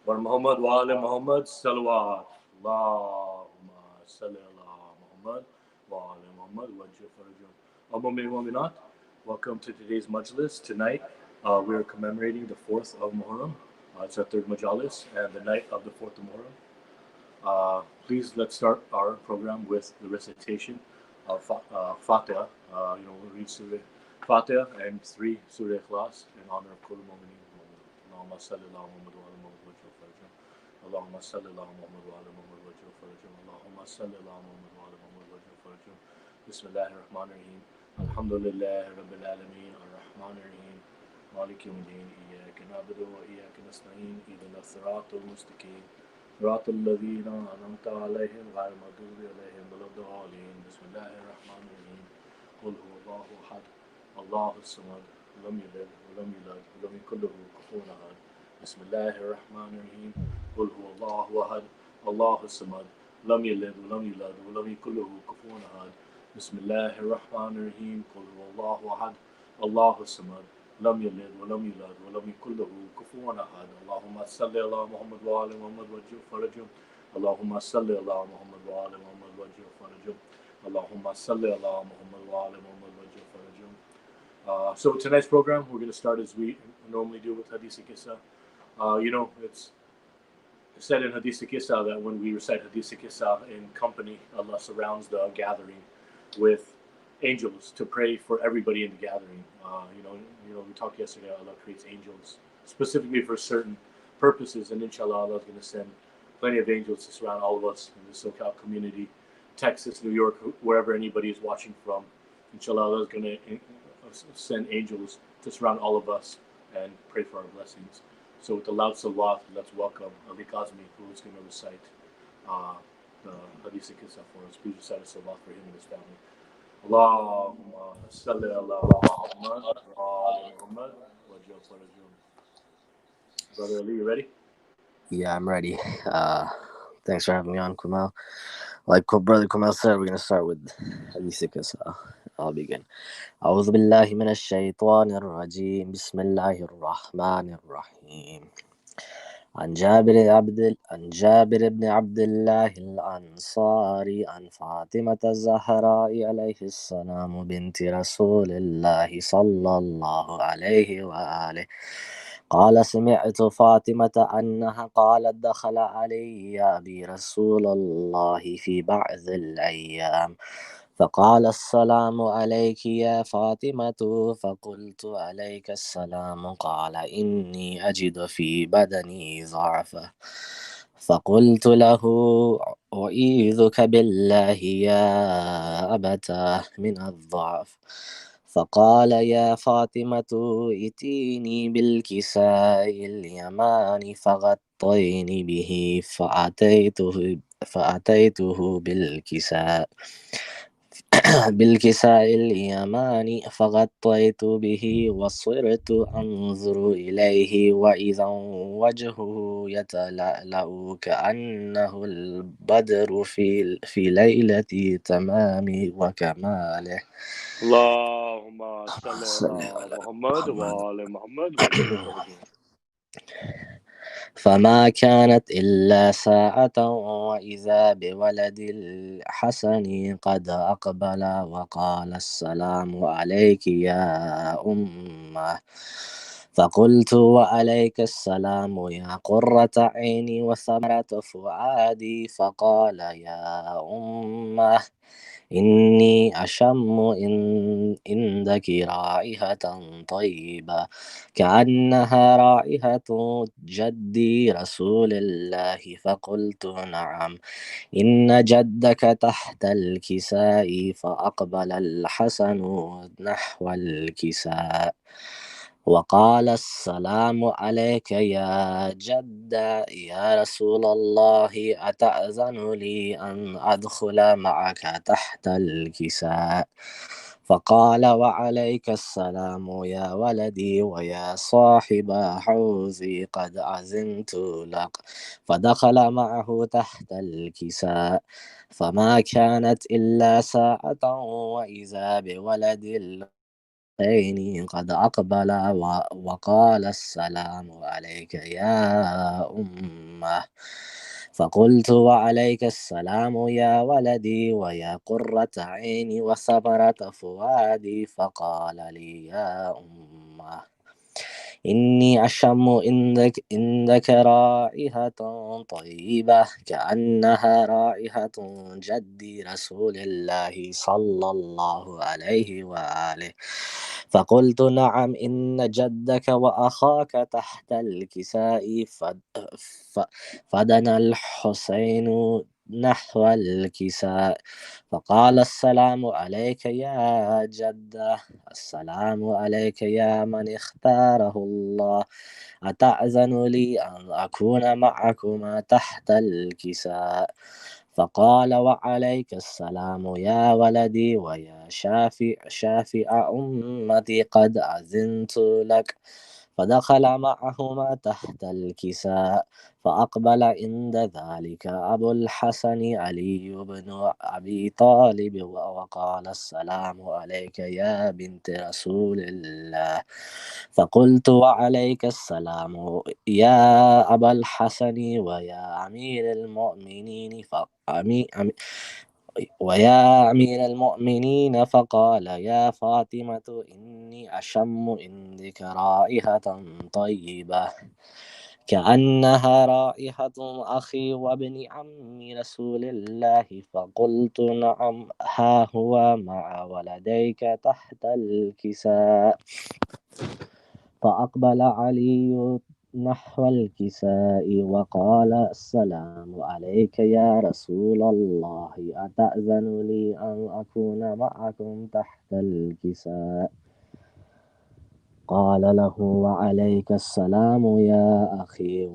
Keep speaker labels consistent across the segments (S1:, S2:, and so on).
S1: ومحمد وآل Muhammad salawat. Allahumma salli ala Muhammad wa ala Muhammad wajjah farajum. Mu'min mu'minat, welcome to today's majlis. Tonight we are commemorating the 4th of Muharram. It's our third majalis and the night of the 4th of Muharram. Please let's start our program with the recitation of Fatiha. We'll read Surah Fatiha and 3 Surah Ikhlas in honor of Kul Mu'mineen. Allahumma salli ala Muhammad wa ala Muhammad wajjah farajum. Allahumma salli ala Muhammad wa ala Muhammad wajjah farajum. Allahumma salli ala Muhammad wa ala Muhammad wajjah farajum. Bismillahir Rahmanir Rahim. Alhamdulillahi Rabbil Alameen. Ar-Rahmanir Rahim. Maliki Yawmiddin. Iyyaka na'budu wa iyyaka nasta'in. Ihdinas siratal mustaqim. صراط الذين أنعمت عليهم غير المغضوب عليهم ولا الضالين بسم الله الرحمن الرحيم قل هو الله أحد الله الصمد لم يلد ولم يولد ولم يكن له كفوا أحد بسم الله الرحمن الرحيم قل هو الله أحد الله الصمد لم يلد ولم يولد ولم يكن له كفوا أحد بسم الله الرحمن الرحيم قل هو الله أحد الله الصمد لم يلد ولم يولد ولم يكن له كفوا أحد اللهم صل على محمد وآل محمد وجه فرجهم اللهم صل على محمد وآل محمد وجه فرجهم اللهم صل على محمد وآل محمد وجه فرجهم. So tonight's program we're going to start as we normally do with Hadith Qissa. It's said in Hadith Qissa that when we recite Hadith Qissa in company, Allah surrounds the gathering with angels to pray for everybody in the gathering. We talked yesterday. Allah creates angels specifically for certain purposes, and inshallah, Allah is going to send plenty of angels to surround all of us in the SoCal community, Texas, New York, wherever anybody is watching from. Inshallah, Allah is going to send angels to surround all of us and pray for our blessings. So, with the loud salawat, let's welcome Ali Kazmi, who is going to recite the Hadith Qissa for us. Please recite a salawat for him and his family. Allahumma salli ala Muhammad wa ala Muhammad wajjah farajum. Brother Ali, you ready?
S2: Yeah, I'm ready. Thanks for having me on, Kumal. Like Brother Kumal said, we're going to start with Hadith Qissa. I'll begin. أعوذ بالله من الشيطان الرجيم بسم الله الرحمن الرحيم عن جابر بن عبد الله الأنصاري عن فاطمة الزهراء عليه السلام بنت رسول الله صلى الله عليه وآله قال سمعت فاطمة أنها قالت دخل علي أبي رسول الله في بعض الأيام فقال السلام عليك يا فاطمة فقلت عليك السلام قال إني أجد في بدني ضعفا فقلت له أعيذك بالله يا أبتاه من الضعف فقال يا فاطمة ائتيني بالكساء اليماني فغطيني به فأتيته بالكساء اليماني فغطيت به وصرت أنظر إليه وإذا وجهه يتلألأ كأنه البدر في ليلة تمام وكماله
S1: اللهم صل على محمد وعلى محمد وجه فرجهم.
S2: فما كانت إلا ساعة وإذا بولد الحسن قد أقبل وقال السلام عليك يا أمه فقلت وعليك السلام يا قرة عيني وثمرة فؤادي فقال يا أمه إني أشم عندك رائحة طيبة كأنها رائحة جدي رسول الله فقلت نعم إن جدك تحت الكساء فأقبل الحسن نحو الكساء وقال السلام عليك يا جد يا رسول الله أتأذن لي أن أدخل معك تحت الكساء فقال وعليك السلام يا ولدي ويا صاحب حوزي قد أذنت لك فدخل معه تحت الكساء فما كانت إلا ساعة وإذا بولد الحسين قد أقبل وقال السلام عليك يا أمه. فقلت وعليك السلام يا ولدي ويا قرة عيني وثمرة فؤادي. فقال لي يا أمه إني أشم عندك رائحة طيبة كأنها رائحة جدي رسول الله صلى الله عليه وآله. فقلت نعم إن جدك وأخاك تحت الكساء. فدنا الحسين نحو الكساء فقال السلام عليك يا جدة. السلام عليك يا من اختاره الله. أتأذن لي أن أكون معكما تحت الكساء؟ فقال وعليك السلام يا ولدي ويا شافع أمتي قد أذنت لك. فدخل معهما تحت الكساء فأقبل عند ذلك أبو الحسن علي بن أبي طالب وقال السلام عليك يا بنت رسول الله. فقلت وعليك السلام يا أبا الحسن ويا أمير المؤمنين ويا أمير المؤمنين. فقال يا فاطمة إني أشم عندك رائحة طيبة كأنها رائحة أخي وابن عم رسول الله. فقلت نعم ها هو مع ولديك تحت الكساء. فأقبل علي نحو الكساء وقال السلام عليك يا رسول الله. أتأذن لي أن أكون معكم تحت الكساء؟ قال له وعليك السلام يا أخي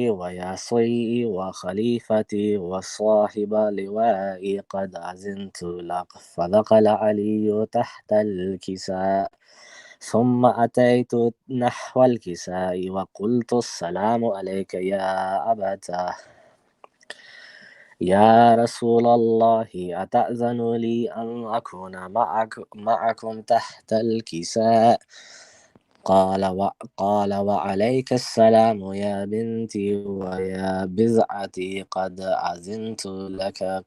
S2: ويا صي وخليفتي وصاحب لوائي قد أذنت لك. فدخل علي تحت الكساء ثم أتيت نحو الكساء وقلت السلام عليك يا أبتاه يا رسول الله. أتأذن لي أن أكون معكم تحت الكساء؟ قال وعليك السلام يا بنتي ويا بضعتي قد أذنت لك.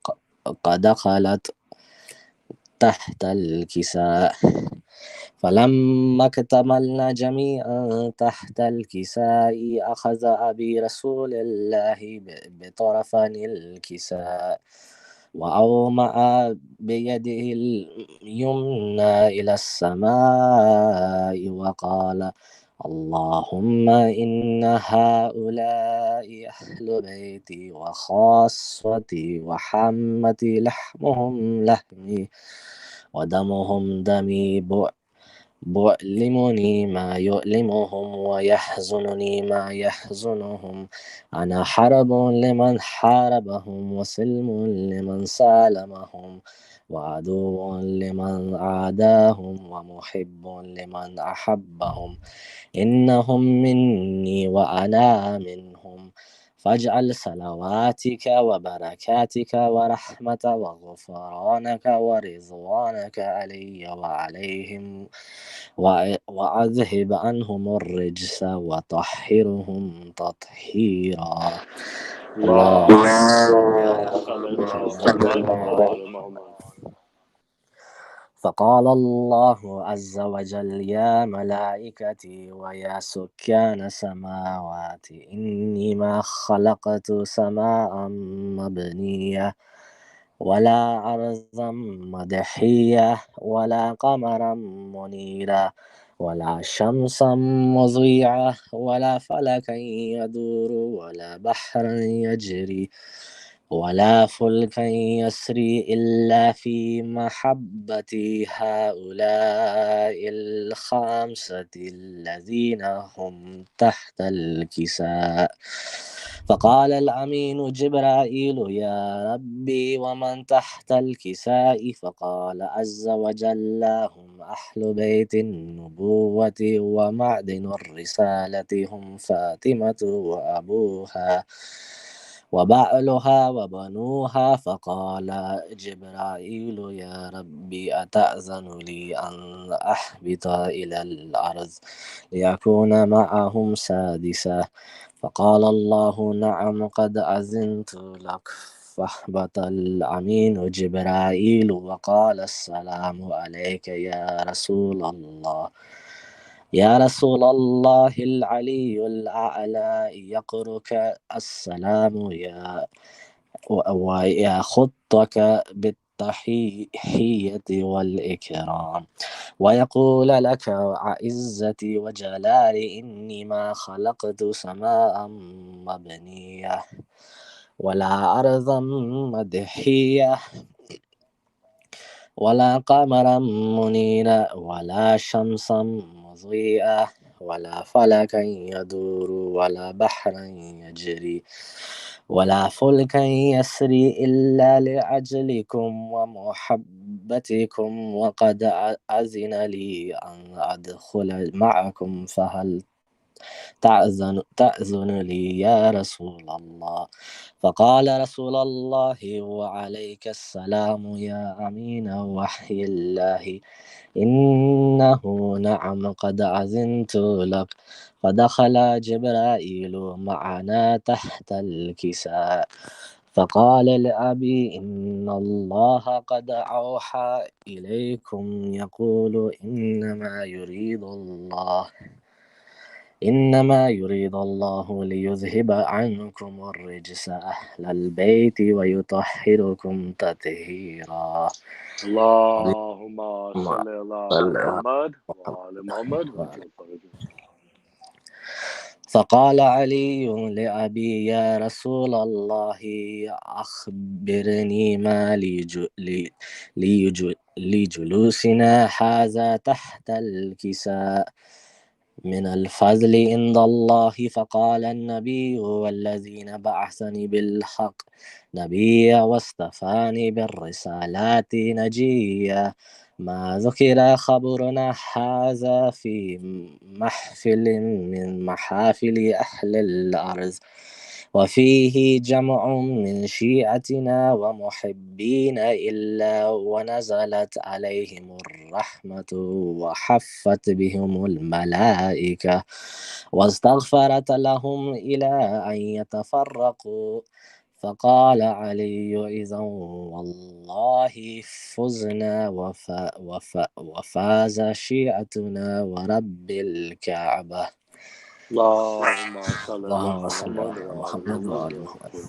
S2: قد دخلت تحت الكساء. فلما اكتملنا جميعا تحت الكساء أخذ أبي رسول الله بطرفي الكساء وأومأ بيده اليمنى إلى السماء وقال اللهم إن هؤلاء أهل بيتي وخاصتي وحمتي لحمهم لحمي ودمهم دمي يؤلمني ما يؤلمهم ويحزنني ما يحزنهم. أنا حرب لمن حاربهم وسلم لمن سالمهم وعدو لمن عاداهم ومحب لمن أحبهم. إنهم مني وأنا منهم. فاجعل صلواتك وبركاتك ورحمة وغفرانك ورضوانك علي وعليهم وأذهب عنهم الرجس وطهرهم تطهيرا.
S1: اللهم صل على محمد وآل محمد.
S2: فقال الله عز وجل يا ملائكتي ويا سكان سماواتي إني ما خلقت سماء مبنية ولا أرضا مدحية ولا قمرا منيرا ولا شمسا مضيعة ولا فلكا يدور ولا بحرا يجري ولا فلكا يسري إلا في محبة هؤلاء الخمسة الذين هم تحت الكساء. فقال الأمين جبرائيل يا ربي ومن تحت الكساء؟ فقال عز وجل هم أهل بيت النبوة ومعدن الرسالة هم فاطمة وأبوها وبعلها وبنوها. فقال جبرائيل يا ربي أتأذن لي أن أحبط إلى الأرض ليكون معهم سادسا؟ فقال الله نعم قد أذنت لك. فاهبط الأمين جبرائيل وقال السلام عليك يا رسول الله. يا رسول الله العلي الأعلى يقرك السلام ويخطك بالتحية والإكرام ويقول لك عزتي وجلالي إني ما خلقت سماء مبنية ولا أرضا مدحية ولا قمرا منيرا ولا شمسا مضيئة ولا فلكا يدور ولا بحرا يجري ولا فلكا يسري إلا لأجلكم ومحبتكم وقد أذن لي أن أدخل معكم فهل تأذن لي يا رسول الله؟ فقال رسول الله وعليك السلام يا أمين وحي الله إنه نعم قد أذنت لك. فدخل جبرائيل معنا تحت الكساء فقال لأبي إن الله قد أوحى إليكم يقول إنما يريد الله ليذهب عنكم الرجس أهل البيت ويطهركم تطهيرا.
S1: اللهم صل على محمد وعلى محمد وجل فرجه.
S2: فقال علي لأبي يا رسول الله أخبرني ما لجلوسنا هذا تحت الكساء من الفضل عند الله. فقال النبي والذين بعثني بالحق نبيا واصطفاني بالرسالات نجيا ما ذكر خبرنا هذا في محفل من محافل أهل الأرض وفيه جمع من شيعتنا ومحبين إلا ونزلت عليهم الرحمة وحفت بهم الملائكة واستغفرت لهم إلى أن يتفرقوا. فقال علي إذا والله فزنا وفاز شيعتنا ورب الكعبة.
S1: اللهم صل على
S2: اللهم صل
S1: محمد
S2: على
S1: وعلى
S2: محمد
S1: محمد
S2: وآل محمد.
S1: وجل.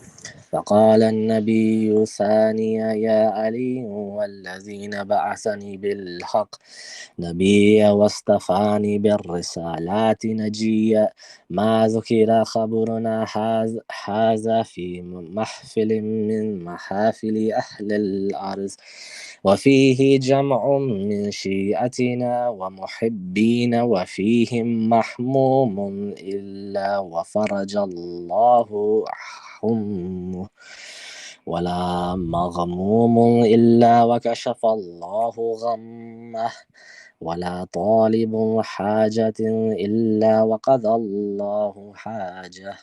S2: فقال النبي ثانيا يا علي والذين بعثني بالحق نبيا واصطفاني بالرسالات نجيا ما ذكر خبرنا هذا في محفل من محافل أهل الأرض وفيه جمع من شيعتنا ومحبين وفيهم محموم إلا وفرج الله حمه ولا مغموم إلا وكشف الله غمه ولا طالب حاجة إلا وقضى الله حاجة.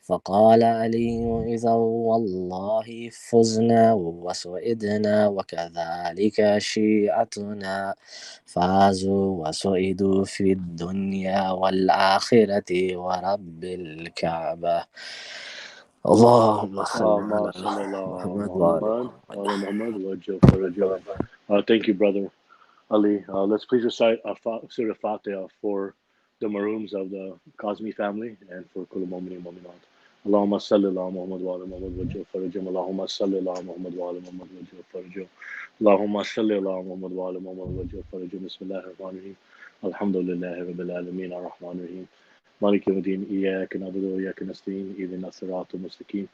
S2: فقال علي إذا والله فزنا وسعدنا وكذلك شيعتنا فازوا وسعدوا في الدنيا والآخرة ورب الكعبة. اللهم صل
S1: اللهم
S2: على
S1: صل على
S2: محمد وآل
S1: محمد
S2: محمد.
S1: وعلى محمد وجل فرجه. Thank you, brother Ali. Let's please recite Surah Fatiha for the Maroons of the Kazmi family and for Kul Mu'minin Mu'minat. اللهم صل على محمد وعلى محمد وجل فرجه. اللهم صل على محمد وعلى محمد وجل فرجه. اللهم صل على محمد وعلى محمد وجل فرجه. بسم الله الرحمن الرحيم. الحمد لله رب العالمين الرحمن الرحيم مالك يوم الدين إياك نعبد وإياك نستعين اهدنا الصراط المستقيم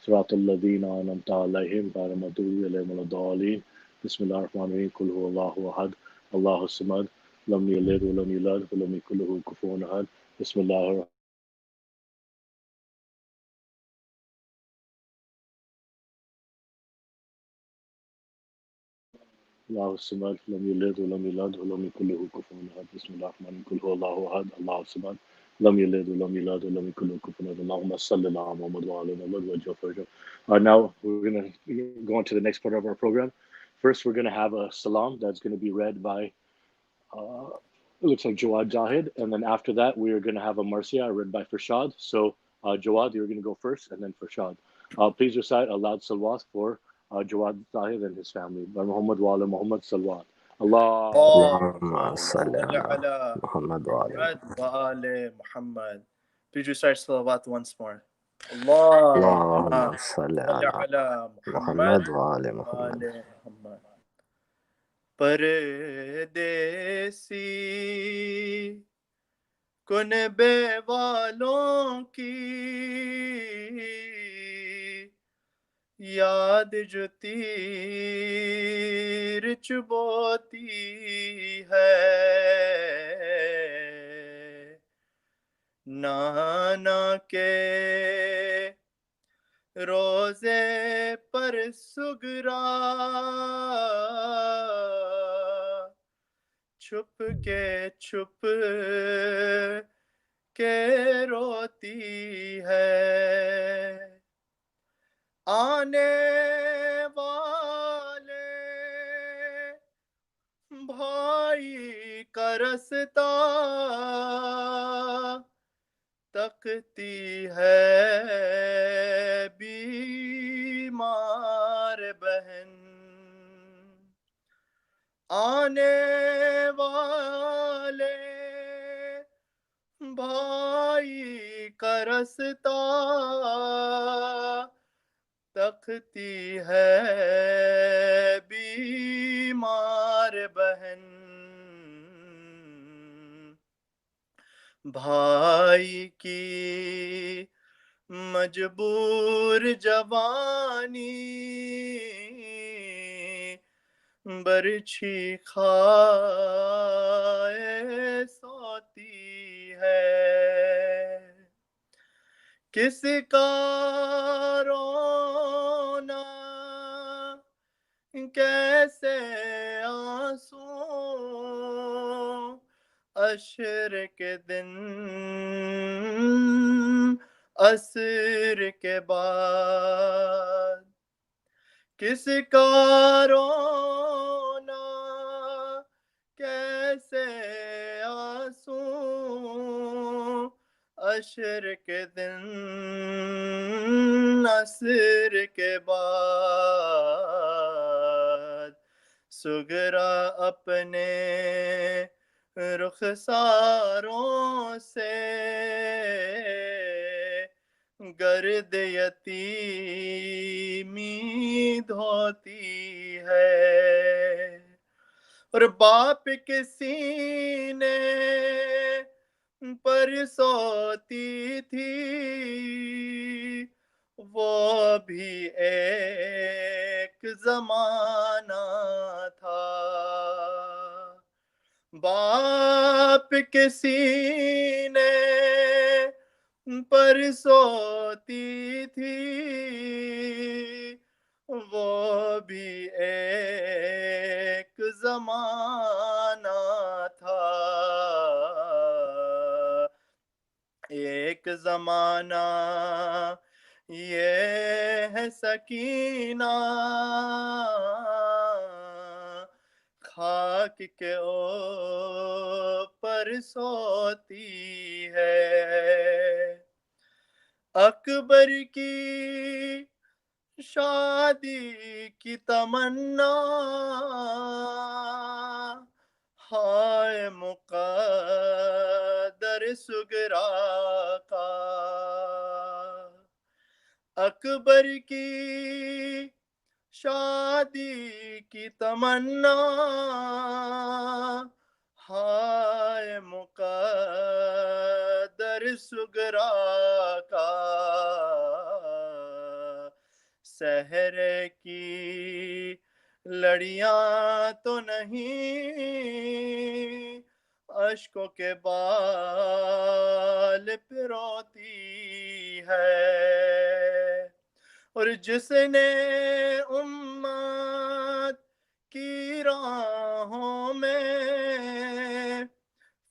S1: صراط الذين أنعمت عليهم غير المغضوب عليهم ولا الضالين. بسم الله الرحمن الرحيم. قل هو الله أحد الله الصمد لم يلد ولم يولد ولم يكن له كفوا أحد. بسم الله الرحمن الله الصمد لم يلد ولم يولد ولم يكن له كفوا أحد. بسم الله الرحمن الرحيم. قل هو الله أحد الله الصمد لم يلد ولم يولد ولم يكن له كفوا أحد. اللهم صل على محمد وعلى محمد وجه فرجه. Now we're going to go on to the next part of our program. First, we're going to have a salam that's going to be read by, it looks like Jawad Jahid. And then after that, we're going to have a Marcia read by Farshad. So, Jawad, you're going to go first, and then Farshad. Please recite a loud salawat for Jawad Jahid and his family. By Muhammad wa ala Muhammad salawat.
S2: اللهم
S1: Allahumma
S2: صل
S3: صل
S2: على
S3: على
S2: محمد وعلى
S3: محمد وآل محمد. Please recite salawat once more.
S2: اللهم
S3: اللهم
S2: صل
S3: صل
S2: على
S3: على
S2: محمد
S3: محمد
S2: وعلى محمد.
S3: وآل محمد. پردیسی کنبے والوں کی یاد جو تیر چبوتی ہے، نانا کے روزے پر سگرا چھپ کے روتی ہے، آنے والے بھائی کا رستا تکتی ہے بیمار بہن، آنے والے بھائی کا رستا تکتی ہے بیمار بہن، بھائی کی مجبور جوانی برچھی کھائے سوتی ہے، کس کا رونا کیسے آنسو عشر کے دن عصر کے بعد، کس کا رونا کیسے آنسو عشر کے دن عصر کے بعد، سگرا اپنے رخساروں سے گرد یتیمی دھوتی ہے، اور باپ کے سینے پر سوتی تھی وہ بھی ایک زمانہ تھا، باپ کے سینے پر سوتی تھی وہ بھی ایک زمانہ تھا، ایک زمانہ یہ ہے سکینہ خاک کے اوپر سوتی ہے، اکبر کی شادی کی تمنا ہائے مقدر سگرا کا، اکبر کی شادی کی تمنا ہائے مقدر سگرا کا، صحرے کی لڑیاں تو نہیں اشکوں کے بال پہ روتی ہے، اور جس نے امت کی راہوں میں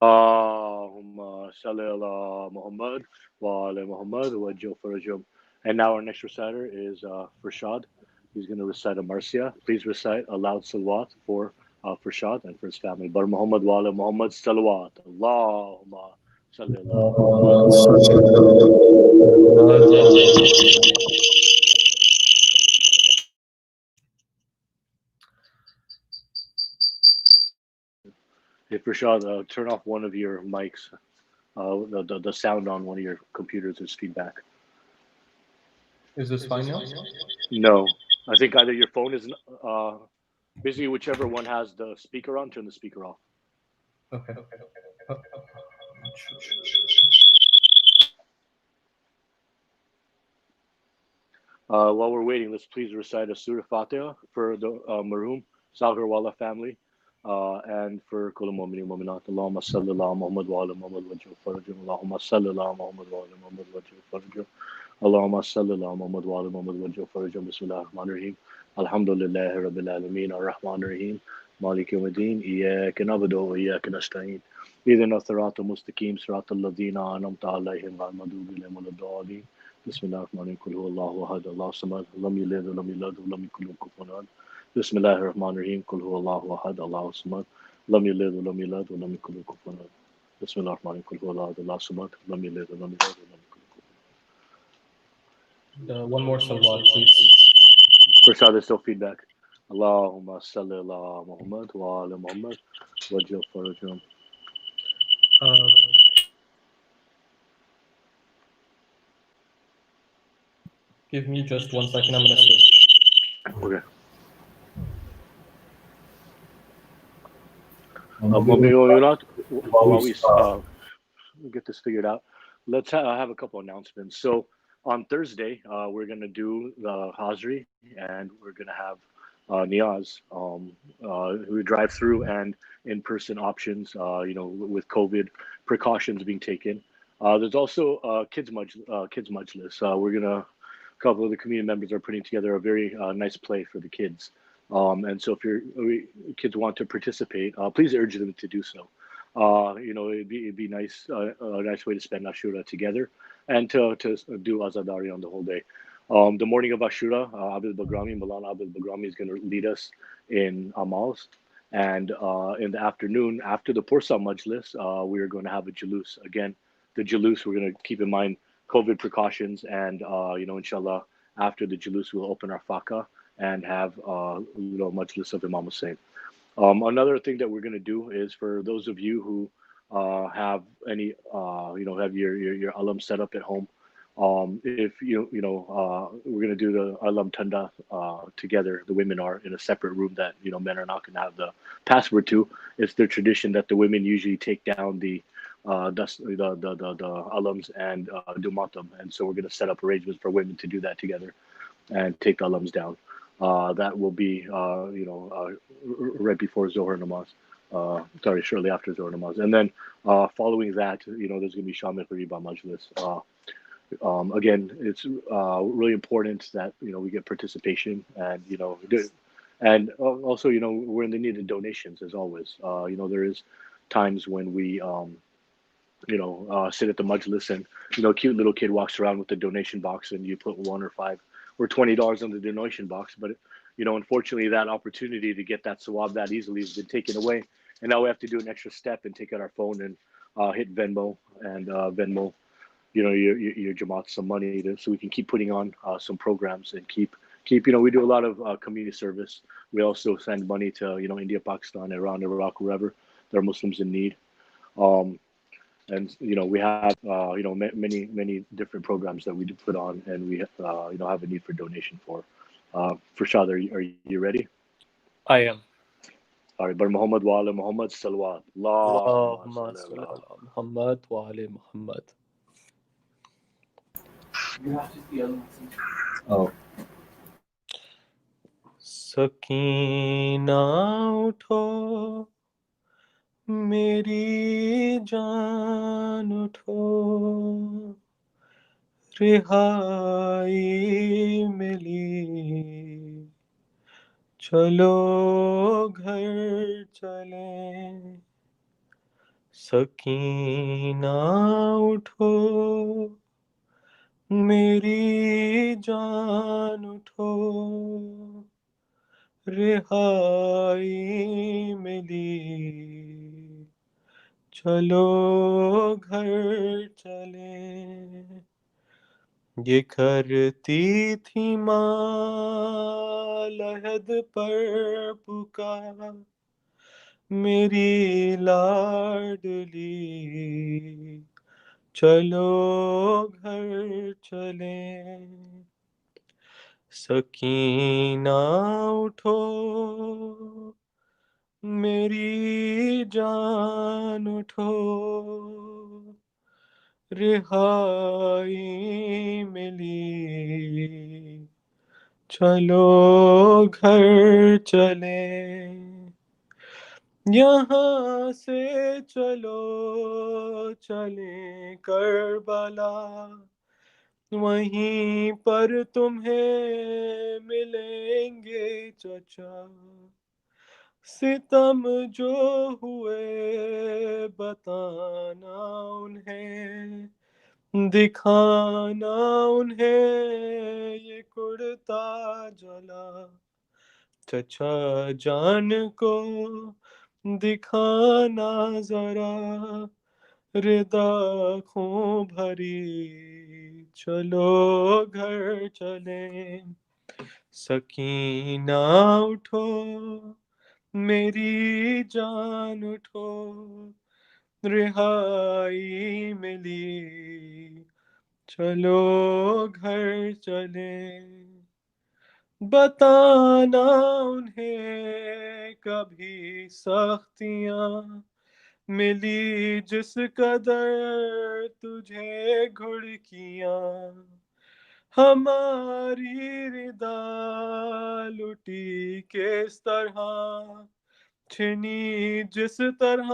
S1: Allahumma salli ala Muhammad wa ala Muhammad wa farajum. And now our next reciter is Farshad. He's going to recite a Marcia. Please recite a loud salawat for Farshad and for his family. Bar Muhammad wa ala Muhammad salawat. Allahumma salli ala Muhammad wa ala Hey Farshad, turn off one of your mics. The sound on one of your computers is feedback.
S4: Is this fine now?
S1: No, I think either your phone is basically whichever one has the speaker on, turn the speaker off.
S4: Okay.
S1: While we're waiting, let's please recite a Surah Fatiha for the Marhum Sagarwala family and for Kul Mu'minin Mu'minat. Allahumma salli ala Muhammad wa ala Muhammad wa ajil farajum. Allahumma salli ala Muhammad wa ala Muhammad wa ajil farajum. Allahumma salli ala Muhammad wa ala Muhammad wa ajil farajum. Bismillahir Rahmanir Rahim. Alhamdulillahi Rabbil Alameen. Ar-Rahmanir Rahim. Malik Yawmiddin. Iyyaka na'budu wa iyyaka nasta'in. Ihdina as-siratal mustaqim. Siratal ladzina an'amta 'alaihim ghayril maghdubi 'alaihim waladdallin. Bismillahirrahmanirrahim. Qul huwallahu ahad. Allahu samad. Lam yalid wa lam yulad wa lam yakul lahu kufuwan ahad. Bismillahirrahmanirrahim. Qul huwallahu ahad. Allahu samad. Lam yalid wa lam yulad wa lam yakul lahu kufuwan ahad. Bismillahirrahmanirrahim. Qul huwallahu ahad. Allahu samad. Lam yalid wa lam yulad wa lam yakul lahu kufuwan ahad.
S4: One more salawat, please.
S1: First, there's still feedback. Allahumma salli ala Muhammad wa ala Muhammad wa ajil farajum.
S4: Give me just 1 second. I'm gonna switch.
S1: Okay. While we get this figured out, let's have a couple announcements. So on Thursday, we're going to do the Hazri and we're going to have Niaz. We drive through and in-person options, with COVID precautions being taken. There's also kids Majlis. We're going to, a couple of the community members are putting together a very nice play for the kids. And so if your kids want to participate, please urge them to do so. It'd be nice, a nice way to spend Ashura together and to do Azadari on the whole day. The morning of Ashura, Abid Bilgrami, Maulana Abid Bilgrami is going to lead us in Amals. And in the afternoon, after the Pursa Majlis, we are going to have a Jalus. Again, the Jalus, we're going to keep in mind COVID precautions. And, inshallah, after the Jalus, we'll open our Faqah and have Majlis of Imam Hussain. Another thing that we're going to do is for those of you who have any, have your alam set up at home. If we're going to do the alam tanda together. The women are in a separate room that men are not going to have the password to. It's their tradition that the women usually take down the alams and do matam, and so we're going to set up arrangements for women to do that together and take the alams down. That will be right before Zohar namaz. Shortly after Zohar namaz, and then following that, there's going to be Shamil Riba Majlis. Again, it's really important that we get participation, and And also, we're in the need of donations as always. There is times when we, sit at the majlis and, cute little kid walks around with the donation box and you put $1 or $5 or $20 on the donation box. But, unfortunately, that opportunity to get that sawab that easily has been taken away. And now we have to do an extra step and take out our phone and hit Venmo and Venmo, your Jamaat some money so we can keep putting on some programs and keep, we do a lot of community service. We also send money to, India, Pakistan, Iran, Iraq, wherever there are Muslims in need. And, we have, many different programs that we do put on, and we, have a need for donation for. For Shad, are you ready?
S3: I am.
S1: All right, but Muhammad wa ala Muhammad salawat.
S3: Allahumma salli ala Muhammad wa ali Muhammad.
S2: Oh.
S3: Sakina اٹھو میری جان اٹھو رہائی ملی چلو گھر چلیں سکینہ اٹھو میری جان اٹھو رہائی ملی چلو گھر چلیں یہ کرتی تھی ماں لحد پر پکار میری لاڈلی چلو گھر چلیں سکینہ اٹھو میری جان اٹھو رہائی ملی چلو گھر چلیں یہاں سے چلو چلیں کربلا وہیں پر تمہیں ملیں گے چچا ستم جو ہوئے بتانا انہیں دکھانا انہیں یہ کرتا جلا چچا جان کو دکھانا ذرا ردا خوں بھری چلو گھر چلیں سکینہ اٹھو میری جان اٹھو رہائی ملی چلو گھر چلیں بتانا انہیں کبھی سختیاں ملی جس قدر تجھے گھڑکیاں ہماری ردا لٹی کس طرح چھنی جس طرح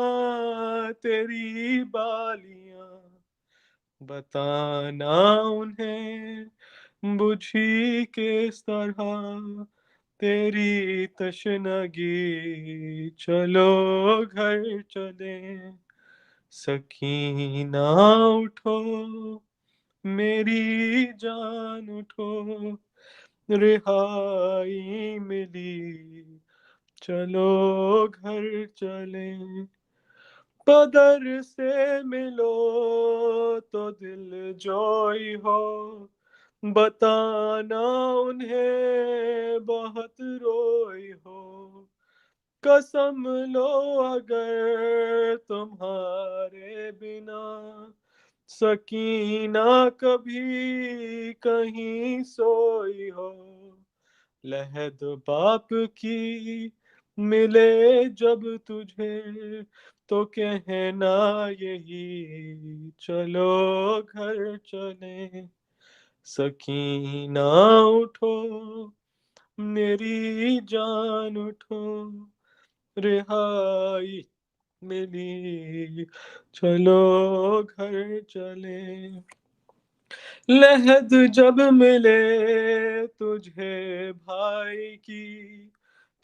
S3: تیری بالیاں بتانا انہیں بجھی کس طرح تیری تشنگی چلو گھر چلیں سکینہ اٹھو میری جان اٹھو رہائی ملی چلو گھر چلیں پدر سے ملو تو دل جوئی ہو بتانا انہیں بہت روئی ہو قسم لو اگر تمہارے بنا سکینہ کبھی کہیں سوئی ہو لحد باپ کی ملے جب تجھے تو کہنا یہی چلو گھر چلیں سکینہ اٹھو میری جان اٹھو رہائی ملی چلو گھر چلیں لحد جب ملے تجھے بھائی کی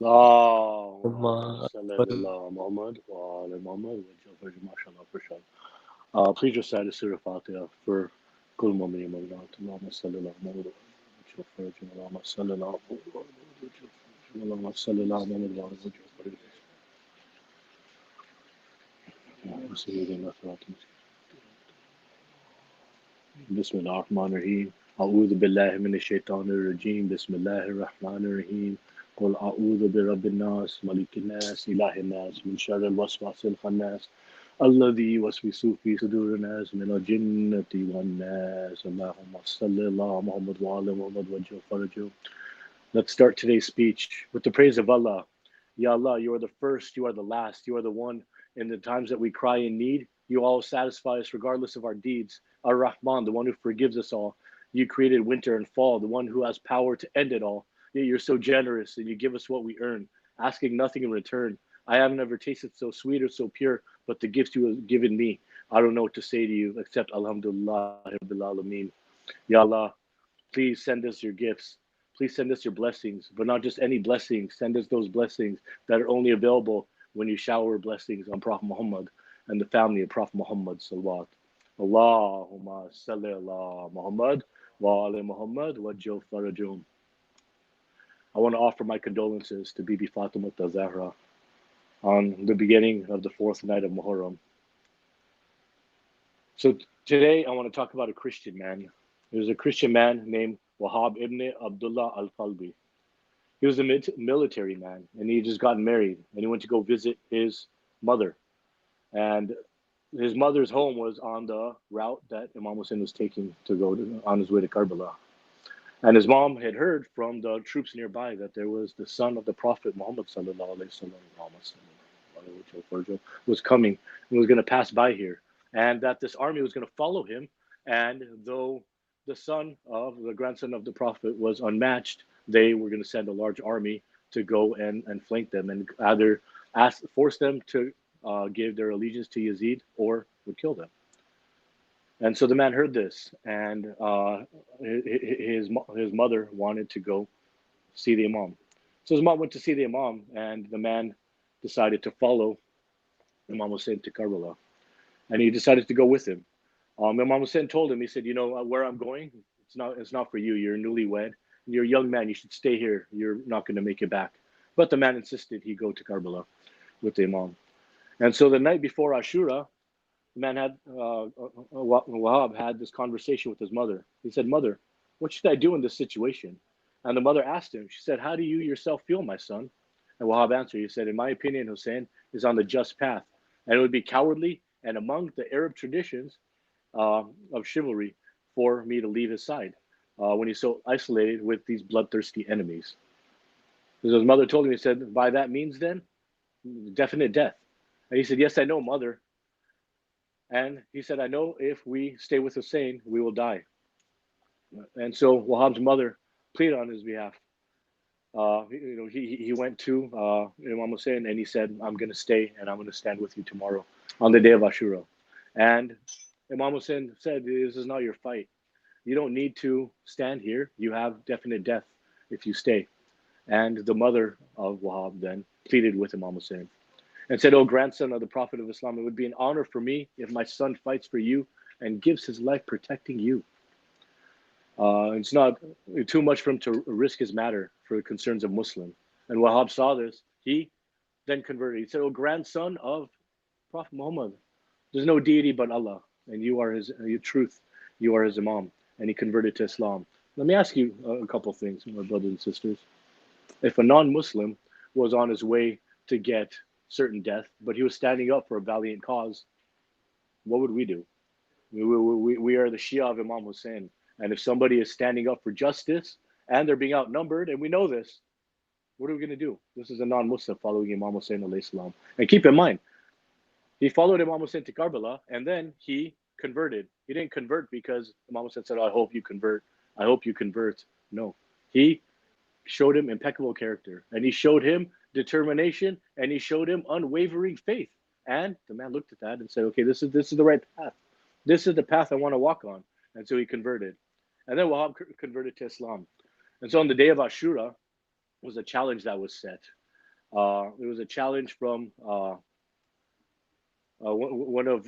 S1: Allahumma salli ala Muhammad wa ala Muhammad wa mashallah for sure. Please recite the Surah Fatiha for Kul Mu'minin Maulana. Allahumma salli ala Muhammad wa Allahumma salli ala Muhammad Allahumma salli ala Muhammad wa بسم الله الرحمن الرحيم أعوذ بالله من الشيطان الرجيم بسم الله الرحمن الرحيم قل أعوذ برب الناس ملك الناس إله الناس من شر الوسواس الخناس الذي يوسوس في صدور الناس من الجنة والناس اللهم صل على محمد وعلى محمد وجه فرجه. Let's start today's speech with the praise of Allah. Ya Allah, you are the first, you are the last, you are the one in the times that we cry in need. You always satisfy us regardless of our deeds. Ar-Rahman, the one who forgives us all. You created winter and fall, the one who has power to end it all. Yet you're so generous and you give us what we earn, asking nothing in return. I have never tasted so sweet or so pure, but the gifts you have given me. I don't know what to say to you except Alhamdulillah Rabbil Alameen. Ya Allah, please send us your gifts. Please send us your blessings, but not just any blessings. Send us those blessings that are only available when you shower blessings on Prophet Muhammad and the family of Prophet Muhammad Salawat. Allahumma salli ala Muhammad wa ala Muhammad wa jil farajum. I want to offer my condolences to Bibi Fatima Zahra on the beginning of the fourth night of Muharram. So today I want to talk about a Christian man. There's a Christian man named Wahab ibne Abdullah al-Qalbi. He was a military man, and he just got married, and he went to go visit his mother. And his mother's home was on the route that Imam Hussein was taking to go on his way to Karbala. And his mom had heard from the troops nearby that there was the son of the Prophet Muhammad was coming and was going to pass by here, and that this army was going to follow him. And though the grandson of the Prophet was unmatched, they were going to send a large army to go and flank them and either force them to give their allegiance to Yazid or would kill them. And so the man heard this, and his mother wanted to go see the Imam. So his mom went to see the Imam, and the man decided to follow Imam Hussein to Karbala. And he decided to go with him. Imam Hussein told him, he said, you know, where I'm going, it's not for you. You're newlywed. You're a young man. You should stay here. You're not going to make it back. But the man insisted he go to Karbala with the Imam. And so the night before Ashura, the man Wahab had this conversation with his mother. He said, Mother, what should I do in this situation? And the mother asked him, she said, how do you yourself feel, my son? And Wahab answered, he said, in my opinion, Hussein is on the just path. And it would be cowardly and among the Arab traditions of chivalry for me to leave his side. when he's so isolated with these bloodthirsty enemies. Because his mother told him, he said, by that means then, definite death. And he said, yes, I know, mother. And he said, I know if we stay with Hussein, we will die. And so Wahhab's mother pleaded on his behalf. He went to Imam Hussein and he said, I'm going to stay and I'm going to stand with you tomorrow on the day of Ashura. And Imam Hussein said, this is not your fight. You don't need to stand here. You have definite death if you stay. And the mother of Wahhab then pleaded with Imam Hussein and said, O grandson of the Prophet of Islam, it would be an honor for me if my son fights for you and gives his life protecting you. It's not too much for him to risk his matter for the concerns of Muslim. And Wahhab saw this. He then converted. He said, O grandson of Prophet Muhammad, there's no deity but Allah, and you are his truth. You are his Imam. And he converted to Islam. Let me ask you a couple things, my brothers and sisters. If a non-Muslim was on his way to get certain death, but he was standing up for a valiant cause, what would we do? We are the Shia of Imam Hussein. And if somebody is standing up for justice and they're being outnumbered, and we know this, what are we going to do? This is a non-Muslim following Imam Hussein alayhi salam. And keep in mind, he followed Imam Hussein to Karbala and then he converted. He didn't convert because Imam Hussein said, I hope you convert. I hope you convert. No, he showed him impeccable character and he showed him determination and he showed him unwavering faith. And the man looked at that and said, okay, this is the right path. This is the path I want to walk on. And so he converted. And then Wahhab converted to Islam. And so on the day of Ashura was a challenge that was set. It was a challenge from one of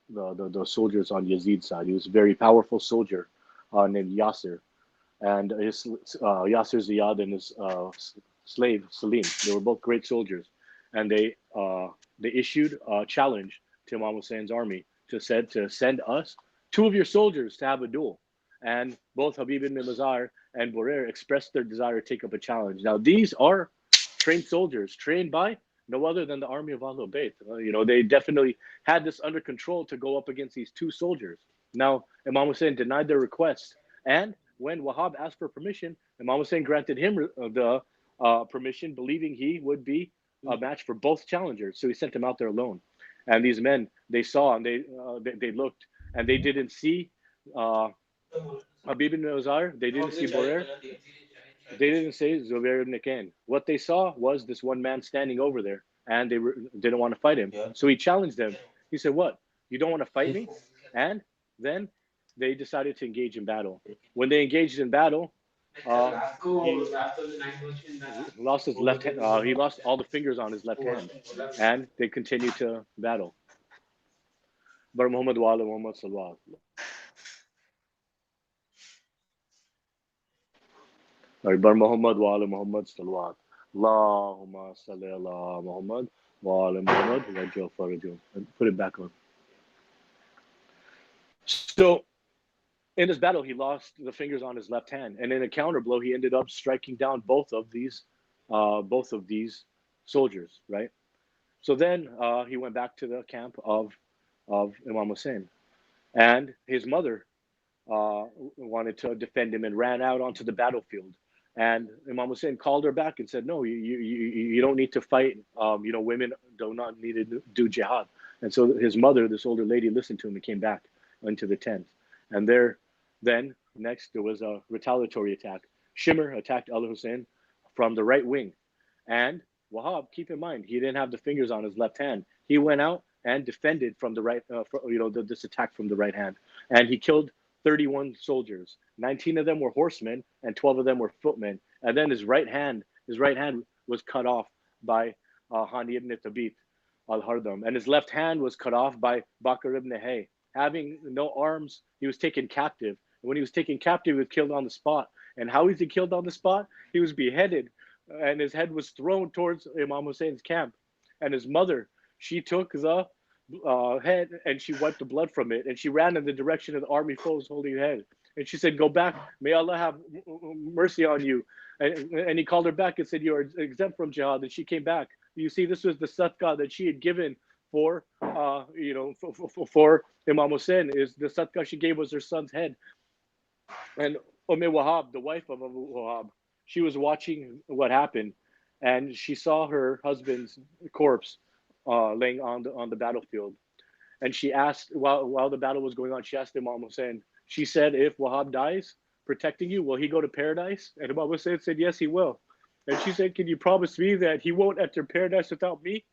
S1: the soldiers on Yazid's side. He was a very powerful soldier named Yasser. And his Yasser Ziyad and his slave Salim, they were both great soldiers. And they issued a challenge to Imam Hussein's army to send us 2 of your soldiers to have a duel. And both Habib ibn Mazar and Borer expressed their desire to take up a challenge. Now, these are trained soldiers, trained by no other than the army of Ahlul Bayt. They definitely had this under control to go up against these 2 soldiers. Now, Imam Hussein denied their request. And when Wahhab asked for permission, Imam Hussein granted him the permission, believing he would be a match for both challengers. So he sent him out there alone. And these men, they saw and they looked, and they didn't see Habib ibn Azar, they didn't see Borer, they didn't say Zubair ibn Aqeel. What they saw was this one man standing over there, and they didn't want to fight him. So he challenged them. He said, what? You don't want to fight me? And then they decided to engage in battle. When they engaged in battle, he lost his left hand. He lost all the fingers on his left hand, and they continued to battle. Bar Muhammad wa ala Muhammad sallallahu. Bar Muhammad wa ala Muhammad sallallahu. Allahumma salli ala Muhammad wa ala Muhammad wajjal farajum. And put it back on. So in this battle, he lost the fingers on his left hand, and in a counter blow, he ended up striking down both of these soldiers. Right. So then he went back to the camp of Imam Hussein, and his mother wanted to defend him and ran out onto the battlefield. And Imam Hussein called her back and said, "No, you don't need to fight. Women do not need to do jihad." And so his mother, this older lady, listened to him and came back into the tent. And then next there was a retaliatory attack. Shimmer attacked al-Hussein from the right wing, and Wahhab, keep in mind, he didn't have the fingers on his left hand. He went out and defended from the right, this attack from the right hand, and he killed 31 soldiers. 19 of them were horsemen, and 12 of them were footmen. And then his right hand was cut off by Hani ibn Thabit al-Hardam, and his left hand was cut off by Bakr ibn Hay. Having no arms, he was taken captive. And when he was taken captive, he was killed on the spot. And how was he killed on the spot? He was beheaded, and his head was thrown towards Imam Hussein's camp. And his mother, she took the head and she wiped the blood from it, and she ran in the direction of the army foes holding the head. And she said, "Go back. May Allah have mercy on you." And he called her back and said, "You are exempt from jihad." And she came back. You see, this was the sadaqah that she had given for Imam Hussein. Is the sadaqah she gave was her son's head. And Wahab, the wife of Abu Wahab, she was watching what happened, and she saw her husband's corpse laying on the battlefield. And she asked, while the battle was going on, she asked Imam Hussein. She said, "If Wahab dies, protecting you, will he go to paradise?" And Imam Hussein said, "Yes, he will." And she said, "Can you promise me that he won't enter paradise without me?"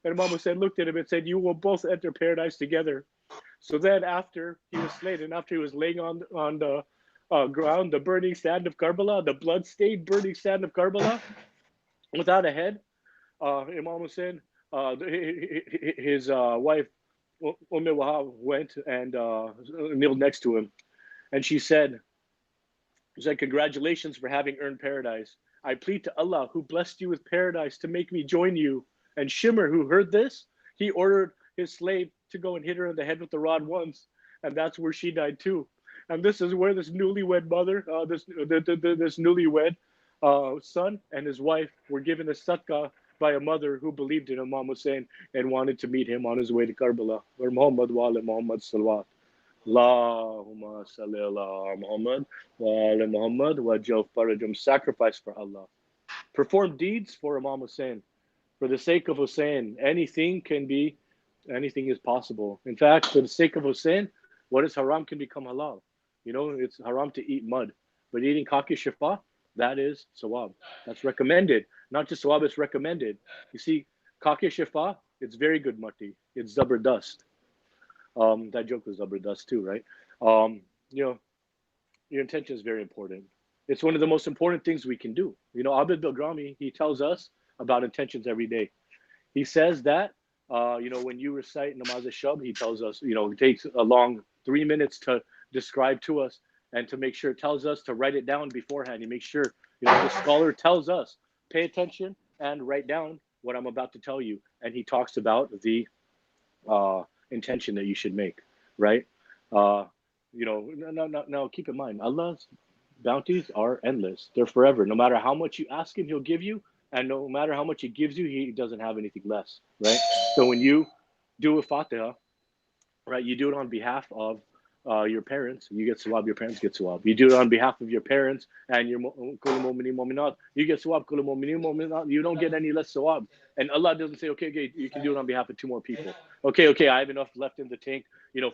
S1: And Imam Hussein looked at him and said, "You will both enter paradise together." So then, after he was slain, and after he was laying on the ground, the burning sand of Karbala, the blood-stained burning sand of Karbala, without a head, Imam Hussein, his wife, Wahab, went and kneeled next to him, and she said, "Congratulations for having earned paradise. I plead to Allah, who blessed you with paradise, to make me join you." And Shimmer, who heard this, he ordered his slave to go and hit her in the head with the rod once, and that's where she died too. And this is where this newlywed mother, this newlywed son and his wife were given a sadaqah by a mother who believed in Imam Hussein and wanted to meet him on his way to Karbala. Where Muhammad wa ala Muhammad salawat. Allahumma salli ala Muhammad wa ala Muhammad wa jal farajum. Sacrifice for Allah. Perform deeds for Imam Hussein. For the sake of Hussein, anything is possible. In fact, for the sake of Hussein, what is haram can become halal. It's haram to eat mud, but eating kaki shifa, that is sawab. That's recommended. Not just sawab, it's recommended. You see, kaki shifa, it's very good mati. It's zabardust. That joke was zabardust too, right? Your intention is very important. It's one of the most important things we can do. Abid Bilgrami, he tells us about intentions every day. He says that, when you recite Namaz Shab, he tells us, it takes a long 3 minutes to describe to us and to make sure, it tells us to write it down beforehand. He makes sure, the scholar tells us, pay attention and write down what I'm about to tell you. And he talks about the intention that you should make, right? Now keep in mind, Allah's bounties are endless. They're forever. No matter how much you ask him, he'll give you. And no matter how much he gives you, he doesn't have anything less, right? So when you do a Fatiha, right, you do it on behalf of your parents, you get sawab, your parents get sawab. You do it on behalf of your parents and your kullu mu'minin mu'minat, you get sawab, kullu mu'minin mu'minat, you don't get any less sawab. And Allah doesn't say, okay, you can do it on behalf of 2 more people. Okay, I have enough left in the tank,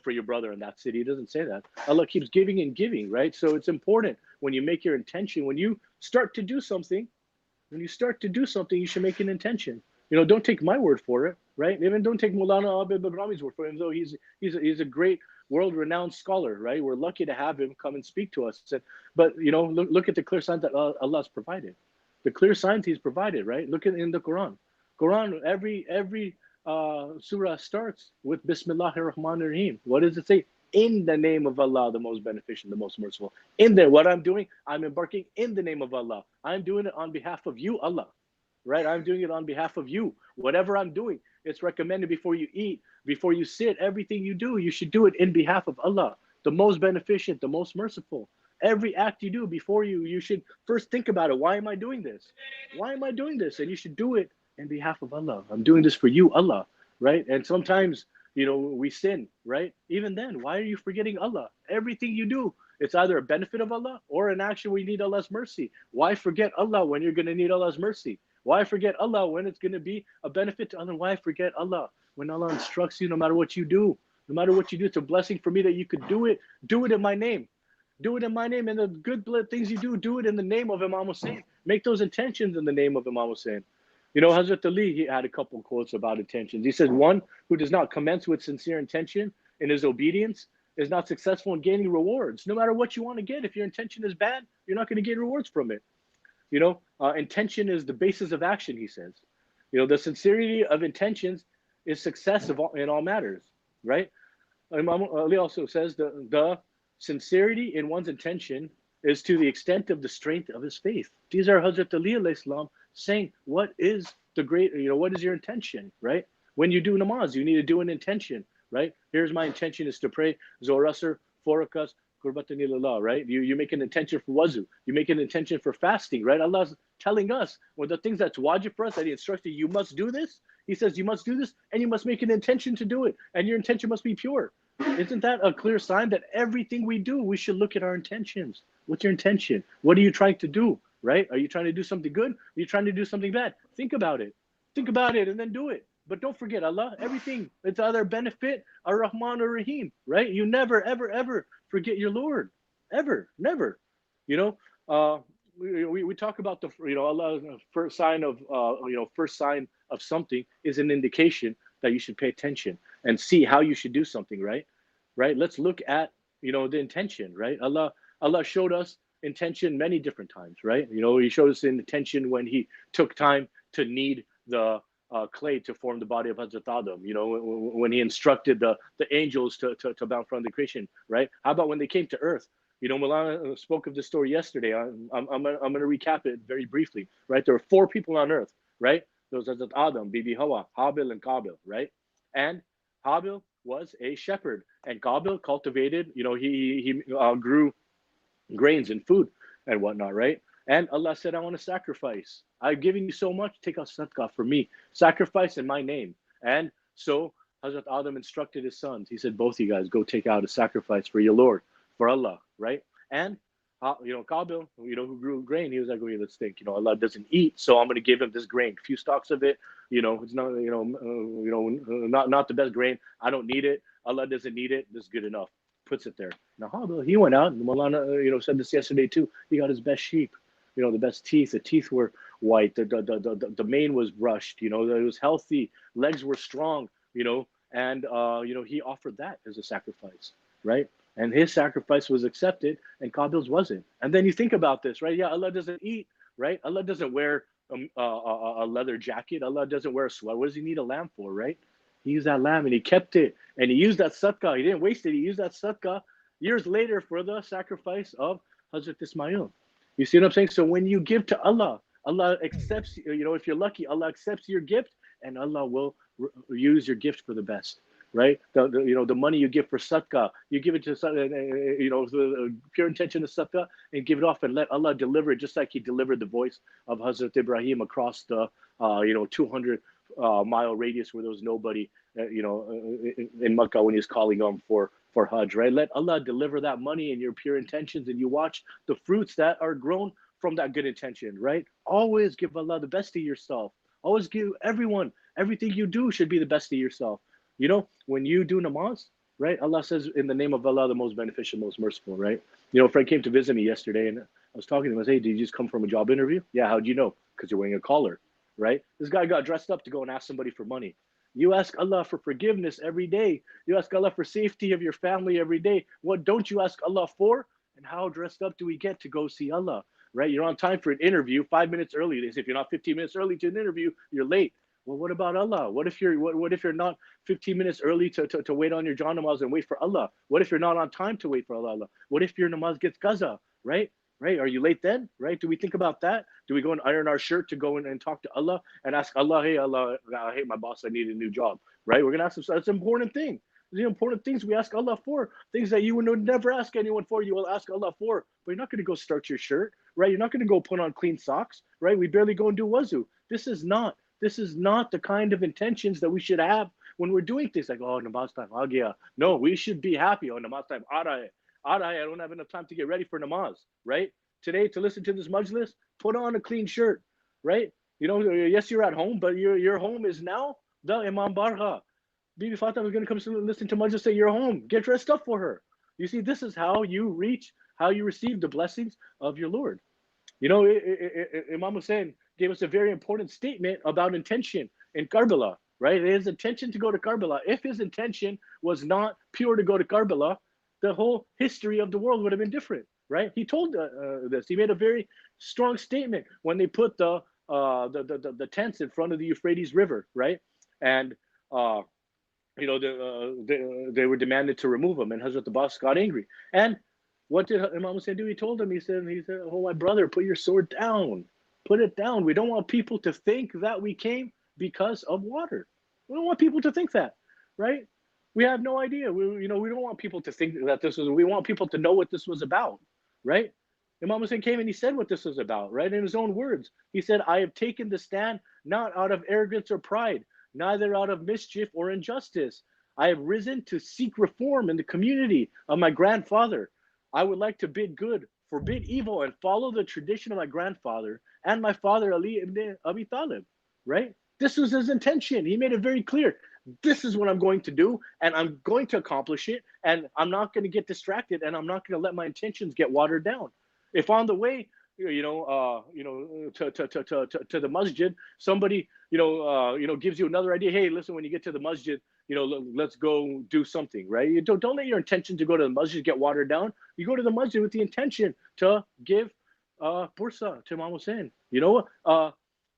S1: for your brother in that city. He doesn't say that. Allah keeps giving and giving, right? So it's important when you make your intention, when you start to do something, you should make an intention. Don't take my word for it, right? Even don't take Maulana Abid Bilgrami's word for him, though he's a great world-renowned scholar, right? We're lucky to have him come and speak to us. But look at the clear signs that Allah's provided. The clear signs He's provided, right? Look at in the Quran. Every surah starts with Bismillahir Rahmanir Rahim. What does it say? In the name of Allah, the most beneficent, the most merciful. In there, what I'm doing, I'm embarking in the name of Allah. I'm doing it on behalf of you, Allah. Right? I'm doing it on behalf of you. Whatever I'm doing, it's recommended before you eat, before you sit, everything you do, you should do it in behalf of Allah, the most beneficent, the most merciful. Every act you do before you should first think about it. Why am I doing this? Why am I doing this? And you should do it in behalf of Allah. I'm doing this for you, Allah. Right? And sometimes, we sin, right? Even then, why are you forgetting Allah? Everything you do, it's either a benefit of Allah or an action where you need Allah's mercy. Why forget Allah when you're going to need Allah's mercy? Why forget Allah when it's going to be a benefit to Allah? Why forget Allah when Allah instructs you, no matter what you do? No matter what you do, it's a blessing for me that you could do it. Do it in my name. Do it in my name. And the good things you do it in the name of Imam Hussein. Make those intentions in the name of Imam Hussein. Hazrat Ali, he had a couple quotes about intentions. He says, one who does not commence with sincere intention in his obedience is not successful in gaining rewards. No matter what you want to get, if your intention is bad, you're not going to gain rewards from it. Intention is the basis of action, he says. The sincerity of intentions is success in all matters, right? Imam Ali also says the sincerity in one's intention is to the extent of the strength of his faith. These are Hazrat Ali alayhi salam saying, what is what is your intention, right? When you do namaz, you need to do an intention, right? Here's my intention is to pray Zohr Asr, 4 rakats, Qurbatan ilallah, right? You make an intention for wuzu. You make an intention for fasting, right? Allah's telling us, the things that's wajib for us, that He instructed you must do this. He says you must do this, and you must make an intention to do it, and your intention must be pure. Isn't that a clear sign that everything we do, we should look at our intentions? What's your intention? What are you trying to do? Right? Are you trying to do something good? Are you trying to do something bad? Think about it. Think about it and then do it. But don't forget Allah, everything, it's either benefit or Rahman or Rahim, right? You never, ever, ever forget your Lord. Ever, never. You know, we talk about the, Allah, first sign of, first sign of something is an indication that you should pay attention and see how you should do something, right? Right? Let's look at, the intention, right? Allah showed us intention many different times, right? He showed us intention when he took time to knead the clay to form the body of Hazrat Adam, when he instructed the angels to bound from the creation, right? How about when they came to earth? Maulana spoke of this story yesterday. I'm going to recap it very briefly, right? There were 4 people on earth, right? There was Hazrat Adam, Bibi Hawa, Habil, and Qabil, right? And Habil was a shepherd, and Qabil cultivated, he grew grains and food and whatnot, right? And Allah said, I want to sacrifice. I've given you so much, take out sadaqah for me. Sacrifice in my name. And so Hazrat Adam instructed his sons. He said, both of you guys go take out a sacrifice for your Lord, for Allah, right? And Qabil, who grew grain, he was like, okay, let's think, Allah doesn't eat, so I'm going to give him this grain, a few stalks of it, it's not, not the best grain. I don't need it. Allah doesn't need it. This is good enough. Puts it there. Now Qabil, he went out, and Maulana, said this yesterday too. He got his best sheep, the best teeth. The teeth were white. The mane was brushed. It was healthy. Legs were strong. And he offered that as a sacrifice, right? And his sacrifice was accepted, and Qabil's wasn't. And then you think about this, right? Yeah, Allah doesn't eat, right? Allah doesn't wear a leather jacket. Allah doesn't wear a sweater. What does he need a lamb for, right? He used that lamb and he kept it, and he used that sadaqah. He didn't waste it. He used that sadaqah years later for the sacrifice of Hazrat Ismail. You see what I'm saying? So when you give to Allah, Allah accepts, if you're lucky, Allah accepts your gift, and Allah will use your gift for the best. Right, the money you give for sadaqah, you give it to the pure intention of sadaqah, and give it off and let Allah deliver it, just like He delivered the voice of Hazrat Ibrahim across the 200-mile radius where there was nobody, in Makkah when He was calling them for Hajj. Right, let Allah deliver that money and your pure intentions, and you watch the fruits that are grown from that good intention. Right, always give Allah the best of yourself. Always give everything you do should be the best of yourself. When you do namaz, right? Allah says, in the name of Allah, the most beneficial, most merciful, right? A friend came to visit me yesterday, and I was talking to him. I said, hey, did you just come from a job interview? Yeah, how'd you know? Because you're wearing a collar, right? This guy got dressed up to go and ask somebody for money. You ask Allah for forgiveness every day. You ask Allah for safety of your family every day. What don't you ask Allah for? And how dressed up do we get to go see Allah, right? You're on time for an interview 5 minutes early. They say if you're not 15 minutes early to an interview, you're late. Well, what about Allah? What if you're not 15 minutes early to wait on your John namaz and wait for Allah? What if you're not on time to wait for Allah? What if your namaz gets qaza, right? Right? Are you late then? Right? Do we think about that? Do we go and iron our shirt to go in and talk to Allah and ask Allah, hey, Allah, I hate my boss, I need a new job, right? We're going to ask him. That's an important thing. The important things we ask Allah for, things that you would never ask anyone for, you will ask Allah for. But you're not going to go start your shirt, right? You're not going to go put on clean socks, right? We barely go and do wuzu. This is not the kind of intentions that we should have when we're doing things like, oh, namaz time, agya. No, we should be happy. Oh, namaz time, I don't have enough time to get ready for namaz, right? Today, to listen to this majlis, put on a clean shirt, right? Yes, you're at home, but your home is now the Imam Barha. Bibi Fatima is going to come listen to majlis, say, you're home. Get dressed up for her. You see, this is how you receive the blessings of your Lord. Imam Hussein gave us a very important statement about intention in Karbala, right? His intention to go to Karbala. If his intention was not pure to go to Karbala, the whole history of the world would have been different, right? He told this. He made a very strong statement when they put the tents in front of the Euphrates River, right? And they were demanded to remove them, and Hazrat Abbas got angry. And what did Imam Hussein do? He told him, he said, oh, my brother, put your sword down. Put it down. We don't want people to think that we came because of water. We don't want people to think that, right? We have no idea. We don't want people to think that we want people to know what this was about, right? Imam Hussein came and he said what this was about, right? In his own words. He said, I have taken the stand not out of arrogance or pride, neither out of mischief or injustice, I have risen to seek reform in the community of my grandfather. I would like to bid good, forbid evil, and follow the tradition of my grandfather and my father Ali ibn Abi Talib, right? This was his intention. He made it very clear. This is what I'm going to do, and I'm going to accomplish it, and I'm not going to get distracted, and I'm not going to let my intentions get watered down. If on the way, to the masjid, somebody, gives you another idea. Hey, listen, when you get to the masjid, let's go do something, right? You don't let your intention to go to the masjid get watered down. You go to the masjid with the intention to give bursa to Imam Hussein.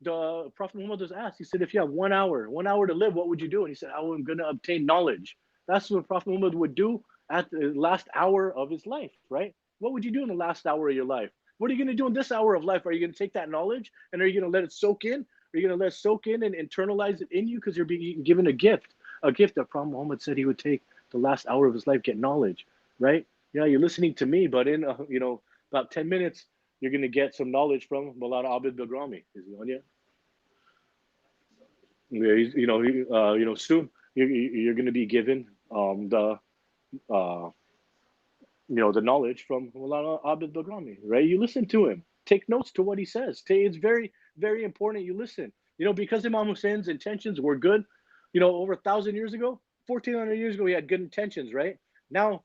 S1: The Prophet Muhammad was asked, he said, if you have 1 hour to live, what would you do? And he said, I'm going to obtain knowledge. That's what Prophet Muhammad would do at the last hour of his life, right? What would you do in the last hour of your life? What are you going to do in this hour of life? Are you going to take that knowledge and are you going to let it soak in? Are you going to let it soak in and internalize it in you because you're being given a gift that Prophet Muhammad said he would take the last hour of his life, get knowledge, right? Yeah, you're listening to me, but in about 10 minutes, you're going to get some knowledge from Maulana Abid Bilgrami. Is he on yet? Yeah, soon you're going to be given the knowledge from Maulana Abid Bilgrami, right? You listen to him, take notes to what he says. It's very, very important you listen. Because Imam Hussein's intentions were good, over 1,000 years ago, 1,400 years ago, he had good intentions, right? Now,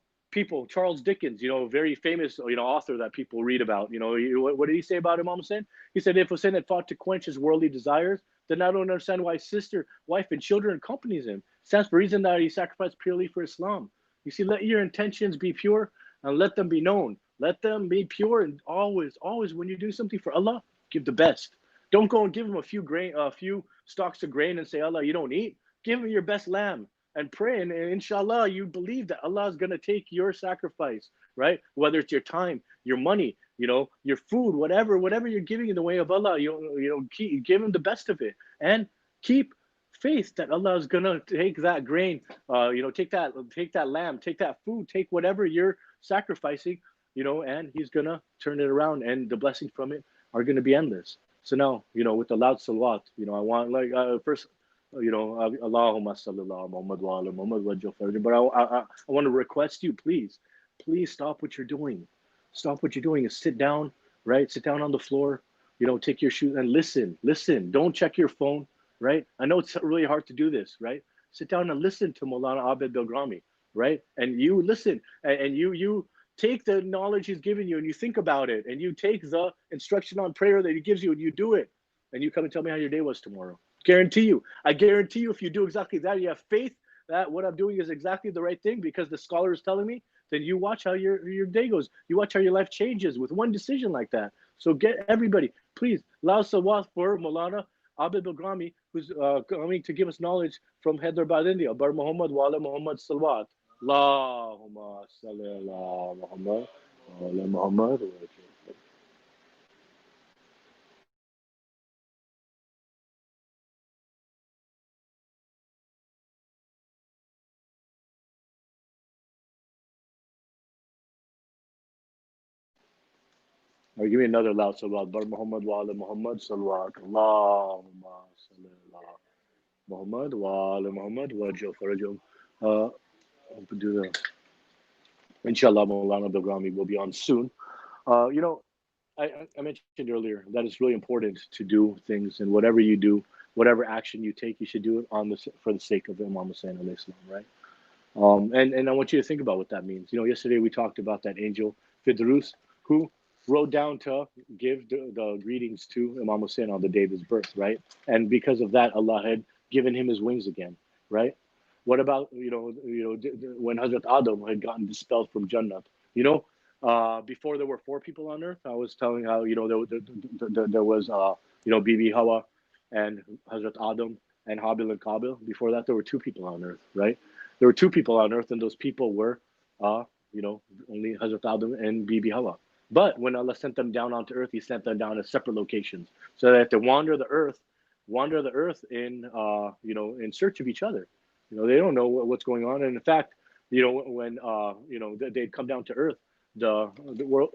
S1: Charles Dickens, very famous, author that people read about, what did he say about Imam Hussein? He said, if Hussein had fought to quench his worldly desires, then I don't understand why his sister, wife, and children accompanies him. Stands for reason that he sacrificed purely for Islam. You see, let your intentions be pure and let them be known. Let them be pure, and always, always, when you do something for Allah, give the best. Don't go and give him a few stalks of grain and say, Allah, you don't eat. Give him your best lamb and pray, and inshallah, you believe that Allah is going to take your sacrifice, right? Whether it's your time, your money, your food, whatever you're giving in the way of Allah, give him the best of it, and keep faith that Allah is gonna take that grain, take that lamb, take that food, take whatever you're sacrificing, and He's gonna turn it around, and the blessings from it are gonna be endless. So now, with the loud salawat, I want first, Allahumma sallallahu Muhammad wa ala Muhammad wa Jafar. But I want to request you, please stop what you're doing. Stop what you're doing and sit down, right? Sit down on the floor, take your shoes and listen. Don't check your phone, right? I know it's really hard to do this, right? Sit down and listen to Maulana Abid Bilgrami, right? And you listen and you take the knowledge he's given you and you think about it and you take the instruction on prayer that he gives you and you do it. And you come and tell me how your day was tomorrow. I guarantee you, if you do exactly that, you have faith that what I'm doing is exactly the right thing because the scholar is telling me, then you watch how your day goes. You watch how your life changes with one decision like that. So get everybody, please, loud salawat for Maulana Abid Bilgrami, who's coming to give us knowledge from Hyderabad, India. Bar Muhammad wa ala Muhammad salawat. Allahumma salli ala Muhammad wa ala Muhammad. Or give me another loud salawat. Bar Muhammad wa ala Muhammad salawat. Allahumma salli ala Muhammad wa ala Muhammad wa Farajum. Do the inshallah Maulana Bilgrami will be on soon. I mentioned earlier that it's really important to do things, and whatever you do, whatever action you take, you should do it for the sake of Imam Hussein alayhi salam, right? And I want you to think about what that means. Yesterday we talked about that angel Fidrus who rode down to give the greetings to Imam Hussein on the day of his birth, right? And because of that, Allah had given him his wings again, right? What about when Hazrat Adam had gotten dispelled from Jannah? Before there were 4 people on earth. I was telling how there was Bibi Hawa and Hazrat Adam and Habil and Qabil. Before that, there were 2 people on earth, right? There were 2 people on earth, and those people were only Hazrat Adam and Bibi Hawa. But when Allah sent them down onto earth, He sent them down at separate locations, so that they wander the earth in in search of each other. They don't know what's going on, and in fact, when they'd come down to earth, the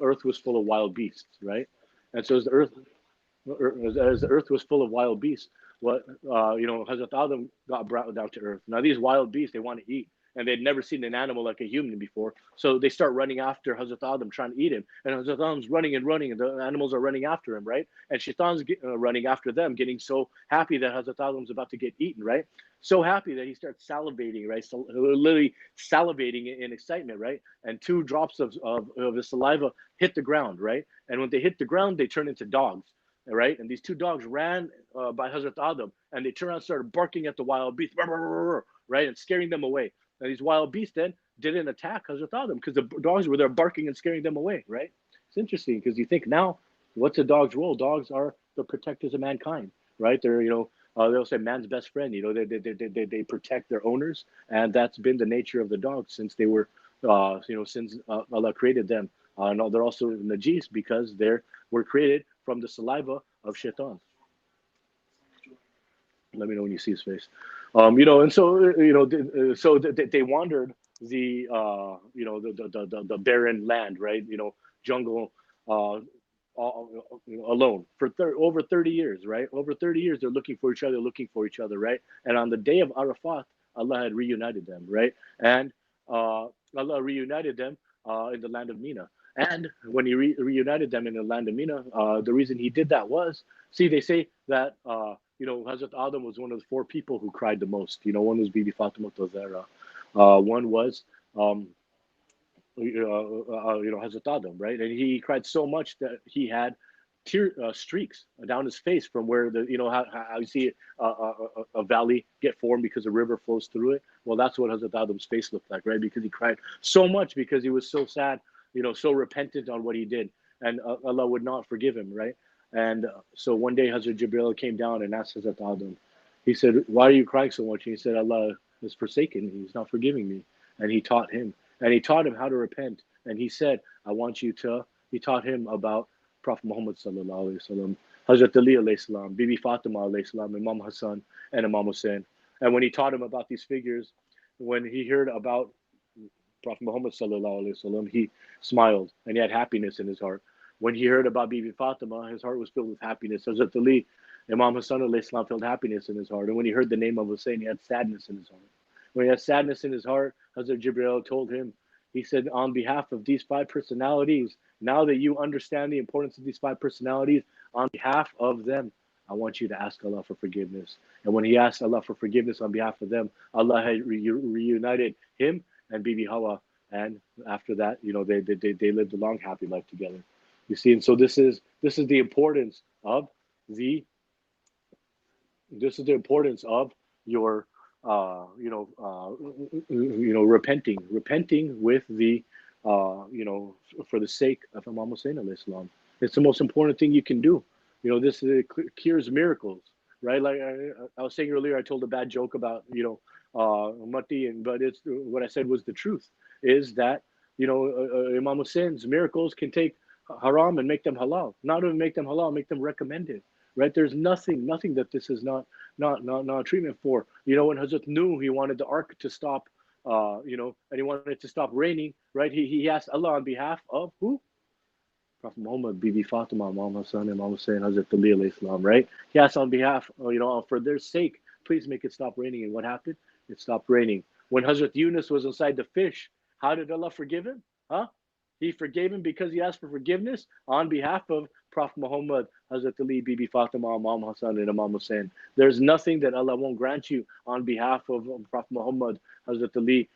S1: earth was full of wild beasts, right? And so as the earth was full of wild beasts, what Hazrat Adam got brought down to earth. Now these wild beasts, they want to eat, and they'd never seen an animal like a human before. So they start running after Hazrat Adam, trying to eat him. And Hazrat Adam's running and running, and the animals are running after him, right? And Shaitan's running after them, getting so happy that Hazrat Adam's about to get eaten, right? So happy that he starts salivating, right? So literally salivating in excitement, right? And 2 drops of his saliva hit the ground, right? And when they hit the ground, they turn into dogs, right? And these 2 dogs ran by Hazrat Adam, and they turned around and started barking at the wild beasts, right? And scaring them away. And these wild beasts then didn't attack Hazrat Adam because the dogs were there barking and scaring them away, right? It's interesting because you think now, what's a dog's role? Dogs are the protectors of mankind, right? They're, they'll say man's best friend. They protect their owners, and that's been the nature of the dogs since they were, since Allah created them. No, they're also najis because were created from the saliva of shaitan. Let me know when you see his face. And so so they wandered the the barren land, right? Jungle, alone for over 30 years, right? Over 30 years, they're looking for each other, right? And on the day of Arafat, Allah had reunited them, right? And Allah reunited them in the land of Mina. And when he reunited them in the land of Mina, the reason he did that was, see, they say that, Hazrat Adam was one of the 4 people who cried the most. One was Bibi Fatima Zahra. One was, Hazrat Adam, right? And he cried so much that he had tear streaks down his face from where how you see a valley get formed because a river flows through it. Well, that's what Hazrat Adam's face looked like, right? Because he cried so much because he was so sad, so repentant on what he did, and Allah would not forgive him, right? And so one day Hazrat Jibreel came down and asked Hazrat Adam. He said, "Why are you crying so much?" And he said, "Allah has forsaken me. He's not forgiving me." And he taught him, how to repent. And he said, he taught him about Prophet Muhammad sallallahu alaihi wasallam, Hazrat Ali alayhi salam, Bibi Fatima alayhi salam, Imam Hassan and Imam Hussein. And when he taught him about these figures, when he heard about Prophet Muhammad sallallahu alaihi wasallam, he smiled and he had happiness in his heart. When he heard about Bibi Fatima, his heart was filled with happiness. Hazrat Ali, Imam Hassan alayhi salam, felt happiness in his heart. And when he heard the name of Hussein, he had sadness in his heart. When he had sadness in his heart, Hazrat Jibreel told him, he said, on behalf of these 5 personalities, now that you understand the importance of these 5 personalities, on behalf of them, I want you to ask Allah for forgiveness. And when he asked Allah for forgiveness on behalf of them, Allah had reunited him and Bibi Hawa. And after that, they lived a long, happy life together. You see, and so this is the importance of your repenting with the for the sake of Imam Hussein alayhi salam. It's the most important thing you can do. This cures miracles, right? Like I was saying earlier, I told a bad joke about Mati, but it's what I said was the truth. Is that Imam Hussein's miracles can take haram and make them halal. Not even make them halal, make them recommended. Right? There's nothing that this is not treatment for. When Hazrat knew he wanted the ark to stop, and he wanted it to stop raining, right? He asked Allah on behalf of who? Prophet Muhammad, Bibi Fatima, Imam Hassan, Imam Hussein, Hazrat Ali alayhi salam, right? He asked on behalf, for their sake, please make it stop raining. And what happened? It stopped raining. When Hazrat Yunus was inside the fish, how did Allah forgive him? Huh? He forgave him because he asked for forgiveness on behalf of Prophet Muhammad, Hazrat Ali, Bibi Fatima, Imam Hassan, and Imam Hussein. There's nothing that Allah won't grant you on behalf of Prophet Muhammad, Hazrat Ali,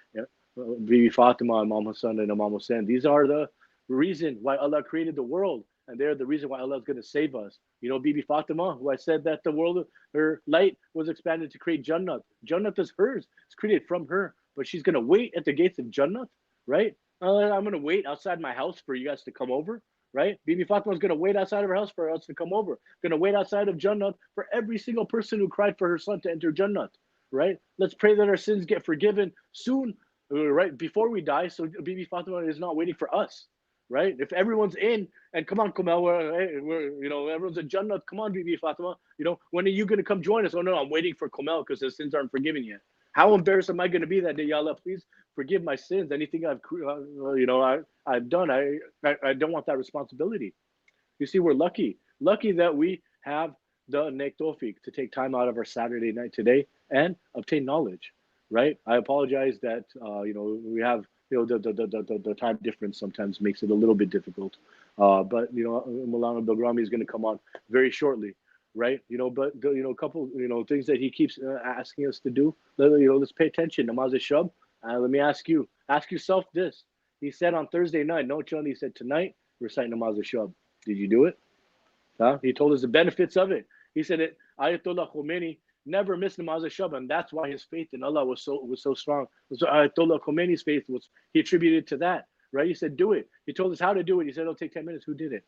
S1: Bibi Fatima, Imam Hassan, and Imam Hussein. These are the reason why Allah created the world, and they're the reason why Allah is going to save us. Bibi Fatima, who I said that the world, her light was expanded to create Jannat. Jannat is hers. It's created from her, but she's going to wait at the gates of Jannat, right? I'm going to wait outside my house for you guys to come over, right? Bibi Fatima is going to wait outside of her house for us to come over. Going to wait outside of Jannat for every single person who cried for her son to enter Jannat, right? Let's pray that our sins get forgiven soon, right? Before we die, so Bibi Fatima is not waiting for us, right? If everyone's in, and come on, Kumail, everyone's in Jannat, come on, Bibi Fatima, when are you going to come join us? Oh, no, I'm waiting for Kumail because his sins aren't forgiven yet. How embarrassed am I going to be that day? Ya Allah, please forgive my sins. Anything I've done, I don't want that responsibility. You see, we're lucky that we have the nek tawfiq to take time out of our Saturday night today and obtain knowledge, right? I apologize that we have the time difference sometimes makes it a little bit difficult, but Maulana Bilgrami is going to come on very shortly, right? But a couple things that he keeps asking us to do. Let's pay attention. Namaz Shab. Let me ask yourself this. He said on Thursday night, no chun. He said tonight recite Namaz Shab. Did you do it? Huh? He told us the benefits of it. He said it. Ayatollah Khomeini never missed Namaz Shab, and that's why his faith in Allah was so strong. So Ayatollah Khomeini's faith was he attributed to that, right? He said, do it. He told us how to do it. He said, it'll take 10 minutes. Who did it?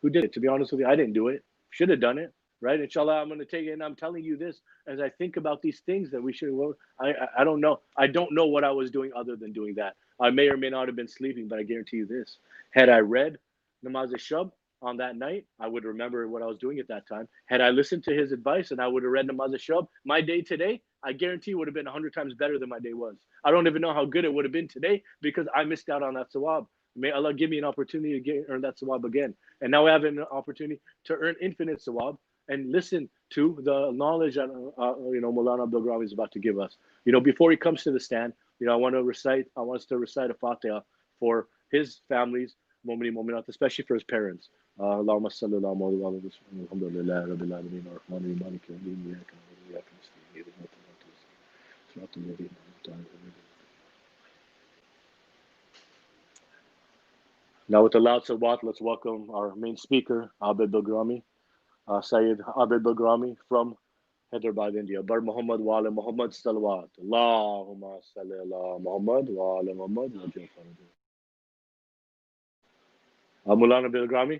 S1: Who did it? To be honest with you, I didn't do it. Should have done it, right? Inshallah, I'm going to take it, and I'm telling you this as I think about these things that we should. Well, I don't know. I don't know what I was doing other than doing that. I may or may not have been sleeping, but I guarantee you this: had I read Namaz Shab on that night, I would remember what I was doing at that time. Had I listened to his advice and I would have read Namaz Shab, my day today, I guarantee would have been 100 times better than my day was. I don't even know how good it would have been today because I missed out on that sawab. May Allah give me an opportunity to earn that sawab again. And now I have an opportunity to earn infinite sawab and listen to the knowledge that Maulana Bilgrami is about to give us. Before he comes to the stand, I want us to recite a Fatiha for his families, Mu'minin, Mu'minat, especially for his parents. Allahumma salli ala Muhammad wa ala alihi wa sahbihi. Alhamdulillahi rabbil alamin ar-rahmanir rahim maliki yawmiddin iyyaka na'budu wa iyyaka nasta'in ihdinas siratal ladzina an'amta alaihim. Now with the loud salawat, let's welcome our main speaker, Abid Bilgrami, Sayyid Abid Bilgrami from Hyderabad, India. Bar Muhammad wa ala Muhammad salawat. Allahumma salli ala Muhammad wa ala Muhammad wa jal faraj. Maulana Bilgrami,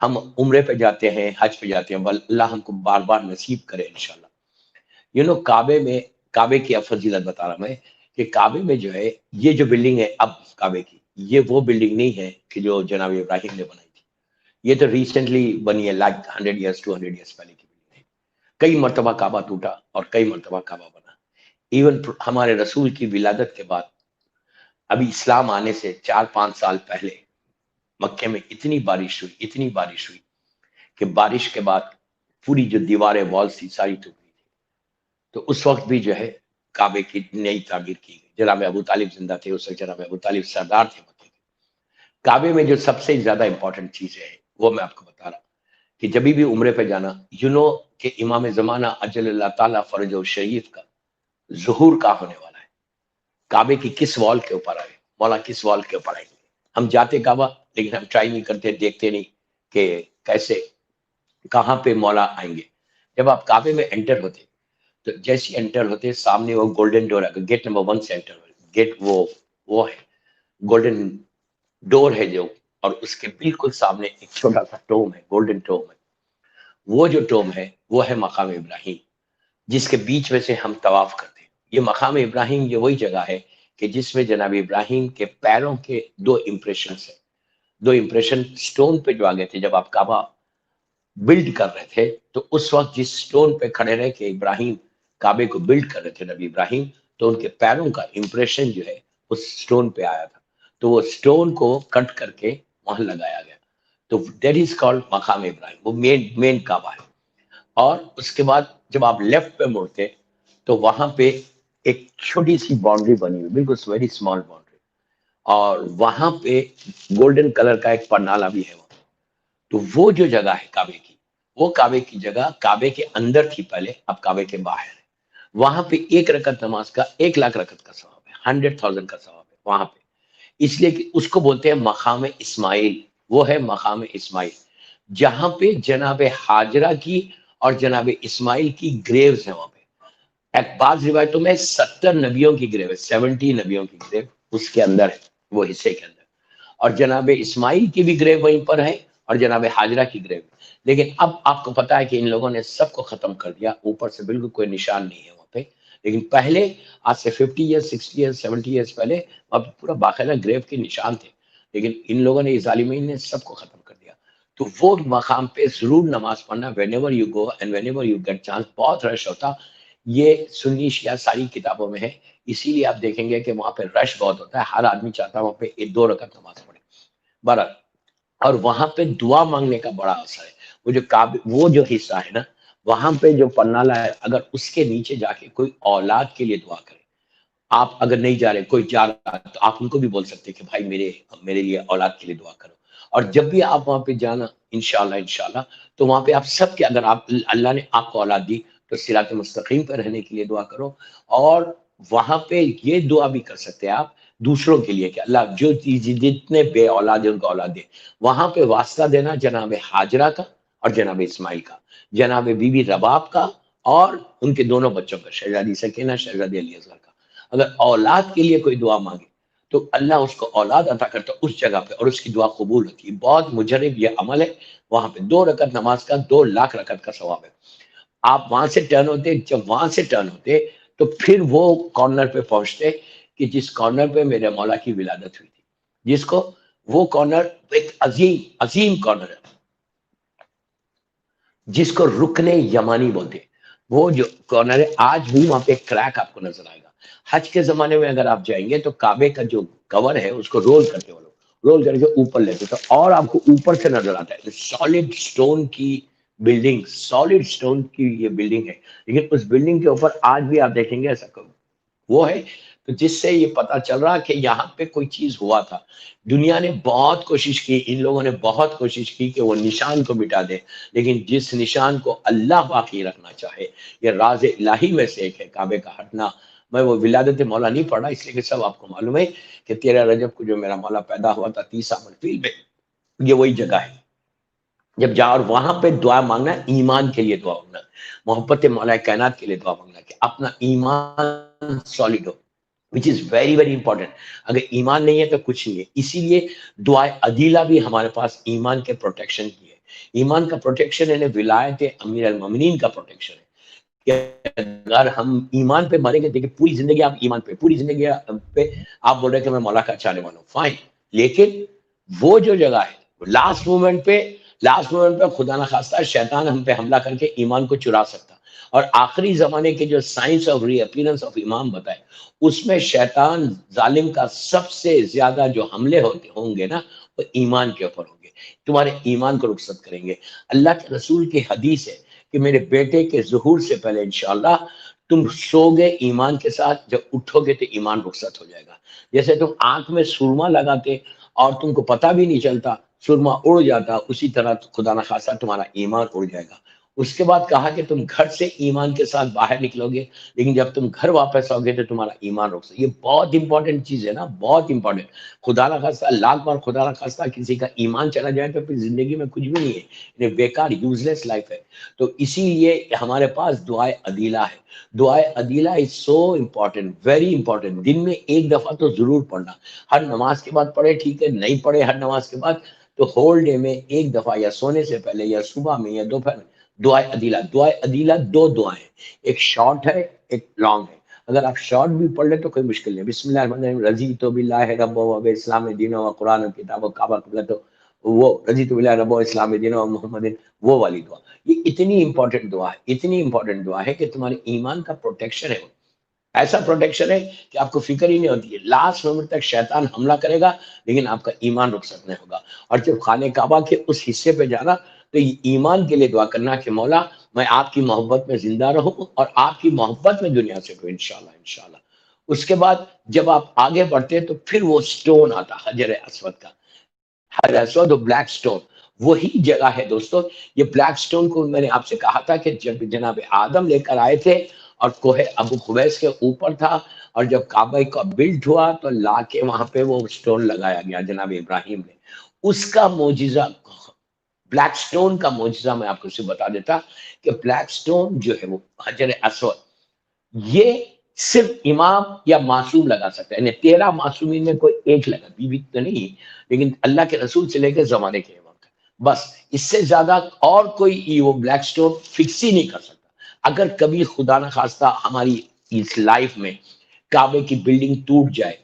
S5: ہم عمرے پہ جاتے ہیں، حج پہ جاتے ہیں، اللہ ہم کو بار بار نصیب کرے انشاءاللہ۔ کعبے کی اب فضیلت بتا رہا میں کہ کعبے میں جو ہے یہ جو بلڈنگ ہے اب کعبے کی، یہ وہ بلڈنگ نہیں ہے کہ جو جناب ابراہیم نے بنائی تھی، یہ تو ریسنٹلی بنی ہے، لائک 100 ایئرس 200 ایئرس پہلے کی بلڈنگ ہے۔ کئی مرتبہ کعبہ ٹوٹا اور کئی مرتبہ کعبہ بنا۔ ایون ہمارے رسول کی ولادت کے بعد ابھی اسلام آنے سے 4-5 سال پہلے مکے میں اتنی بارش ہوئی کہ بارش کے بعد پوری جو دیواریں والز تھی ساری ٹوٹ گئی تھی۔ تو اس وقت بھی جو ہے کعبے کی نئی تعمیر کی گئی۔ جناب ابو طالب زندہ تھے، اس وقت جناب ابو طالب سردار تھے مکے کے۔ کعبے میں جو سب سے زیادہ امپورٹنٹ چیزیں ہیں وہ میں آپ کو بتا رہا کہ جبھی بھی عمرے پہ جانا، کہ امام زمانہ اجل اللہ تعالیٰ فرجہ شریف کا ظہور کا ہونے والا ہے۔ کعبے کی کس وال کے اوپر آئے، مولا کس وال کے اوپر آئیں گے۔ ہم جاتے کعبہ لیکن ہم ٹرائی نہیں کرتے، دیکھتے نہیں کہ کیسے کہاں پہ مولا آئیں گے۔ جب آپ کعبے میں انٹر ہوتے تو جیسے انٹر ہوتے سامنے وہ گولڈن ڈور ہے، گیٹ نمبر 1 سے انٹر ہوئے، گیٹ وہ ہے گولڈن ڈور ہے جو، اور اس کے بالکل سامنے ایک چھوٹا سا ٹوم ہے، گولڈن ٹوم ہے۔ وہ جو ٹوم ہے وہ ہے مقام ابراہیم، جس کے بیچ میں سے ہم طواف کرتے ہیں۔ یہ مقام ابراہیم یہ وہی جگہ ہے کہ جس میں جناب ابراہیم کے پیروں کے 2 امپریشنز ہیں، 2 امپریشن سٹون پہ جو آگے تھے۔ جب آپ کعبہ بلڈ کر رہے تھے تو اس وقت جس سٹون پہ کھڑے رہے کہ ابراہیم کعبے کو بلڈ کر رہے تھے نبی ابراہیم، تو ان کے پیروں کا امپریشن جو ہے اس سٹون پہ آیا تھا، تو وہ سٹون کو کٹ کر کے وہاں لگایا گیا، تو دیٹ از کالڈ مقام ابراہیم، وہ مین کعبہ ہے۔ اور اس کے بعد جب آپ لیفٹ پہ مڑتے تو وہاں پہ ایک چھوٹی سی باؤنڈری بنی ہوئی، بالکل ویری اسمال باؤنڈری، اور وہاں پہ گولڈن کلر کا ایک پرنالا بھی ہے وہاں۔ تو وہ جو جگہ ہے کعبے کی، وہ کعبے کی جگہ کعبے کے اندر تھی پہلے، اب کعبے کے باہر ہے۔ وہاں پہ 1 رکعت نماز کا 1,00,000 رکعت کا ثواب ہے، 100,000 کا ثواب ہے وہاں پہ، اس لیے کہ اس کو بولتے ہیں مقام اسماعیل، وہ ہے مقام اسماعیل، جہاں پہ جناب ہاجرہ کی اور جناب اسماعیل کی گریوز ہیں وہاں پہ۔ ایک بعض روایتوں میں 70 نبیوں کی گریو ہے، 70 نبیوں کی گریو اس کے اندر ہے، وہ حصے کے اندر، اور جناب اسماعیل کی بھی گریو وہیں پر ہے اور جناب ہاجرہ کی گریو۔ لیکن اب آپ کو پتا ہے کہ ان لوگوں نے سب کو ختم کر دیا، اوپر سے بالکل کوئی نشان نہیں ہے وہاں پہ، لیکن پہلے آج سے 50 ایئرس 60 ایئرس 70 ایئرس پہلے وہاں پہ پورا باقاعدہ گریو کے نشان تھے، لیکن ان لوگوں نے، ظالمین نے سب کو ختم کر دیا۔ تو وہ مقام پہ ضرور نماز پڑھنا، whenever you go and whenever you get chance، بہت رش ہوتا، یہ سنی شیعہ ساری کتابوں میں ہے، اسی لیے آپ دیکھیں گے کہ وہاں پہ رش بہت ہوتا ہے، ہر آدمی چاہتا ہے وہاں پہ 2 رکعت نماز پڑھے بہرحال۔ اور وہاں پہ دعا مانگنے کا بڑا اثر ہے، وہ جو حصہ ہے نا، وہاں پہ جو پنالا ہے، اگر اس کے نیچے جا کے کوئی اولاد کے لیے دعا کرے، آپ اگر نہیں جا رہے، کوئی جا رہا تو آپ ان کو بھی بول سکتے کہ بھائی میرے لیے اولاد کے لیے دعا کرو۔ اور جب بھی آپ وہاں پہ جانا انشاءاللہ تو وہاں پہ آپ سب کے، اگر اللہ نے آپ کو اولاد دی تو صراط مستقیم پہ رہنے کے لیے دعا کرو، اور وہاں پہ یہ دعا بھی کر سکتے ہیں آپ دوسروں کے لیے کہ اللہ جو جتنے بے اولاد ہیں ان کو اولاد دے۔ وہاں پہ واسطہ دینا جناب ہاجرہ کا اور جناب اسماعیل کا، جناب بی بی رباب کا اور ان کے دونوں بچوں کا، شہزادی سکینہ شہزادی علی اصغر کا۔ اگر اولاد کے لیے کوئی دعا مانگے تو اللہ اس کو اولاد عطا کرتا ہے اس جگہ پہ، اور اس کی دعا قبول ہوتی ہے۔ بہت مجرب یہ عمل ہے، وہاں پہ 2 رکعت نماز کا 2,00,000 رکعت کا ثواب ہے۔ آپ وہاں سے ٹرن ہوتے، جب وہاں سے ٹرن ہوتے تو پھر وہ کارنر پہ پہنچتے کہ جس کارنر پہ میرے مولا کی ولادت ہوئی تھی، جس کو وہ کارنر ایک عظیم کارنر ہے جس کو رکن یمانی بولتے ہیں۔ وہ جو کارنر ہے آج بھی وہاں پہ ایک کریک آپ کو نظر آئے گا۔ حج کے زمانے میں اگر آپ جائیں گے تو کعبے کا جو کور ہے اس کو رول کرتے وہ لوگ، رول کر کے اوپر لیتے تو اور آپ کو اوپر سے نظر آتا ہے سالڈ سٹون کی بلڈنگ، سالڈ سٹون کی یہ بلڈنگ ہے، لیکن اس بلڈنگ کے اوپر آج بھی آپ دیکھیں گے ایسا وہ ہے، تو جس سے یہ پتا چل رہا کہ یہاں پہ کوئی چیز ہوا تھا۔ دنیا نے بہت کوشش کی، ان لوگوں نے بہت کوشش کی کہ وہ نشان کو مٹا دے، لیکن جس نشان کو اللہ باقی رکھنا چاہے، یہ راز الہی میں سے ایک ہے کعبے کا ہٹنا۔ میں وہ ولادت مولا نہیں پڑھا اس لیے کہ سب آپ کو معلوم ہے کہ 13 رجب کو جو میرا مولا پیدا ہوا تھا 30 عام الفیل میں، یہ وہی جگہ ہے۔ جب جا اور وہاں پہ دعا مانگنا، ایمان کے لیے دعا مانگنا، محبت مولا کائنات کے لیے دعا مانگنا کہ اپنا ایمان solid who, which is very very important۔ اگر ایمان نہیں ہے تو کچھ نہیں ہے، اسی لیے دعائے عدیلہ بھی ہمارے پاس ایمان کے پروٹیکشن کی ہے ایمان کا پروٹیکشن یعنی ولایت امیر المومنین کا پروٹیکشن ہے کہ اگر ہم ایمان پہ مریں گے، دیکھیں پوری زندگی آپ ایمان پہ، پوری زندگی پہ آپ بول رہے کہ میں مولا کا چاہنے والا ہوں، فائن، لیکن وہ جو جگہ ہے لاسٹ مومنٹ پہ خدا نخواستہ شیطان ہم پہ حملہ کر کے ایمان کو چرا سکتا، اور آخری زمانے کے جو signs of reappearance of Imam بتائے اس میں شیطان ظالم کا سب سے زیادہ جو حملے ہوں گے نا وہ ایمان کے اوپر ہوں گے، تمہارے ایمان کو رخصت کریں گے۔ اللہ کے رسول کی حدیث ہے کہ میرے بیٹے کے ظہور سے پہلے انشاءاللہ تم سو گے ایمان کے ساتھ، جب اٹھو گے تو ایمان رخصت ہو جائے گا۔ جیسے تم آنکھ میں سرما لگاتے اور تم کو پتہ بھی نہیں چلتا، سرما اڑ جاتا، اسی طرح خدا نخواستہ تمہارا ایمان اڑ جائے گا۔ اس کے بعد کہا کہ تم گھر سے ایمان کے ساتھ باہر نکلو گے، لیکن جب تم گھر واپس آؤ گے تو تمہارا ایمان رخ سکے۔ یہ بہت امپورٹنٹ چیز ہے نا، بہت امپورٹنٹ۔ خدا نخواستہ لاکھ بار خدا نخواستہ کسی کا ایمان چلا جائے تو پھر زندگی میں کچھ بھی نہیں ہے، یہ بیکار یوز لیس لائف ہے۔ تو اسی لیے ہمارے پاس دعائے عدیلہ ہے۔ دعائے عدیلہ از سو امپورٹنٹ، ویری امپورٹنٹ۔ دن میں ایک دفعہ تو ضرور پڑھنا، ہر نماز کے بعد پڑھے ٹھیک ہے، نہیں پڑھے ہر نماز کے بعد تو ہول ڈے میں ایک دفعہ، یا سونے سے پہلے یا صبح میں یا دوپہر میں دعائے عدیلہ۔ دعائے عدیلہ دو دعائیں ہیں، ایک شارٹ ہے ایک لانگ ہے۔ اگر آپ شارٹ بھی پڑھ لیں تو کوئی مشکل نہیں۔ بسم اللہ الرحمن الرحیم، رضیت باللہ رب و اسلام دین و قرآن و کتاب و کعبہ قبلۃ، وہ رضیت باللہ رب و اسلام دین و محمد، وہ والی دعا۔ یہ اتنی امپورٹنٹ دعا ہے، اتنی امپورٹنٹ دعا ہے کہ تمہارے ایمان کا پروٹیکشن ہے، ایسا پروٹیکشن ہے کہ آپ کو فکر ہی نہیں ہوتی ہے۔ لاسٹ مومنٹ تک شیطان حملہ کرے گا لیکن آپ کا ایمان رخصت نہیں ہوگا۔ اور جب خانہ کعبہ کے اس حصے پہ جانا تو یہ ایمان کے لیے دعا کرنا کہ مولا میں آپ کی محبت میں زندہ رہوں اور آپ کی محبت میں دنیا سے کو انشاءاللہ انشاءاللہ۔ اس کے بعد جب آپ آگے بڑھتے تو پھر وہ سٹون آتا حجر اسود کا، حجر اسود و بلیک سٹون، وہی جگہ ہے دوستو۔ یہ بلیک سٹون کو میں نے آپ سے کہا تھا کہ جب جناب آدم لے کر آئے تھے اور کوہ ابو قبیس کے اوپر تھا، اور جب کعبہ کا بلڈ ہوا تو لا کے وہاں پہ وہ سٹون لگایا گیا جناب ابراہیم نے۔ اس کا معجزہ، بلیک سٹون کا معجزہ میں آپ کو سے بتا دیتا کہ بلیک سٹون جو ہے وہ حجر اسود، یہ صرف امام یا معصوم لگا سکتا ہے، یعنی 13 معصومین میں کوئی ایک لگا، بیوی تو نہیں، لیکن اللہ کے رسول سے لے کے زمانے کے امام کا، بس اس سے زیادہ اور کوئی وہ بلیک سٹون فکس ہی نہیں کر سکتا۔ اگر کبھی خدا نہ خواستہ ہماری اس لائف میں کعبے کی بلڈنگ ٹوٹ جائے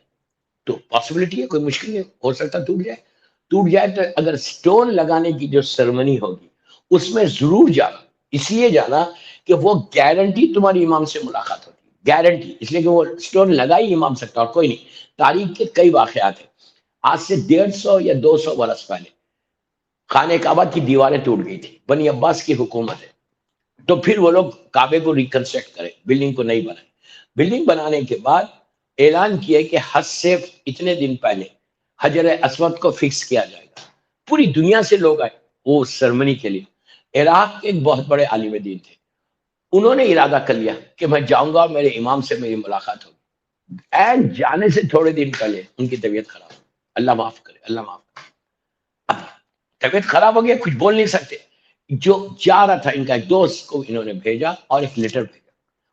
S5: تو پاسبلٹی ہے، کوئی مشکل نہیں، ہو سکتا ٹوٹ جائے تو اگر سٹون لگانے کی جو سرمنی ہوگی اس میں ضرور جانا، اس لیے جانا کہ وہ گارنٹی تمہاری امام سے ملاقات ہوتی ہے، گارنٹی، اس لیے کہ وہ سٹون لگا ہی امام سکتا اور کوئی نہیں۔ تاریخ کے کئی واقعات ہیں، آج سے 150 یا 200 برس پہلے خانہ کعبہ کی دیواریں ٹوٹ گئی تھی، بنی عباس کی حکومت ہے، تو پھر وہ لوگ کعبے کو ریکنسٹرکٹ کرے، بلڈنگ کو نہیں بنائے۔ بلڈنگ بنانے کے بعد اعلان کیا کہ حج سے اتنے دن پہلے حجر اسود کو فکس کیا جائے گا۔ پوری دنیا سے لوگ آئے وہ سرمنی کے لیے۔ عراق کے ایک بہت بڑے عالم دین تھے، انہوں نے ارادہ کر لیا کہ میں جاؤں گا اور میرے امام سے میری ملاقات ہوگی۔ اینڈ جانے سے تھوڑے دن پہلے ان کی طبیعت خراب ہو، اللہ معاف کرے، اللہ معاف کرے۔ اب طبیعت خراب ہو گیا، کچھ بول نہیں سکتے۔ جو جا رہا تھا ان کا ایک دوست کو انہوں نے بھیجا اور ایک لیٹر بھیجا،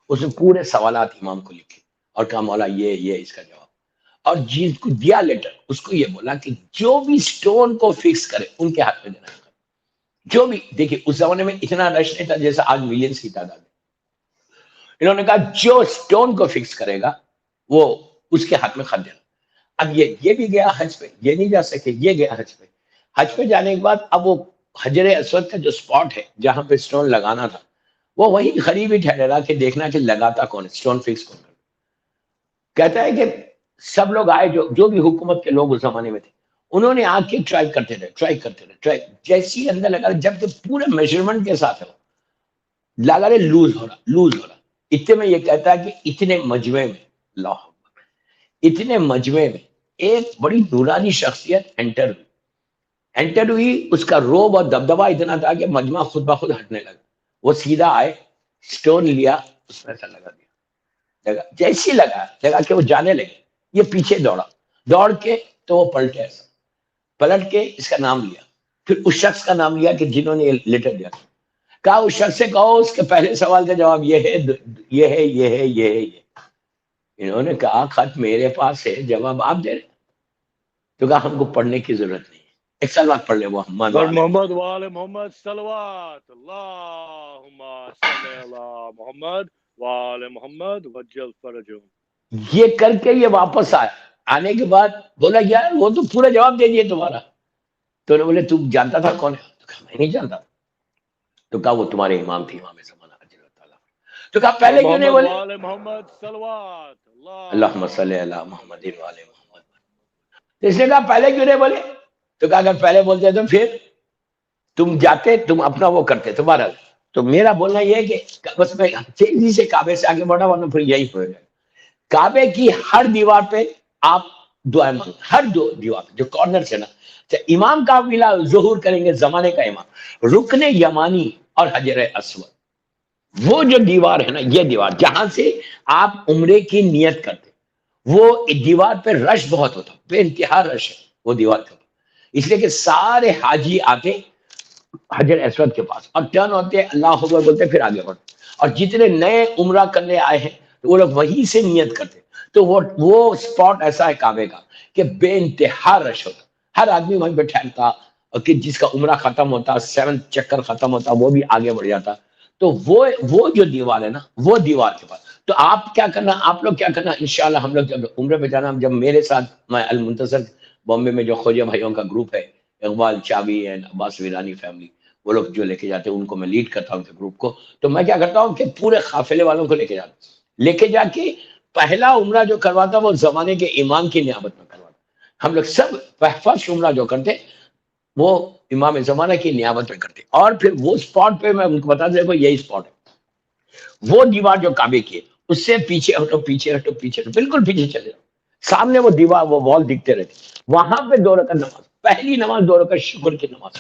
S5: اس نے پورے سوالات امام کو لکھے اور کہا مولا یہ اس کا جواب، اور جس کو دیا لیٹر اس کو یہ بولا کہ جو بھی سٹون کو فکس کرے ان کے ہاتھ میں دینا ہے، جو بھی۔ دیکھیے اس زمانے میں اتنا رش نہیں تھا جیسا آج ملینز کی تعداد ہے۔ انہوں نے کہا جو سٹون کو فکس کرے گا وہ اس کے ہاتھ میں خط دینا۔ اب یہ بھی گیا حج پہ، یہ نہیں جا سکے، یہ گیا حج پہ۔ حج پہ جانے کے بعد اب وہ حجر اسود کا جو سپاٹ ہے جہاں پہ سٹون لگانا تھا وہ وہی قریب ہی ٹھہرا کہ دیکھنا کہ لگاتا کون ہے، سٹون فکس کون کرتا۔ کہتا ہے کہ سب لوگ آئے جو بھی حکومت کے لوگ اس زمانے میں تھے، انہوں نے آ کے ٹرائی کرتے رہے، جیسی اندر لگا رہے، جب کہ پورے میجرمنٹ کے ساتھ ہے لگا رہے، لوز ہو رہا۔ اتنے میں یہ کہتا ہے کہ اتنے مجمع میں، اللہ اکبر، اتنے مجمع میں ایک بڑی نورانی شخصیت انٹر ہوئی، اس کا روب اور دبدبا اتنا تھا کہ مجمع خود بخود ہٹنے لگا۔ وہ سیدھا آئے، سٹون لیا، اس میں سے لگا دیا، جیسی لگا کہ وہ جانے لگے، یہ پیچھے دوڑ کے تو وہ پلٹ کے اس کا نام لیا، پھر اس شخص کا نام لیا کہ جنہوں نے یہ لیٹر دیا، کہا اس شخص سے کہو اس کے پہلے سوال کا جواب یہ ہے۔ انہوں نے کہا خط میرے پاس ہے، جواب آپ دے رہے، تو کہا ہم کو پڑھنے کی ضرورت نہیں، ایک سلوات پڑھ لے وہ محمد
S1: ور
S5: والے
S1: محمد وآل محمد صلوات اللہم صلی علی محمد وآل محمد وجل فرجهم.
S5: یہ کر کے یہ واپس آیا. آنے کے بعد بولا یار وہ تو پورا جواب دے دیے تمہارا. تو انہوں نے بولے تم جانتا تھا کون ہے؟ تو کہا میں نہیں جانتا. تو کہا وہ تمہارے امام تھے امام زمانہ اجل تعالیٰ. تو کہا پہلے کیوں نہیں
S1: محمد
S5: بولے
S1: وآل محمد صلوات
S5: اللہم صلی علی محمد وآل محمد. تو اس نے کہا پہلے کیوں نہیں بولے؟ تو کہا اگر پہلے بولتے تو پھر تم جاتے تم اپنا وہ کرتے تمہارا. تو میرا بولنا یہ ہے کہ بس میں تیزی سے کعبے سے آگے بڑھا ورنہ پھر یہی ہوئے گا. کعبے کی ہر دیوار پہ آپ دعائیں مانگیں. ہر دو دیوار پہ جو کارنر سے نا امام کا ملا ظہور کریں گے زمانے کا امام رکن یمانی اور حجر اسود. وہ جو دیوار ہے نا یہ دیوار جہاں سے آپ عمرے کی نیت کرتے وہ دیوار پہ رش بہت ہوتا بے انتہا رش ہے وہ دیوار کے. اس لیے کہ سارے حاجی آتے حجر اسود کے پاس اور ٹرن ہوتے اللہ اکبر بولتے پھر آگے بڑھتے. اور جتنے نئے عمرہ کرنے آئے ہیں وہ لوگ وہیں سے نیت کرتے. تو وہ اسپاٹ ایسا ہے کعبے کا کہ بے انتہا رش ہوتا. ہر آدمی وہیں پہ ٹھہرتا اور کہ جس کا عمرہ ختم ہوتا 7 چکر ختم ہوتا وہ بھی آگے بڑھ جاتا. تو وہ جو دیوار ہے نا وہ دیوار کے پاس. تو آپ کیا کرنا آپ لوگ کیا کرنا انشاءاللہ ہم لوگ جب عمرے پہ جانا جب میرے ساتھ میں المنتصر بامبے میں جو خوجہ بھائیوں کا گروپ ہے اقبال چابی اینڈ عباس ویرانی فیملی وہ لوگ جو لے کے جاتے ہیں ان کو میں لیڈ کرتا ہوں گروپ کو. تو میں کیا کرتا ہوں کہ پورے قافلے والوں کو لے کے جاتا لے کے جا کے پہلا عمرہ جو کرواتا وہ زمانے کے امام کی نیابت میں کرواتا. ہم لوگ سب فرسٹ عمرہ جو کرتے وہ امام زمانہ کی نیابت میں کرتے. اور پھر وہ اسپاٹ پہ میں ان کو بتا دوں یہی اسپاٹ ہے وہ دیوار جو کعبے کی ہے اس سے پیچھے ہٹو پیچھے ہٹو پیچھے ہٹو بالکل پیچھے چلے جاؤ. سامنے وہ دیوار وہ وال دکھتے رہتے وہاں پہ 2 رکعت نماز پہلی نماز 2 رکعت شکر کی نماز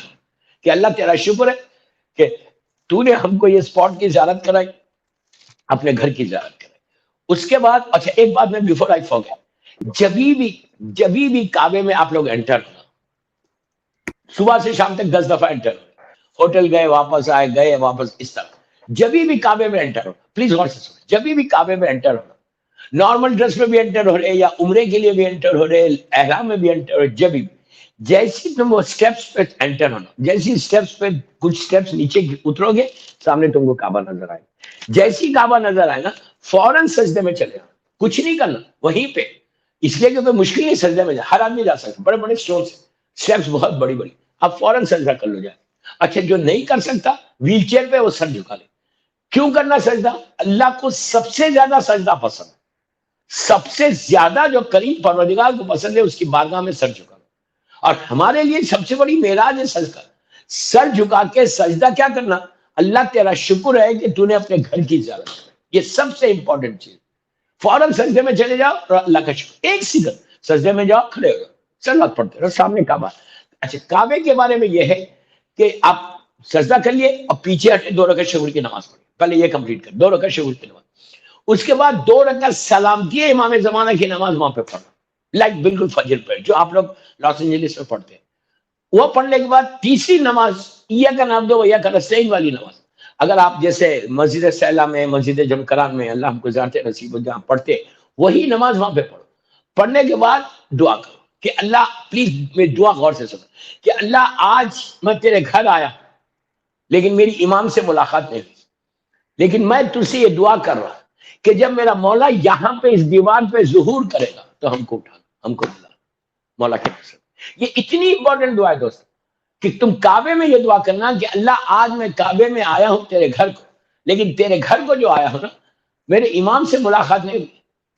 S5: کہ اللہ تیرا شکر ہے کہ تو نے ہم کو یہ اسپاٹ کی زیارت کرائی اپنے گھر کی زیارت کرائی. اس کے بعد اچھا ایک بات میں بیفور آئی فارگیٹ جبھی بھی کعبے میں آپ لوگ انٹر ہونا صبح سے شام تک 10 دفعہ انٹر ہو ہوٹل گئے واپس اس طرح جبھی بھی کعبے میں انٹر ہو پلیز غور سے سنیں جبھی بھی کعبے میں انٹر ہونا نارمل ڈریس میں بھی انٹر ہو رہے یا عمرے کے لیے بھی انٹر ہو رہے احرام میں بھی انٹر ہو جبھی بھی جیسی تم وہ سٹیپس پہ انٹر ہونا جیسی سٹیپس پہ کچھ سٹیپس نیچے اترو گے سامنے تم کو کعبہ نظر آئے. جیسی کعبہ نظر آئے نا فوراً سجدے میں چلے جانا کچھ نہیں کرنا وہیں پہ. اس لیے کہ مشکل نہیں سجدے میں ہر آدمی جا سکتا بڑے بڑے سٹیپس بہت بڑی بڑی اب فوراً سجدہ کر لو جائے. اچھا جو نہیں کر سکتا ویل چیئر پہ وہ سر جھکا لے. کیوں کرنا سجدہ؟ اللہ کو سب سے زیادہ سجدہ پسند سب سے زیادہ جو قریب پروردگار کو پسند ہے اس کی بارگاہ میں سر جھکا. اور ہمارے لیے سب سے بڑی معراج ہے سجدہ. سر جھکا کے سجدہ کیا کرنا اللہ تیرا شکر ہے کہ تو نے اپنے گھر کی زیارت کی. یہ سب سے امپورٹنٹ چیز. فوراً سجدے میں چلے جاؤ اور اللہ کا شکر ایک سیکنڈ سجدے میں جاؤ کھڑے ہو سلوات پڑھتے رہو سامنے کعبہ. اچھا کعبے کے بارے میں یہ ہے کہ آپ سجدہ کر لیے اور پیچھے ہٹے 2 رکعت شکر کی نماز پڑھی پہلے یہ کمپلیٹ کر 2 رکعت شکر کی نماز. اس کے بعد 2 رکعت سلامتی امام زمانہ کی نماز وہاں پہ پڑھنا لائک بالکل فجر پہ جو آپ لوگ لاس اینجلس میں پڑھتے ہیں وہ پڑھنے کے بعد تیسری نماز یا کا نام دو یا کا نستعین والی نماز. اگر آپ جیسے مسجد سیلا میں مسجد جمکران میں اللہ ہم کو زیارت نصیب ہو جہاں پڑھتے وہی نماز وہاں پہ پڑھو. پڑھنے کے بعد دعا کرو کہ اللہ پلیز میری دعا غور سے سنو کہ اللہ آج میں تیرے گھر آیا لیکن میری امام سے ملاقات نہیں ہوئی لیکن میں تجھ سے یہ دعا کر رہا کہ جب میرا مولا یہاں پہ اس دیوار پہ ظہور کرے گا تو ہم کو اٹھانا ہم کو بلا مولا کے نام سے. یہ اتنی امپورٹنٹ دعا ہے دوست کہ تم کعبے میں یہ دعا کرنا کہ اللہ آج میں کعبے میں آیا ہوں تیرے گھر کو لیکن تیرے گھر کو جو آیا ہوں نا میرے امام سے ملاقات نہیں ہوئی.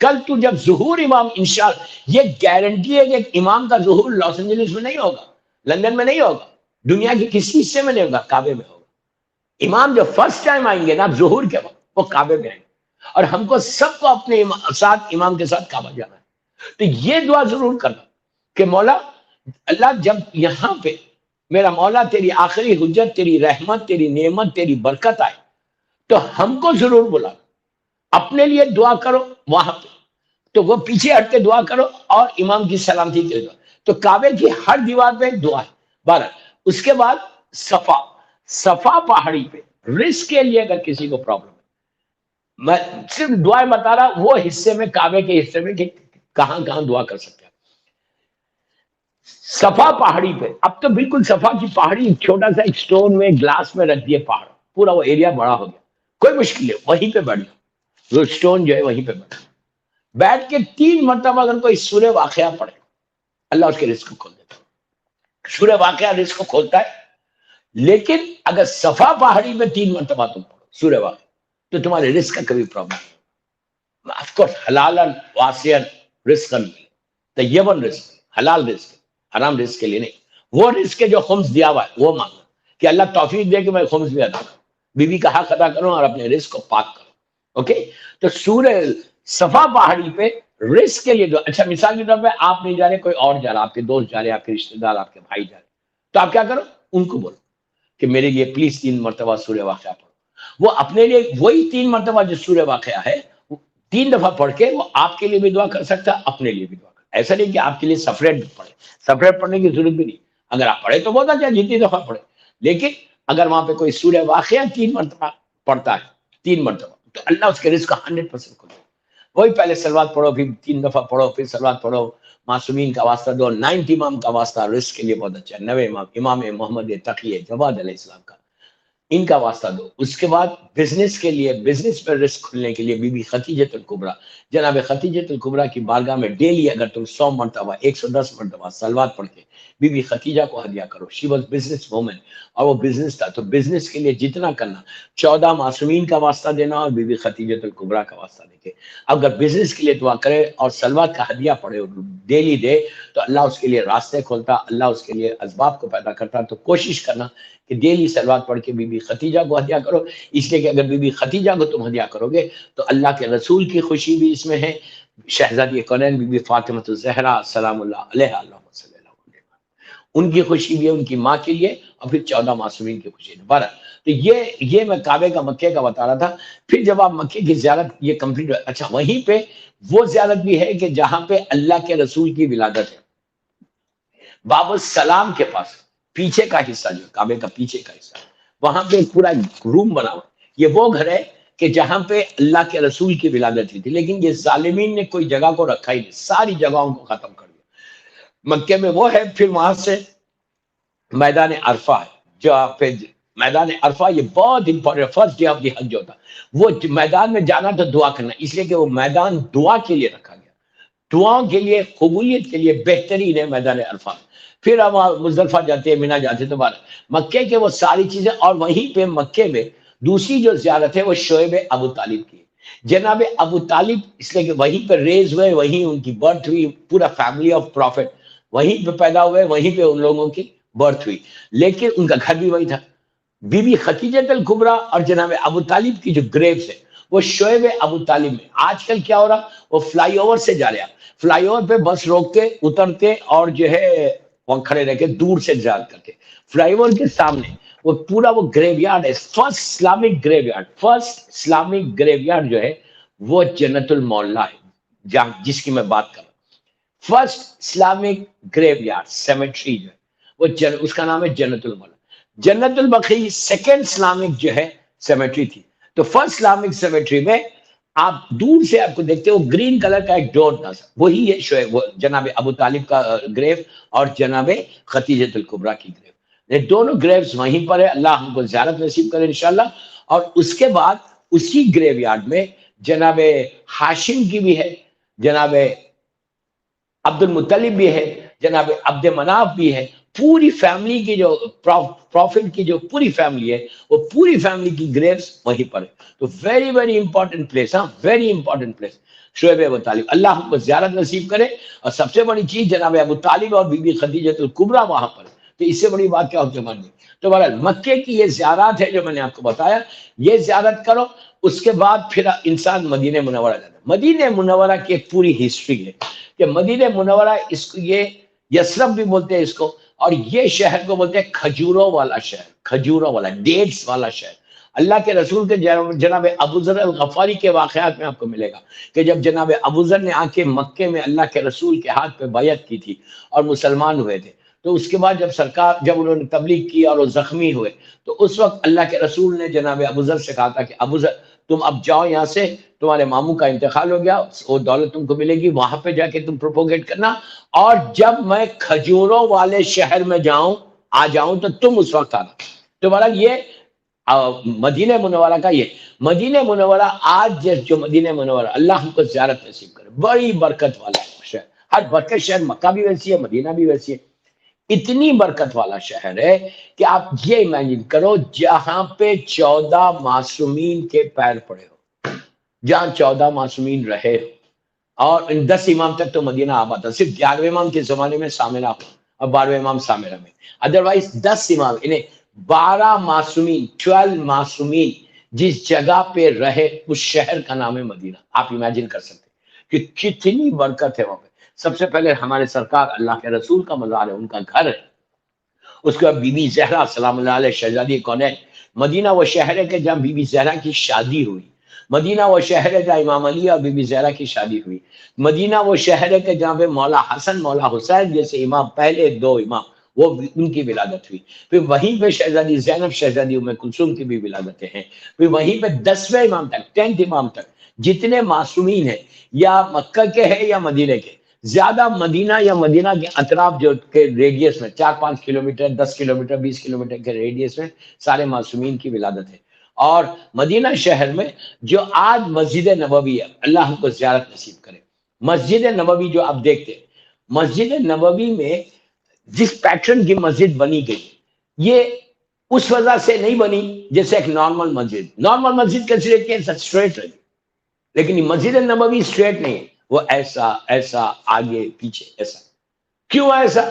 S5: کل تو جب ظہور امام انشاءاللہ یہ گارنٹی ہے کہ امام کا ظہور لاس اینجلس میں نہیں ہوگا لندن میں نہیں ہوگا دنیا کے کسی حصے میں نہیں ہوگا کعبے میں ہوگا. امام جب فرسٹ ٹائم آئیں گے نا ظہور کے وقت وہ کعبے میں آئیں گے اور ہم کو سب کو اپنے ساتھ امام کے ساتھ کعبہ جانا ہے. تو یہ دعا ضرور کرنا کہ مولا اللہ جب یہاں پہ میرا مولا تیری آخری حجت تیری رحمت تیری نعمت تیری برکت آئے تو ہم کو ضرور بلا. اپنے لیے دعا کرو وہاں پہ تو وہ پیچھے ہٹ کے دعا کرو اور امام کی سلامتی کے دعا. تو کعبے کی ہر دیوار پہ دعا ہے 12. اس کے بعد صفا پہاڑی پہ رزق کے لیے اگر کسی کو پرابلم ہے میں صرف دعائیں بتا رہا وہ حصے میں کعبے کے حصے میں کہ کہاں کہاں دعا کر سکتے ہیں. صفا پہاڑی پہ، اب تو بالکل صفا کی پہاڑی ایک چھوٹا سا ایک سٹون میں گلاس میں رکھ دیے پہاڑ، پورا وہ ایریا بڑا ہو گیا، کوئی مشکل نہیں، وہیں پہ بیٹھ جاؤ، وہ سٹون جو ہے وہیں پہ بیٹھ کے 3 مرتبہ اگر کوئی سورہ واقعہ پڑھے اللہ اس کے رزق کو کھول دیتا ہے۔ سورہ واقعہ رزق کو کھولتا ہے، لیکن اگر صفا پہاڑی میں 3 مرتبہ تم پڑھو سورہ واقعہ تو تمہارے رزق کا کبھی پرابلم نہیں، آف کورس حلالا واسعا رزقا طیبا رزق، حلال رزق، حرام رزق کے لیے نہیں، وہ رزق کے جو خمس دیا ہوا ہے وہ مانگو کہ اللہ توفیق دے کہ میں خمس بھی ادا کروں، بیوی کا حق ادا کروں اور اپنے رزق کو پاک کروں۔ اوکے، تو سورہ صفا پہاڑی پہ رزق کے لیے دعا، اچھا مثال کے طور پہ آپ نہیں جا رہے، کوئی اور جا رہا، آپ کے دوست جا رہے، آپ کے رشتہ دار، آپ کے بھائی جا رہے، تو آپ کیا کرو، ان کو بولو کہ میرے لیے پلیز 3 مرتبہ سورہ واقعہ پڑھو، وہ اپنے لیے وہی 3 مرتبہ جو سورہ واقعہ ہے 3 دفعہ پڑھ کے وہ آپ کے لیے بھی دعا کر سکتا ہے، اپنے لیے بھی دعا کر، ایسا نہیں کہ آپ کے لیے سپریٹ پڑھے، سپریٹ پڑھنے کی ضرورت بھی نہیں، اگر آپ پڑھے تو بہت اچھا، جتنی دفعہ پڑھے، لیکن اگر وہاں پہ کوئی سورہ واقعہ 3 مرتبہ پڑھتا ہے 3 مرتبہ تو اللہ اس کے رزق کا 100% کھولے، وہی پہلے سلوات پڑھو، پھر 3 دفعہ پڑھو، پھر سلوات پڑھو، معصومین کا واسطہ دو، 90 امام کا واسطہ رزق کے لیے بہت اچھا ہے، 90 امام محمد تقی جواد علیہ السلام کا، ان کا واسطہ دو۔ اس کے بعد بزنس کے لیے، بزنس پر رزق کھلنے کے لیے بی بی خدیجۃ الکبریٰ، جناب خدیجۃ الکبریٰ کی بارگاہ میں ڈیلی اگر تم 100 مرتبہ 110 مرتبہ صلوات پڑھ کے بی بی خدیجہ کو ہدیہ کرو، شی واز بزنس وومن اور وہ بزنس تھا، تو بزنس کے لیے جتنا کرنا، 14 معصومین کا واسطہ دینا اور بی بی خدیجۃ الکبریٰ کا واسطہ دے کے اگر بزنس کے لیے دعا کرے اور صلوات کا ہدیہ پڑھے اور ڈیلی دے تو اللہ اس کے لیے راستے کھولتا، اللہ اس کے لیے اسباب کو پیدا کرتا۔ تو کوشش کرنا کہ ڈیلی صلوات پڑھ کے بی بی خدیجہ کو ہدیہ کرو، اس لیے کہ اگر بی بی خدیجہ کو تم ہدیہ کرو گے تو اللہ کے رسول کی خوشی بھی اس میں ہے، شہزادی کونین بی بی فاطمہ الزہرا سلام اللہ علیہا اللہم صلی اللہ علیہ وسلم، ان کی خوشی بھی ہے، ان کی ماں کے لیے، اور پھر 14 معصومین کی خوشی ہے۔ بارہ تو یہ میں کعبے کا مکے کا بتا رہا تھا۔ پھر جب آپ مکے کی زیارت یہ کمپلیٹ، اچھا وہیں پہ وہ زیارت بھی ہے کہ جہاں پہ اللہ کے رسول کی ولادت ہے، باب السلام کے پاس پیچھے کا حصہ جو کعبے کا پیچھے کا حصہ، وہاں پہ ایک پورا روم بنا ہوا، یہ وہ گھر ہے کہ جہاں پہ اللہ کے رسول کی ولادت ہوئی تھی، لیکن یہ ظالمین نے کوئی جگہ کو رکھا ہی نہیں، ساری جگہوں کو ختم کر دیا۔ مکے میں وہ ہے، پھر وہاں سے میدان عرفہ ہے، جہاں پہ میدان عرفہ یہ بہت important, first day of the حج ہوتا، وہ میدان میں جانا تو دعا کرنا، اس لیے کہ وہ میدان دعا کے لیے رکھا گیا، دعاؤں کے لیے، قبولیت کے لیے بہترین ہے میدان عرفہ۔ پھر ہم مزدلفہ جاتے ہیں، مینا جاتے ہیں، تو مکے کے وہ ساری چیزیں، اور وہیں پہ مکے میں دوسری جو زیارت ہے وہ شعیب ابو طالب کی ہے، جناب ابو طالب، اس لیے کہ وہیں پہ ریز ہوئے، وہیں ان کی برتھ ہوئی، پورا فیملی آف پروفٹ وہیں پہ پیدا ہوئے، وہیں پہ ان لوگوں کی برتھ ہوئی، لیکن ان کا گھر بھی وہی تھا۔ بی بی خدیجۃ الکبریٰ اور جناب ابو طالب کی جو گریوز ہے وہ شعیب ابو طالب میں۔ آج کل کیا ہو رہا، وہ فلائی اوور سے جا رہے، فلائی اوور پہ بس روکتے اترتے اور جو ہے وہاں کھڑے رہ کے دور سے زیارت کرتے، فلائی اوور کے سامنے وہ پورا وہ گریو یارڈ ہے، first Islamic graveyard, first Islamic graveyard جو ہے وہ جنت المولا ہے، جہاں جس کی میں بات کر رہا ہوں، فرسٹ اسلامک گریو یارڈ سیمیٹری جو ہے وہ اس کا نام ہے جنت المولا۔ جنت البقیع سیکنڈ اسلامک جو ہے سیمیٹری تھی، تو فرسٹ اسلامک سیمیٹری میں آپ دور سے آپ کو دیکھتے ہو گرین کلر کا ایک ڈور تھا، وہی ہے شعیب، وہ جناب ابو طالب کا گریو اور جناب خدیجۃ الکبریٰ کی گریو، یہ دونوں گریوز وہیں پر ہے، اللہ ہم کو زیارت نصیب کرے انشاءاللہ۔ اور اس کے بعد اسی گریو یارڈ میں جناب ہاشم کی بھی ہے، جناب عبد المطلب بھی ہے، جناب عبد مناف بھی ہے، پوری فیملی کی جو پروفٹ کی جو پوری فیملی ہے وہ پوری فیملی کی گریوز وہیں پر ہے، تو ویری ویری امپورٹنٹ پلیس، ہاں ویری امپورٹنٹ پلیس شعیب ابو طالب، اللہ ہم کو زیارت نصیب کرے۔ اور سب سے بڑی چیز جناب ابو طالب اور بی بی خدیجۃ الکبریٰ وہاں پر، تو اس سے بڑی بات کیا ہوتی ہے؟ تو بہرحال مکے کی یہ زیارات ہے جو میں نے آپ کو بتایا، یہ زیارت کرو، اس کے بعد پھر انسان مدینہ منورہ جاتا ہے۔ مدینہ منورہ کی ایک پوری ہسٹری ہے کہ مدینہ منورہ، اس کو یہ یثرب بھی بولتے ہیں اس کو، اور یہ شہر کو بولتے ہیں کھجوروں والا شہر، کھجوروں والا، ڈیٹس والا شہر۔ اللہ کے رسول کے جناب ابوذر الغفاری کے واقعات میں آپ کو ملے گا کہ جب جناب ابوذر نے آ کے مکے میں اللہ کے رسول کے ہاتھ پہ بیعت کی تھی اور مسلمان ہوئے تھے، تو اس کے بعد جب انہوں نے تبلیغ کی اور وہ زخمی ہوئے، تو اس وقت اللہ کے رسول نے جناب ابوذر سے کہا تھا کہ ابوذر تم اب جاؤ یہاں سے، تمہارے ماموں کا انتقال ہو گیا، وہ دولت تم کو ملے گی، وہاں پہ جا کے تم پروپوگیٹ کرنا، اور جب میں کھجوروں والے شہر میں آ جاؤں تو تم اس وقت آنا۔ تمہارا یہ مدینہ منورہ کا، یہ مدینہ منورہ آج جو مدینہ منورہ، اللہ ہم کو زیارت نصیب کرے، بڑی برکت والا شہر، ہر برکت شہر، مکہ بھی ویسی ہے، مدینہ بھی ویسی ہے، اتنی برکت والا شہر ہے کہ آپ یہ امیجن کرو جہاں پہ 14 معصومین کے پیر پڑے ہو، جہاں 14 معصومین رہے ہو، اور ان 10 امام تک تو مدینہ آباد تھا، صرف 11ویں امام کے زمانے میں سامرہ اور 12ویں امام سامرہ میں، ادروائز 10 امام، انہیں 12 معصومین، 12 معصومین جس جگہ پہ رہے، اس شہر کا نام ہے مدینہ۔ آپ امیجن کر سکتے ہیں کہ کتنی برکت ہے وہاں پہ۔ سب سے پہلے ہمارے سرکار اللہ کے رسول کا مزار ہے، ان کا گھر ہے، اس کے بعد بی بی زہرا سلام اللہ علیہ شہزادی کونین۔ مدینہ وہ شہر ہے کہ جہاں بی بی زہرا کی شادی ہوئی، مدینہ وہ شہر ہے جہاں امام علی اور بی بی زہرا کی شادی ہوئی، مدینہ وہ شہر ہے کہ جہاں پہ مولا حسن مولا حسین جیسے امام، پہلے 2 امام، وہ ان کی ولادت ہوئی، پھر وہیں پہ شہزادی زینب شہزادی ام کلثوم کی بھی ولادتیں ہیں، پھر وہیں پہ 10ویں امام تک، 10th امام تک جتنے معصومین ہیں، یا مکہ کے ہیں یا مدینہ کے، زیادہ مدینہ یا مدینہ کے اطراف جو کے ریڈیس میں 4-5 کلومیٹر، 10 کلومیٹر، 20 کلومیٹر کے ریڈیس میں سارے معصومین کی ولادت ہے۔ اور مدینہ شہر میں جو آج مسجد نبوی ہے، اللہ ہم کو زیارت نصیب کرے، مسجد نبوی جو آپ دیکھتے ہیں، مسجد نبوی میں جس پیٹرن کی مسجد بنی گئی، یہ اس وجہ سے نہیں بنی جیسے ایک نارمل مسجد کیسی رہتی ہے، اسٹریٹ رہتی، لیکن یہ مسجد نبوی اسٹریٹ نہیں ہے، وہ ایسا آگے پیچھے ایسا۔ کیوں ایسا؟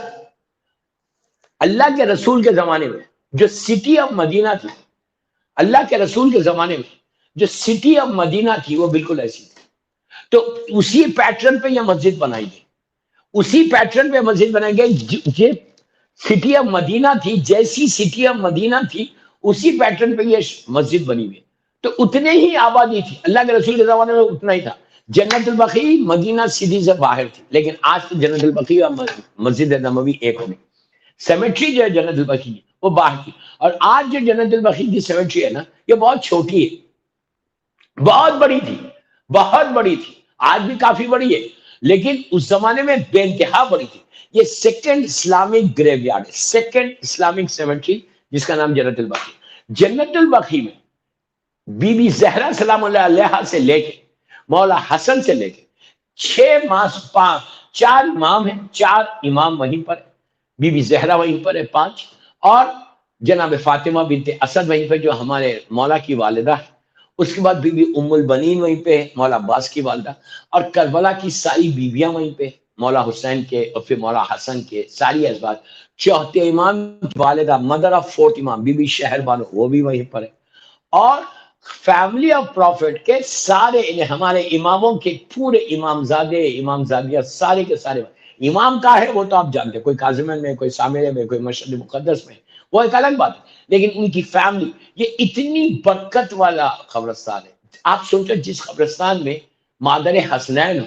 S5: اللہ کے رسول کے زمانے میں جو سٹی آف مدینہ تھی، اللہ کے رسول کے زمانے میں جو سٹی آف مدینہ تھی وہ بالکل ایسی تھی، تو اسی پیٹرن پہ یہ مسجد بنائی گئی، اسی پیٹرن پہ مسجد بنائی گئی، یہ سٹی آف مدینہ تھی، جیسی سٹی آف مدینہ تھی اسی پیٹرن پہ یہ مسجد بنی ہوئی، تو اتنے ہی آبادی تھی، اللہ کے رسول کے زمانے میں اتنا ہی تھا۔ جنت البقیع مدینہ سٹی سے باہر تھی، لیکن آج تو جنت البقیع اور مسجد نبوی ایک ہو گئی۔ سیمیٹری جو ہے جنت البقیع کی وہ باہر کی، اور آج جو جنت البقیع کی سیمیٹری ہے نا، یہ بہت چھوٹی ہے، بہت بڑی تھی، بہت بڑی تھی، آج بھی کافی بڑی ہے، لیکن اس زمانے میں بے انتہا بڑی تھی۔ یہ سیکنڈ اسلامک گریو یارڈ ہے، سیکنڈ اسلامک سیمیٹری، جس کا نام جنت البقیع۔ جنت البقیع میں بی بی زہرا سلام اللہ علیہا سے لے کے مولا حسن سے لے کے 4 امام ہیں، 4 امام وہیں پر ہے، بی بی زہرا وہیں پر ہے 5، اور جناب فاطمہ بنت اسد وہیں پہ جو ہمارے مولا کی والدہ ہے، اس کے بعد بی بی ام البنین وہیں پہ ہے، مولا عباس کی والدہ، اور کربلا کی ساری بیویاں وہیں پہ، مولا حسین کے اور پھر مولا حسن کے ساری ازواج، 4تھے امام کی والدہ مدر آف 4th امام بی بی شہر بانو وہ بھی وہیں پر ہے، اور فیملی آف پروفٹ کے سارے ہمارے اماموں کے پورے امامزادے امامزادیاں سارے کے سارے، امام کا ہے وہ تو آپ جانتے ہیں، کوئی کاظمین میں، کوئی سامرے میں، کوئی مشہد مقدس میں، وہ ایک الگ بات ہے، لیکن ان کی فیملی، یہ اتنی برکت والا قبرستان ہے۔ آپ سوچو جس قبرستان میں مادر حسنین ہو،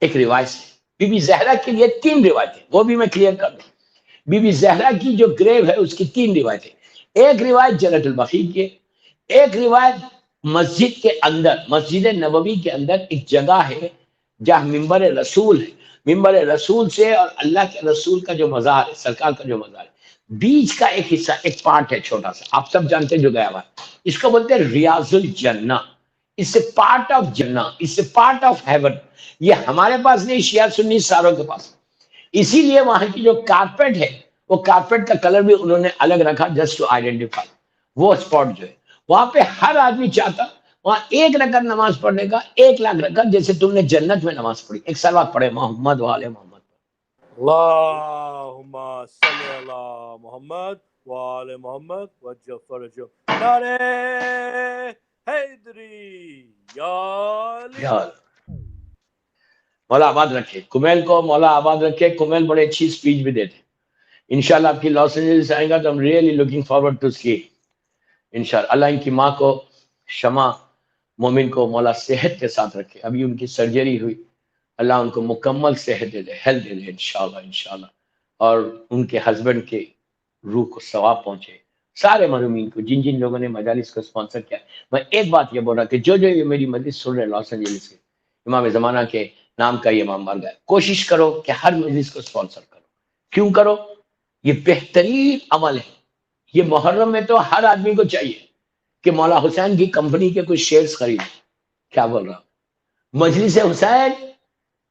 S5: ایک روایت ہے، بی بی زہرا کے لیے 3 روایتیں، وہ بھی میں کلیئر کر دوں، بی بی زہرا کی جو گریو ہے اس کی 3 روایتیں، ایک روایت جنت البقیع کی ہے، ایک روایت مسجد کے اندر، مسجد نبوی کے اندر ایک جگہ ہے جہاں ممبر رسول ہے، ممبر رسول سے اور اللہ کے رسول کا جو مزار ہے، سرکار کا جو مزار ہے، بیچ کا ایک حصہ، ایک پارٹ ہے چھوٹا سا، آپ سب جانتے ہیں جو گیا ہوا ہے، اس کو بولتے ہیں ریاض الجنہ، اس سے پارٹ آف جنہ، اس سے پارٹ آف ہیون، یہ ہمارے پاس نہیں، شیعہ سنی ساروں کے پاس، اسی لیے وہاں کی جو کارپیٹ ہے، وہ کارپیٹ کا کلر بھی انہوں نے الگ رکھا، جسٹ ٹو آئیڈینٹیفائی وہ اسپاٹ جو ہے، وہاں پہ ہر آدمی چاہتا وہاں 1 رکعت نماز پڑھنے کا 1 لاکھ رکعت، جیسے تم نے جنت میں نماز پڑھی، ایک سلوات پڑھے محمد وآل محمد۔
S1: اللہم صلی اللہ محمد وآل محمد وجہ فرجہم، نعرہ حیدری یا علی۔
S5: یار مولا آباد رکھے کمیل کو، مولا آباد رکھے کمیل، بڑے اچھی سپیچ بھی دیتے، انشاءاللہ آپ کی لاس اینجلس آئیں گا تو ہم ریئلی لوکنگ فارورڈ ٹو سی انشاءاللہ۔ اللہ ان کی ماں کو، شمع مومن کو مولا صحت کے ساتھ رکھے، ابھی ان کی سرجری ہوئی، اللہ ان کو مکمل صحت دے دے، ہیلتھ دے دے انشاءاللہ، اور ان کے ہسبینڈ کے روح کو ثواب پہنچے، سارے مرحومین کو، جن جن لوگوں نے مجالس کو اسپانسر کیا. میں ایک بات یہ بول رہا کہ جو یہ میری مجلس سن رہے لاس اینجلس کے امام زمانہ کے نام کا یہ امام مر گئے، کوشش کرو کہ ہر مجلس کو اسپانسر کرو. کیوں کرو؟ یہ بہترین عمل ہے. یہ محرم میں تو ہر آدمی کو چاہیے کہ مولا حسین کی کمپنی کے کچھ شیئرز خریدے. کیا بول رہا ہوں؟ مجلس حسین،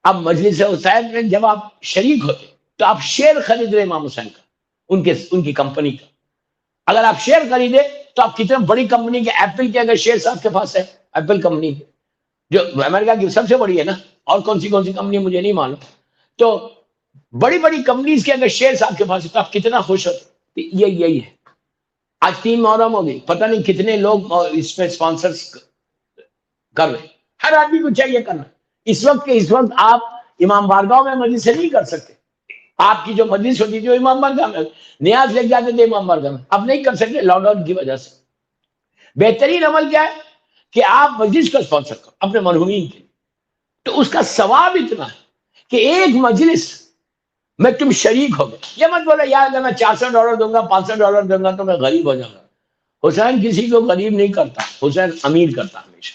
S5: اب مجلس حسین میں جب آپ شریک ہوتے تو آپ شیئر خرید رہے امام حسین کا، ان کی کمپنی کا. اگر آپ شیئر خریدے تو آپ کتنے بڑی کمپنی کے، ایپل کے اگر شیئر آپ کے پاس ہے، ایپل کمپنی جو امریکہ کی سب سے بڑی ہے نا، اور کون سی کمپنی مجھے نہیں معلوم، تو بڑی بڑی کمپنیز کے اگر شیئر آپ کے پاس ہے تو آپ کتنا خوش ہوتے. یہی ہے. آج 3 محرم ہو گئی، پتہ نہیں کتنے لوگ اس میں اسپانسرز کر رہے. ہر آدمی کو چاہیے کرنا. اس وقت آپ امام بارگاہ میں مجلس سے نہیں کر سکتے. آپ کی جو مجلس ہوتی تھی وہ امام بارگاہ میں نیاز لے جاتے تھے امام بارگاہ میں، اب نہیں کر سکتے لاک ڈاؤن کی وجہ سے. بہترین عمل کیا ہے کہ آپ مجلس کو اسپانسر کرو اپنے مرحومین کے، تو اس کا ثواب اتنا ہے کہ ایک مجلس میں تم شریک ہو گئے. یہ مت بولے یار اگر میں $400 دوں گا، $500 دوں گا تو میں غریب ہو جاؤں گا. حسین کسی کو غریب نہیں کرتا، حسین امیر کرتا ہمیشہ.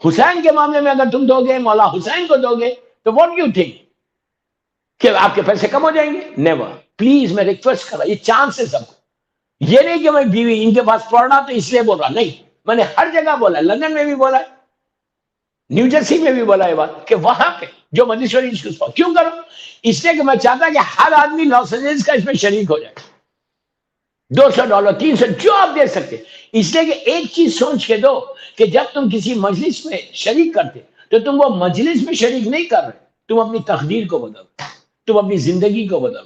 S5: حسین کے معاملے میں اگر تم دو گے، مولا حسین کو دو گے، تو واٹ یو تھنک کہ آپ کے پیسے کم ہو جائیں گے؟ نیور. پلیز میں ریکویسٹ کر رہا، یہ چانس ہے سب کو. یہ نہیں کہ میں بیوی ان کے پاس پڑھنا تو اس لیے بول رہا، نہیں، میں نے ہر جگہ بولا ہے، لندن میں بھی بولا ہے، نیو جرسی میں بھی بولا ہے بات کہ وہاں پہ جو مجلس کیوں کرو؟ اس لیے کہ میں چاہتا کہ ہر آدمی لاس اینجلس کا اس میں شریک ہو جائے. $200 $300 جو آپ دے سکتے. اس لیے کہ ایک چیز سوچ کے دو کہ جب تم کسی مجلس میں شریک کرتے تو تم وہ مجلس میں شریک نہیں کر رہے، تم اپنی تقدیر کو بدل، تم اپنی زندگی کو بدل.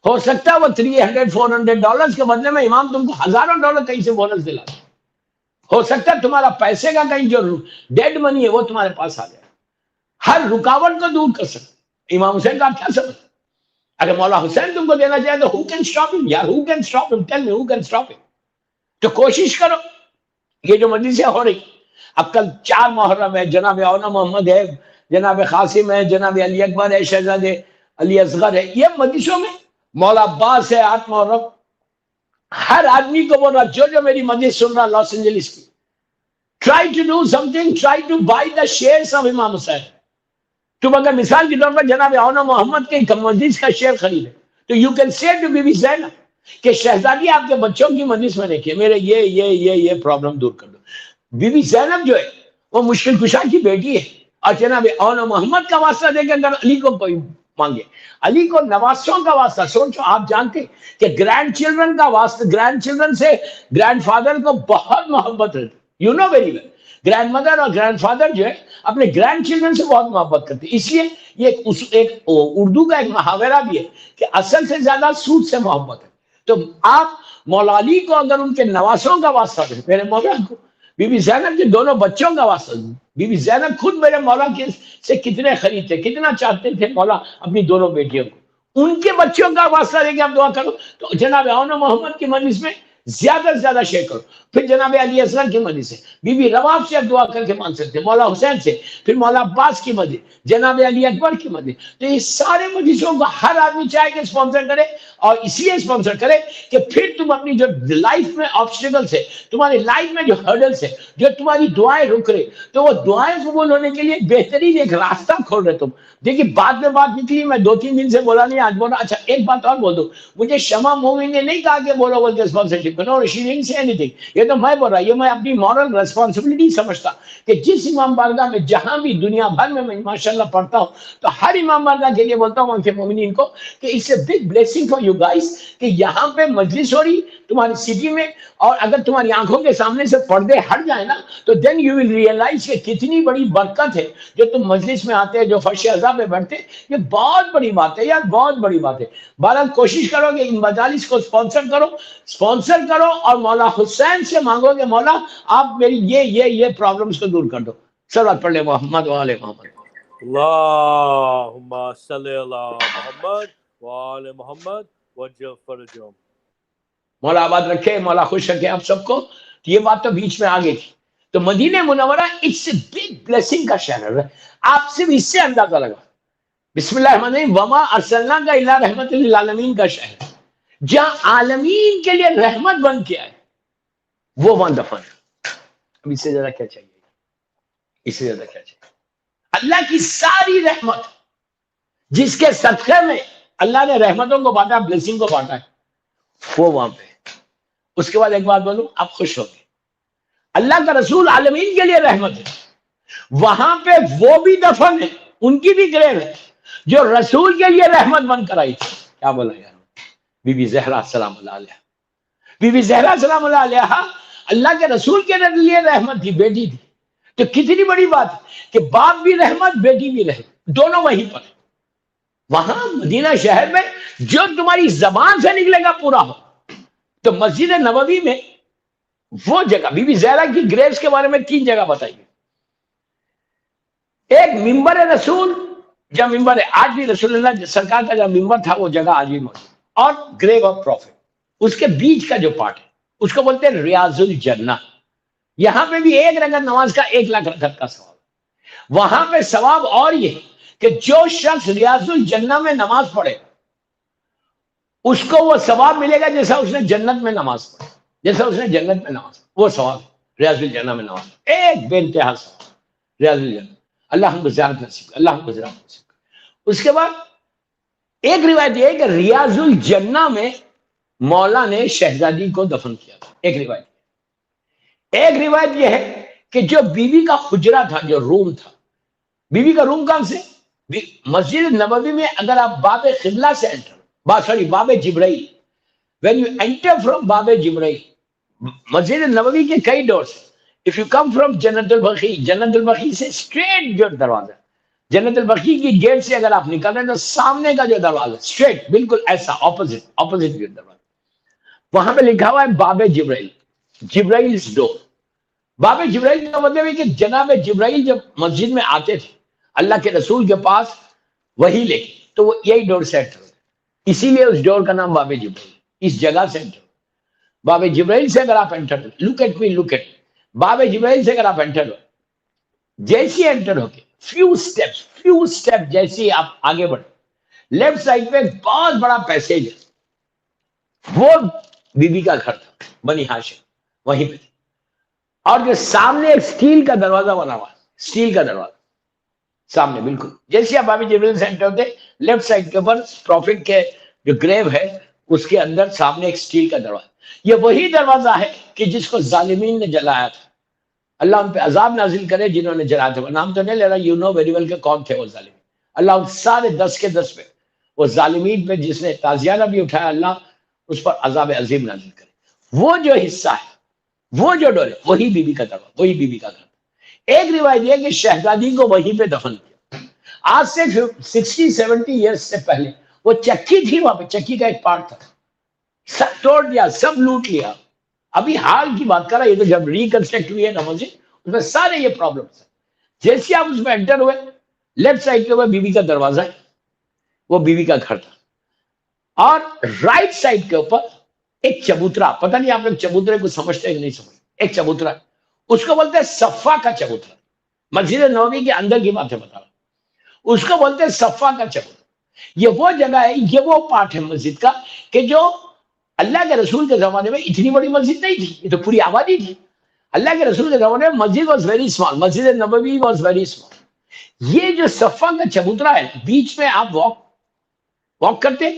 S5: ہو سکتا ہے وہ $300-400 کے بدلے میں امام تم کو $1000 کہیں سے بونس دلا. ہو سکتا ہے تمہارا پیسے کا کہیں جو ڈیڈ منی ہے وہ تمہارے پاس آ جائے. ہر رکاوٹ کو دور کر سکتے. امام حسین کا آپ کیا سمجھتے؟ اگر مولا حسین تم کو دینا چاہے تو who can stop him؟ یار who can stop him؟ tell me who can stop him؟ تو کوشش کرو. یہ جو مجلسیں ہو رہی، اب کل 4 محرم ہے، جناب اونا محمد ہے، جناب قاسم ہے، جناب علی اکبر ہے، شہزادے علی اصغر ہے. یہ مجلسوں میں مولا عباس ہے، 8 محرم. ہر آدمی کو بول رہا جو میری مجلس سن رہا لاس اینجلس کی، try to do something, try to buy the shares of امام حسین. تم اگر مثال کے طور پر جناب اونا محمد کے مجلس کا شیئر خریدے تو you can say to Bibi Zainab کہ شہزادی آپ کے بچوں کی مجلس میں نے کی، میرے یہ پرابلم دور کر دو. بی بی زینب جو ہے وہ مشکل کشا کی بیٹی ہے، اور جناب اونا محمد کا واسطہ دے کے اگر علی کو کوئی مانگے، علی کو نواسوں کا واسطہ، سوچو آپ جانتے کہ گرینڈ چلڈرن کا واسطہ، گرینڈ چلڈرن سے گرینڈ فادر کو بہت محبت ہے. You know very well grandmother اور گرینڈ فادر جو ہے اپنے گرینڈ چلڈرن سے بہت محبت کرتے. اس لیے یہ ایک اردو کا ایک محاورہ بھی ہے کہ اصل سے زیادہ سود سے محبت ہے. تو آپ مولا علی کو اگر ان کے نواسوں کا واسطہ دیں، میرے مولا کو بی بی زینب کے دونوں بچوں کا واسطہ دیں. بی بی زینب خود میرے مولا کے سے کتنے خریدتے، کتنا چاہتے تھے مولا اپنی دونوں بیٹیوں کو، ان کے بچوں کا واسطہ دے کے آپ دعا کرو. تو جناب اونا محمد کی مجلس میں زیادہ سے زیادہ شیئر کرو. پھر جناب علی اصغر کی مجلس سے، بی بی رواب سے آپ دعا کر کے مان سکتے، مولا حسین سے، پھر مولا عباس کی مجلس، جناب علی اکبر کی مجلس. تو یہ سارے مجلسوں کو ہر آدمی چاہے کہ اسپانسر کرے، اور اس لیے اسپانسر کرے کہ پھر تم اپنی جو لائف میں آبسٹیکلس ہے، تمہاری لائف میں جو ہرڈلس ہے، جو تمہاری دعائیں رک رہے، تو وہ دعائیں قبول ہونے کے لیے بہترین ایک راستہ کھول رہے تم. دیکھیے بعد میں بات نکلی، میں 2-3 دن سے بولا نہیں، آج بولا. اچھا ایک بات اور بول دو، مجھے شمع مومن نے نہیں کہا کہ بولو بول کے اسپانسرشپ کرو، اور شی ڈنٹ سے اینی تھنگ. یہ تو میں بول رہا، یہ میں اپنی مورل ریسپانسبلٹی سمجھتا کہ جس امام بارگاہ میں جہاں بھی دنیا بھر میں ماشاءاللہ پڑھتا ہوں، تو ہر امام بارگاہ کے لیے بولتا ہوں ان کے مومنین کو کہ it's a big blessing for you guys کہ یہاں پہ مجلس ہو رہی تمہاری سٹی میں، اور اگر تمہاری آنکھوں کے سامنے سے پردے ہٹ جائیں نا تو دین یو ول ریئلائز کہ کتنی بڑی برکت ہے جو تم مجلس میں آتے ہیں، جو فرش اعضاء پہ بیٹھتے. یہ بہت بڑی بات ہے یار، بہت بڑی بات ہے. بہرحال کوشش کرو کہ ان مجالس کو اسپانسر کرو اور مولا حسین سے مانگو کہ مولا آپ میری یہ پرابلمز کو دور کر دو. صلوات پڑھ لے محمد و آل محمد.
S1: اللہم صلی علی محمد وآل محمد وجل فرجہم.
S5: مولا آباد رکھے، مولا خوش رکھے آپ سب کو. تو یہ بات تو بیچ میں آ گئی تھی. تو مدینہ منورہ اٹس اے بگ بلیسنگ کا شہر ہے. آپ صرف اس سے اندازہ لگا، بسم اللہ الرحمن الرحیم، وما ارسلناک الا رحمت للعالمین کا شہر. جہاں عالمین کے لیے رحمت بن کے آئے وہ وہاں دفن ہے. اب اس سے زیادہ کیا چاہیے؟ اس سے زیادہ کیا چاہیے؟ اللہ کی ساری رحمت جس کے صدقے میں اللہ نے رحمتوں کو بانٹا، بلیسنگ کو بانٹا ہے، وہ وہاں پہ. اس کے بعد ایک بات بولوں، آپ خوش ہو گئے. اللہ کا رسول عالمین کے لیے رحمت ہے، وہاں پہ وہ بھی دفن ہے، ان کی بھی گریو ہے جو رسول کے لیے رحمت بن کر آئی تھی. کیا بولا یار؟ بی بی زہرا سلام اللہ علیہ. بی بی زہرا سلام اللہ علیہ اللہ کے رسول کے لیے رحمت تھی، بیٹی تھی. تو کتنی بڑی بات ہے کہ باپ بھی رحمت، بیٹی بھی رحمت، دونوں وہیں پر. وہاں مدینہ شہر میں جو تمہاری زبان سے نکلے گا پورا ہو. تو مسجد نبوی میں وہ جگہ، بی بی زہرا کی گریوز کے بارے میں 3 جگہ بتائیے. ایک ممبر رسول، جب ممبر آج بھی رسول اللہ سرکار کا جب ممبر تھا وہ جگہ آج بھی موجود، اور گریو آف پروفٹ. اس کے بیچ کا جو پارٹ ہے اس کو بولتے ہیں ریاض الجنہ. یہاں پہ بھی 1 رکعت نماز کا 1 لاکھ رکعت کا ثواب. وہاں پہ ثواب اور یہ کہ جو شخص ریاض الجنہ میں نماز پڑھے اس کو وہ ثواب ملے گا جیسا اس نے جنت میں نماز پڑھی، جیسا اس نے جنت میں نماز پڑھی. وہ ثواب ریاض الجنہ میں نماز، ایک بے انتہا ثواب ریاض الجنہ. اللہ ہم کو زیارت نصیب کرے، اللہ ہم کو زیارت نصیب کرے. اس کے بعد ایک روایت یہ ہے کہ ریاض الجنہ میں مولا نے شہزادی کو دفن کیا تھا. ایک روایت. ایک روایت یہ ہے کہ جو بیوی کا حجرہ تھا، جو روم تھا، بیوی کا روم کہاں سے؟ مسجد نبوی میں اگر آپ باب قبلہ سے باب جبرائیل، when you enter from باب جبرائیل، مسجد نبوی کے کئی doors. if you come from جنت البقیع، جنت البقیع سے اسٹریٹ جو دروازہ، جنت البقیع کی گیٹ سے اگر آپ نکل رہے ہیں تو سامنے کا جو دروازہ اسٹریٹ بالکل ایسا اپوزٹ جو دروازہ، وہاں پہ لکھا ہوا ہے باب جبرائیل، جبرائیل's ڈور. باب جبرائیل کا مطلب ہے کہ جناب جبرائیل جب مسجد میں آتے تھے اللہ کے رسول کے پاس وہی لے کے، تو وہ یہی ڈور سے انٹر ہوتے. اسی لیے اس ڈور کا نام باب جبرائیل، اس جگہ سے انٹر. باب جبرائیل سے اگر آپ enter, look at me, look at, باب جبرائیل سے اگر آپ انٹر ہو، جیسے انٹر ہو کے فیو سٹیپ جیسے آپ آگے بڑھے، لیفٹ سائڈ پہ ایک بہت بڑا پیسیج ہے، وہ بی بی کا گھر تھا، بنی ہاشم، وہیں پہ. اور جو سامنے ایک سٹیل کا دروازہ بنا ہوا، سٹیل کا دروازہ سامنے بالکل جیسے آپ باب جبرائیل سے انٹر ہوتے، لیفٹ سائڈ کے اوپر پروفٹ کے جو گریو ہے اس کے اندر سامنے ایک سٹیل کا دروازہ. یہ وہی دروازہ ہے کہ جس کو ظالمین نے جلایا تھا. اللہ ان پہ عذاب نازل کرے جنہوں نے جلایا تھا. نام تو نہیں لے رہا، یو نو ویری ویل کہ کون تھے وہ ظالمین. اللہ ان سارے 10 کے 10 پہ، وہ ظالمین پہ جس نے تازیانہ بھی اٹھایا، اللہ اس پر عذاب عظیم نازل کرے. وہ جو حصہ ہے، وہ جو ڈور ہے، وہی بی بی کا دروازہ، وہی بی بی کا گھر. ایک روایت یہ کہ شہزادی کو وہیں پہ دفن کیا. آج سے 60-70 ایئرس سے پہلے وہ چکی تھی، وہاں پہ چکی کا ایک پارٹ تھا، سب توڑ دیا، سب لوٹ لیا. ابھی حال کی بات کر رہا، یہ تو جب ریکنسٹرکٹ ہوئی ہے نا مسجد، اس میں سارے یہ پرابلمس ہیں. جیسے آپ اس میں انٹر ہوئے، لیفٹ سائڈ کے اوپر بیوی کا دروازہ ہے، وہ بیوی کا گھر تھا. اور رائٹ سائڈ کے اوپر ایک چبوترا، پتہ نہیں آپ لوگ چبوترے کو سمجھتے ہیں کہ نہیں سمجھتے، ایک چبوترا، اس کو بولتے ہیں صفا کا چبوترا. مسجد نبوی کے اندر کی باتیں بتا رہا ہوں، اس کو بولتے ہیں صفا کا چبوترا. یہ وہ جگہ ہے، یہ وہ پارٹ ہے مسجد کا کہ جو اللہ کے رسول کے زمانے میں اتنی بڑی مسجد نہیں تھی، یہ تو پوری آبادی تھی. اللہ کے رسول کے زمانے میں مسجد was very small, Masjid Nabawi was very small. یہ جو صفا کا چبوترا ہے، بیچ میں آپ واک کرتے،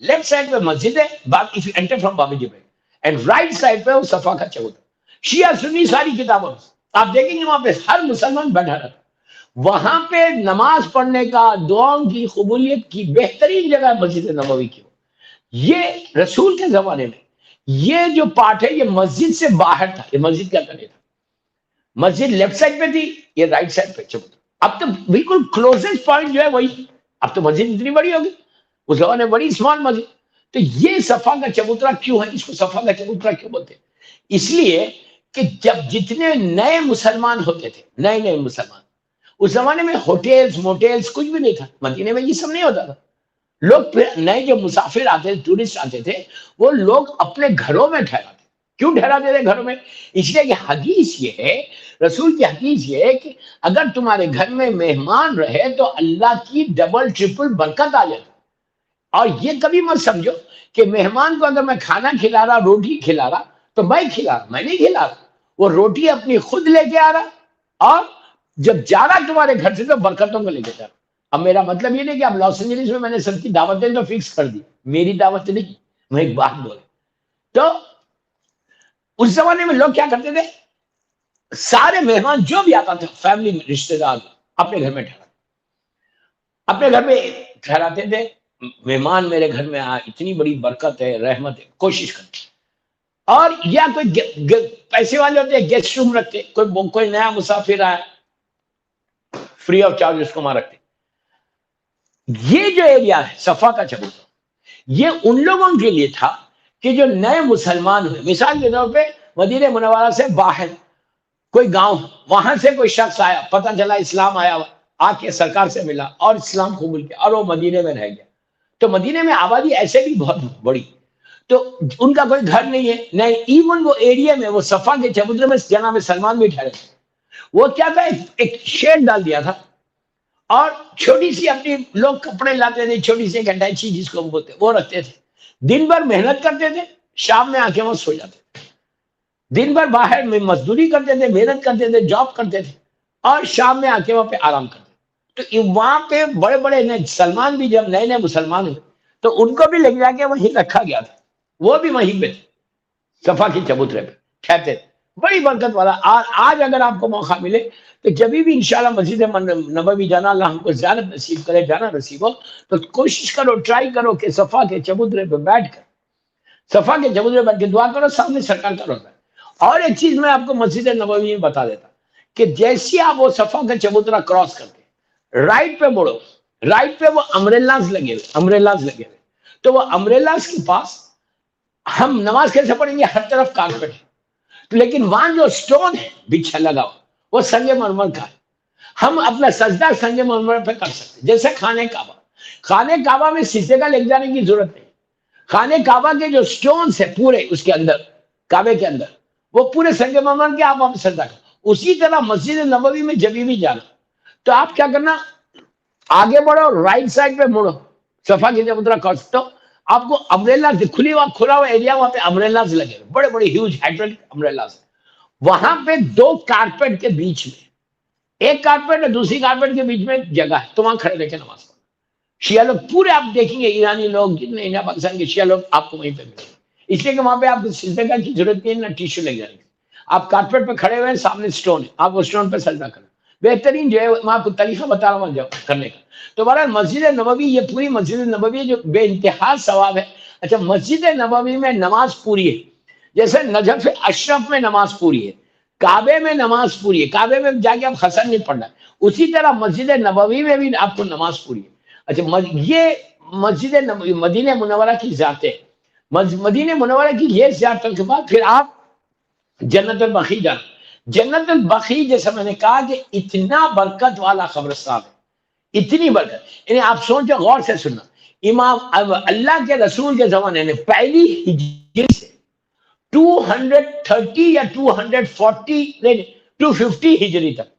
S5: لیفٹ سائڈ پہ مسجد ہے، اف یو انٹر فرام باب جبرائیل، اینڈ رائٹ سائڈ پہ وہ صفا کا چبوترا. شیعہ سنی ساری کتابوں آپ دیکھیں گے وہاں پہ ہر مسلمان بیٹھا رہتا. وہاں پہ نماز پڑھنے کا، دعاؤں کی قبولیت کی بہترین جگہ ہے مسجد نبوی کی. یہ رسول کے زمانے میں یہ جو پارٹ ہے یہ مسجد سے باہر تھا، یہ مسجد کا کرے تھا. مسجد لیفٹ سائڈ پہ تھی، یہ رائٹ سائڈ پہ چبوترا. اب تو بالکل کلوزسٹ پوائنٹ جو ہے وہی. اب تو مسجد اتنی بڑی ہوگی، اس زمانے میں بڑی اسمال مسجد. تو یہ صفا کا چبوترا کیوں ہے، اس کو صفا کا چبوترا کیوں بولتے ہیں؟ اس لیے کہ جب جتنے نئے مسلمان ہوتے تھے، نئے مسلمان، اس زمانے میں ہوٹلز موٹیلز کچھ بھی نہیں تھا. مدینے میں یہ سب نہیں ہوتا تھا. لوگ پھر نئے جو مسافر آتے تھے، ٹورسٹ آتے تھے، وہ لوگ اپنے گھروں میں ٹھہراتے. کیوں ٹھہراتے تھے گھروں میں؟ اس لیے کہ حدیث یہ ہے، رسول کی حدیث یہ ہے کہ اگر تمہارے گھر میں مہمان رہے تو اللہ کی ڈبل ٹرپل برکت آ جاتی. اور یہ کبھی مت سمجھو کہ مہمان کو اگر میں کھانا کھلا رہا، روٹی کھلا رہا تو میں کھلا رہا، میں نہیں کھلا رہا، وہ روٹی اپنی خود لے کے آ رہا، اور جب جا رہا تمہارے گھر سے تو برکتوں کو لے کے جا رہا۔ اب میرا مطلب یہ نہیں کہ اب لاس اینجلس میں نے سب کی دعوتیں تو فکس کر دی، میری دعوت نہیں، میں ایک بات بولے تو اس زمانے میں لوگ کیا کرتے تھے، سارے مہمان جو بھی آتا تھا فیملی میں، رشتے دار اپنے گھر میں اپنے گھر میں ٹھہراتے تھے۔ مہمان میرے گھر میں آیا، اتنی بڑی برکت ہے، رحمت ہے، کوشش کرتے۔ اور یا کوئی پیسے والے ہوتے گیسٹ روم رکھتے، کوئی نیا مسافر آیا فری آف چارج اس کو وہاں رکھتے۔ یہ جو ایریا ہے صفا کا چبوترا، یہ ان لوگوں کے لیے تھا کہ جو نئے مسلمان ہوئے۔ مثال کے طور پہ مدینہ منورہ سے باہر کوئی گاؤں، وہاں سے کوئی شخص آیا، پتہ چلا اسلام آیا، آ کے سرکار سے ملا اور اسلام قبول کیا اور وہ مدینے میں رہ گیا۔ تو مدینے میں آبادی ایسے بھی بہت بڑی، تو ان کا کوئی گھر نہیں ہے، نہیں ایون وہ ایریا میں، وہ صفا کے چبوترے میں جناب سلمان بھی ٹھہرے تھے۔ وہ کیا تھا، ایک شیڈ ڈال دیا تھا، اور چھوٹی سی اپنی لوگ کپڑے لاتے تھے، چھوٹی سی ایک اٹیچی جس کو بولتے وہ رکھتے تھے، دن بھر محنت کرتے تھے، شام میں آ کے وہ سو جاتے تھے۔ دن بھر باہر میں مزدوری کرتے تھے، محنت کرتے تھے، جاب کرتے تھے، اور شام میں آ کے وہاں پہ آرام کرتے تھے۔ تو وہاں پہ بڑے بڑے سلمان بھی جب نئے نئے مسلمان ہوئے تو ان کو بھی لے جا کے وہیں رکھا گیا تھا، وہ بھی وہیں پہ تھے، صفا کے چبوترے پہ ٹھہرتے تھے، بڑی برکت والا۔ آج اگر آپ کو موقع ملے تو جبھی بھی انشاءاللہ مسجد نبوی جانا، اللہ ہم کو زیارت نصیب کرے، جانا نصیب ہو تو کوشش کرو، ٹرائی کرو کہ صفا کے چبوترے پہ بیٹھ کر، صفا کے چبوترے پہ بیٹھ کے دعا کرو، سامنے سرکار کا روزہ ہے۔ اور ایک چیز میں آپ کو مسجد نبوی میں بتا دیتا کہ جیسی آپ وہ صفا کا چبوترا کراس کرتے، رائٹ پہ مڑو، رائٹ پہ وہ امبریلاز لگے ہوئے، امبریلاز لگے ہوئے، تو وہ امبریلاز کے پاس ہم نماز کیسے پڑھیں گے، ہر طرف کارپیٹ ہے، لیکن وہاں جو سٹون ہے بچھا لگا ہوا وہ سنگ مرمر کا ہے۔ ہم اپنا سجدہ سنگ مرمر پہ کر سکتے، جیسے خانہ کعبہ، خانہ کعبہ میں سجدے کا لے جانے کی ضرورت نہیں، خانہ کعبہ کے جو سٹونز ہیں پورے اس کے اندر، کعبے کے اندر، وہ پورے سنگ مرمر کے، آپ وہاں پہ سجدہ کرو۔ اسی طرح مسجد نبوی میں جبھی بھی جانا تو آپ کیا کرنا، آگے بڑھو، رائٹ سائڈ پہ مڑو، صفا کے چبوترا کراس، تو آپ کو امبریلا کھلا ہوا ایریا، وہاں پہ امبریلاز لگے ہوئے، بڑے بڑے ہیوج ہائیڈرولک امبریلاز، وہاں پہ دو کارپیٹ کے بیچ میں، ایک کارپیٹ اور دوسری کارپیٹ کے بیچ میں جگہ ہے، تو وہاں کھڑے رہ کے نماز پڑھو۔ شیعہ لوگ پورے آپ دیکھیں گے، ایرانی لوگ جتنے انڈیا پاکستان کے شیعہ لوگ آپ کو وہیں پہ ملیں گے، اس لیے کہ وہاں پہ آپ کو سجدے کی ضرورت نہیں ہے، نہ ٹیشو لے جانے کی، آپ کارپیٹ پہ کھڑے ہوئے ہیں، سامنے سٹون ہے، آپ وہ سٹون پہ سجدہ کریں۔ بہترین جو ہے میں آپ کو طریقہ بتا رہا ہوں کرنے کا۔ تو بہرحال مسجد نبوی، یہ پوری مسجد نبوی جو بے انتہا ثواب ہے۔ اچھا، مسجد نبوی میں نماز پوری ہے، جیسے نجف اشرف میں نماز پوری ہے، کعبے میں نماز پوری ہے، کعبے میں جا کے آپ حسن نہیں پڑھنا، اسی طرح مسجد نبوی میں بھی آپ کو نماز پوری ہے۔ اچھا، یہ مسجد نبوی مدینہ منورہ کی ذات ہے۔ مدینہ منورہ کی یہ زیارتوں کے بعد پھر آپ جنت البقیع جانا۔ جنت البقیع جیسا میں نے کہا کہ اتنا برکت والا قبرستان ہے، اتنی برکت، یعنی آپ سوچو، غور سے سننا، امام اللہ کے رسول کے زمانے میں پہلی ہجری سے 230 یا 240 نہیں 250 ہجری تک